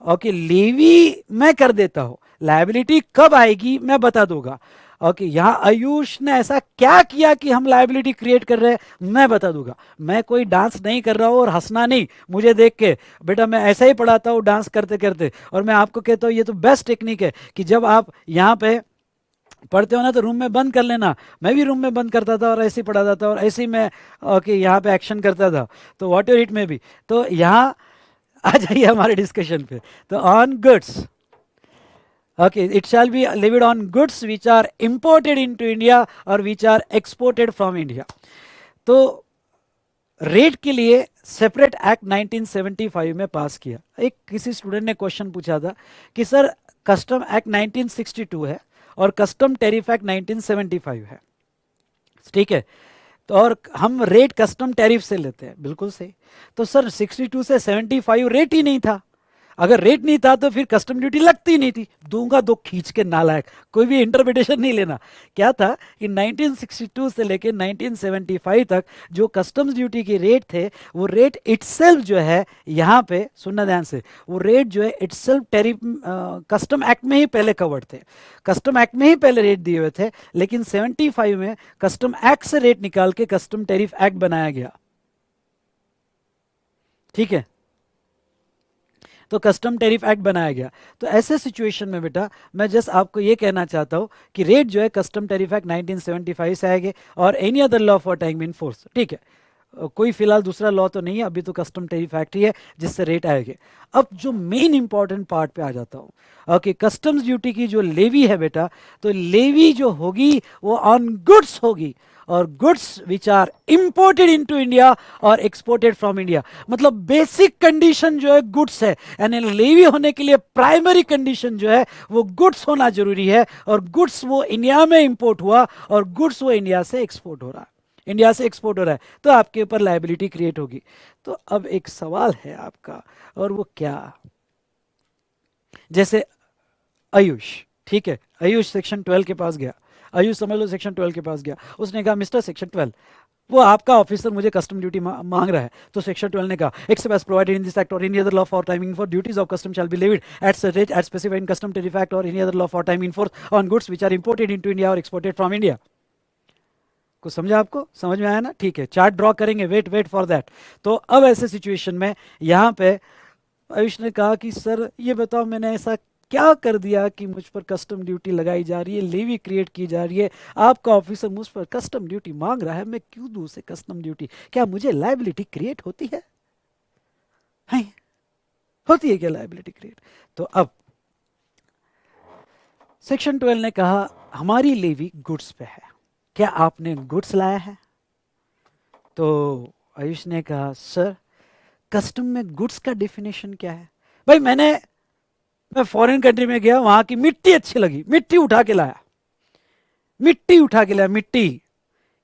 Speaker 1: ओके लेवी मैं कर देता हूं, लायबिलिटी कब आएगी मैं बता दूंगा, ओके। यहाँ आयुष ने ऐसा क्या किया कि हम लायबिलिटी क्रिएट कर रहे हैं मैं बता दूंगा। मैं कोई डांस नहीं कर रहा हूँ और हंसना नहीं मुझे देख के, बेटा मैं ऐसा ही पढ़ाता हूँ डांस करते करते। और मैं आपको कहता हूँ ये तो बेस्ट टेक्निक है कि जब आप यहाँ पे पढ़ते हो ना तो रूम में बंद कर लेना। मैं भी रूम में बंद करता था और ऐसे ही पढ़ाता था और ऐसे ही मैं ओके यहाँ पे एक्शन करता था। तो व्हाट योर इट में भी, तो यहाँ आ जाइए हमारे डिस्कशन पे। तो on goods, okay, it shall be levied on goods which are imported into India or which are exported from India। तो रेट के लिए सेपरेट एक्ट 1975 में पास किया। एक किसी स्टूडेंट ने क्वेश्चन पूछा था कि सर कस्टम एक्ट 1962 है और कस्टम टैरिफ एक्ट 1975 है, ठीक है, तो और हम रेट कस्टम टैरिफ से लेते हैं, बिल्कुल सही। तो सर 62 से 75 रेट ही नहीं था, अगर रेट नहीं था तो फिर कस्टम ड्यूटी लगती नहीं थी। दूंगा दो खींच के नालायक, कोई भी इंटरप्रिटेशन नहीं लेना। क्या था कि 1962 से लेके 1975 तक जो कस्टम्स ड्यूटी के रेट थे, वो रेट इटसेल्फ जो है, यहाँ पे सुनना ध्यान से, वो रेट जो है इटसेल्फ टैरिफ कस्टम एक्ट में ही पहले कवर्ड थे, कस्टम एक्ट में ही पहले रेट दिए हुए थे। लेकिन 75 में कस्टम एक्ट से रेट निकाल के कस्टम टैरिफ एक्ट बनाया गया, ठीक है। तो कस्टम टैरिफ एक्ट बनाया गया। तो ऐसे सिचुएशन में बेटा मैं जस्ट आपको ये कहना चाहता हूँ कि रेट जो है कस्टम टैरिफ एक्ट 1975 से आएंगे और any other law for time in force, ठीक है। कोई फिलहाल दूसरा लॉ तो नहीं है, अभी तो कस्टम टैरिफ एक्ट ही है जिससे रेट आएंगे। अब जो मेन इंपॉर्टेंट पार्ट पे आ जाता हूँ, ओके, कस्टम्स ड्यूटी की जो लेवी है बेटा, तो लेवी जो होगी वो ऑन गुड्स होगी, और goods which are imported into India और एक्सपोर्टेड फ्रॉम इंडिया। मतलब बेसिक कंडीशन जो है गुड्स है, यानी लेवी होने के लिए प्राइमरी कंडीशन जो है वो गुड्स होना जरूरी है, और गुड्स वो इंडिया में इंपोर्ट हुआ और गुड्स वो इंडिया से एक्सपोर्ट हो रहा है, इंडिया से एक्सपोर्ट हो रहा है, तो आपके ऊपर लायबिलिटी क्रिएट होगी। तो अब एक सवाल है आपका, और वो क्या, जैसे आयुष, ठीक है, आयुष सेक्शन 12 के पास गया, आयुष समझ लो सेक्शन 12 के पास गया, उसने कहा मिस्टर सेक्शन 12, वो आपका ऑफिसर मुझे कस्टम ड्यूटी मांग रहा है। तो सेक्शन 12 ने कहा except as provided in this act or any other law for timing for duties of custom shall be levied at such rate as specified in custom tariff act or any other law for timing force on goods which are imported into India और exported from India. कुछ समझा आपको, समझ में आया ना, ठीक है। चार्ट ड्रॉ करेंगे, वेट फॉर दैट। तो अब ऐसे सिचुएशन में यहाँ पे आयुष ने कहा कि सर ये बताओ मैंने ऐसा क्या कर दिया कि मुझ पर कस्टम ड्यूटी लगाई जा रही है, लेवी क्रिएट की जा रही है, आपका ऑफिसर मुझ पर कस्टम ड्यूटी मांग रहा है, मैं क्यों दूं उसे कस्टम ड्यूटी, क्या मुझे लाइबिलिटी क्रिएट होती है? होती है क्या लाइबिलिटी क्रिएट? तो अब सेक्शन 12 ने कहा हमारी लेवी गुड्स पे है, क्या आपने गुड्स लाया है? तो आयुष ने कहा सर कस्टम में गुड्स का डेफिनेशन क्या है? भाई मैं फॉरेन कंट्री में गया, वहां की मिट्टी अच्छी लगी, मिट्टी उठा के लाया, मिट्टी उठा के लाया, मिट्टी,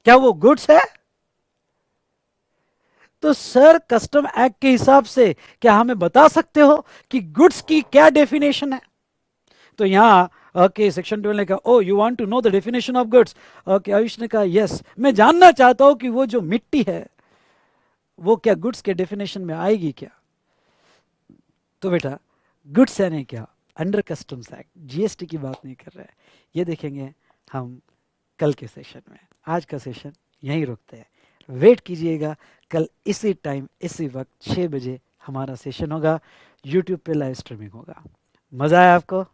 Speaker 1: क्या वो गुड्स है? तो सर कस्टम एक्ट के हिसाब से क्या हमें बता सकते हो कि गुड्स की क्या डेफिनेशन है? तो यहां ओके सेक्शन 12 ने कहा oh you want to know the definition of goods? Okay Ayush ने कहा यस, मैं जानना चाहता हूं कि वो जो मिट्टी है वो क्या गुड्स के डेफिनेशन में आएगी क्या? तो बेटा गुड्स यानी क्या, अंडर कस्टम्स एक्ट, जीएसटी की बात नहीं कर रहे हैं, ये देखेंगे हम कल के सेशन में। आज का सेशन यहीं रुकते हैं, वेट कीजिएगा, कल इसी टाइम इसी वक्त 6 बजे हमारा सेशन होगा, यूट्यूब पे लाइव स्ट्रीमिंग होगा। मज़ा आया आपको?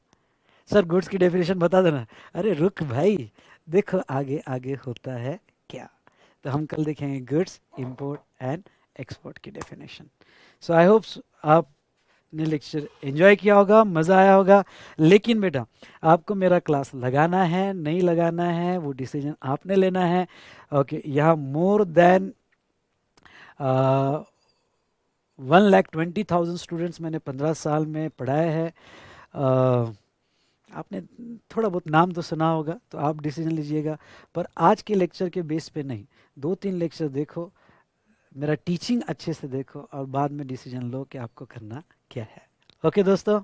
Speaker 1: सर गुड्स की डेफिनेशन बता देना। अरे रुक भाई, देखो आगे आगे होता है क्या। तो हम कल देखेंगे गुड्स इंपोर्ट एंड एक्सपोर्ट की डेफिनेशन। सो आई होप आपने लेक्चर एंजॉय किया होगा, मज़ा आया होगा। लेकिन बेटा आपको मेरा क्लास लगाना है नहीं लगाना है वो डिसीजन आपने लेना है। ओके यहाँ मोर देन 1,20,000 स्टूडेंट्स मैंने 15 साल में पढ़ाए हैं। आपने थोड़ा बहुत नाम तो सुना होगा, तो आप डिसीजन लीजिएगा, पर आज के लेक्चर के बेस पे नहीं, 2-3 लेक्चर देखो, मेरा टीचिंग अच्छे से देखो और बाद में डिसीजन लो कि आपको करना क्या है। ओके दोस्तों,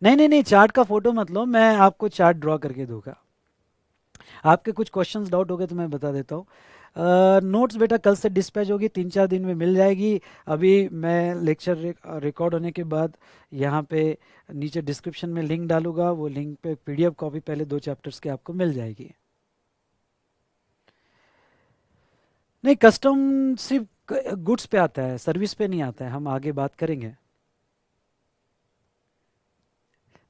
Speaker 1: नहीं नहीं नहीं, चार्ट का फोटो मत लो, मैं आपको चार्ट ड्रॉ करके दूंगा। आपके कुछ क्वेश्चंस डाउट हो गए तो मैं बता देता हूँ। नोट्स बेटा कल से डिस्पैच होगी, 3-4 दिन में मिल जाएगी। अभी मैं लेक्चर रिकॉर्ड होने के बाद यहाँ पे नीचे डिस्क्रिप्शन में लिंक डालूंगा, वो लिंक पे पीडीएफ कॉपी पहले 2 चैप्टर्स की आपको मिल जाएगी। नहीं कस्टम सिर्फ गुड्स पे आता है, सर्विस पे नहीं आता है, हम आगे बात करेंगे।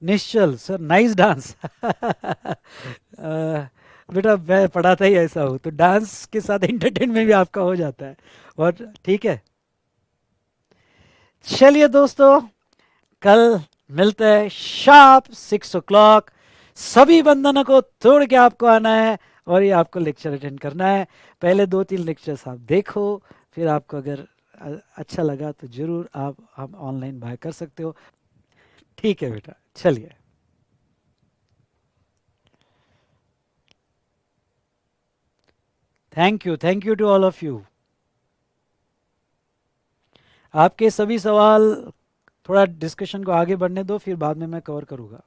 Speaker 1: निश्चल सर नाइस डांस। बेटा मैं पढ़ाता ही ऐसा हूँ, तो डांस के साथ एंटरटेनमेंट भी आपका हो जाता है, और ठीक है। चलिए दोस्तों, कल मिलते हैं शार्प 6 o'clock। सभी बंधनों को तोड़ के आपको आना है और ये आपको लेक्चर अटेंड करना है। पहले 2-3 लेक्चर्स आप देखो, फिर आपको अगर अच्छा लगा तो जरूर आप हम ऑनलाइन बाय कर सकते हो। ठीक है बेटा, चलिए। Thank you to all of you. आपके सभी सवाल थोड़ा डिस्कशन को आगे बढ़ने दो, फिर बाद में मैं कवर करूँगा।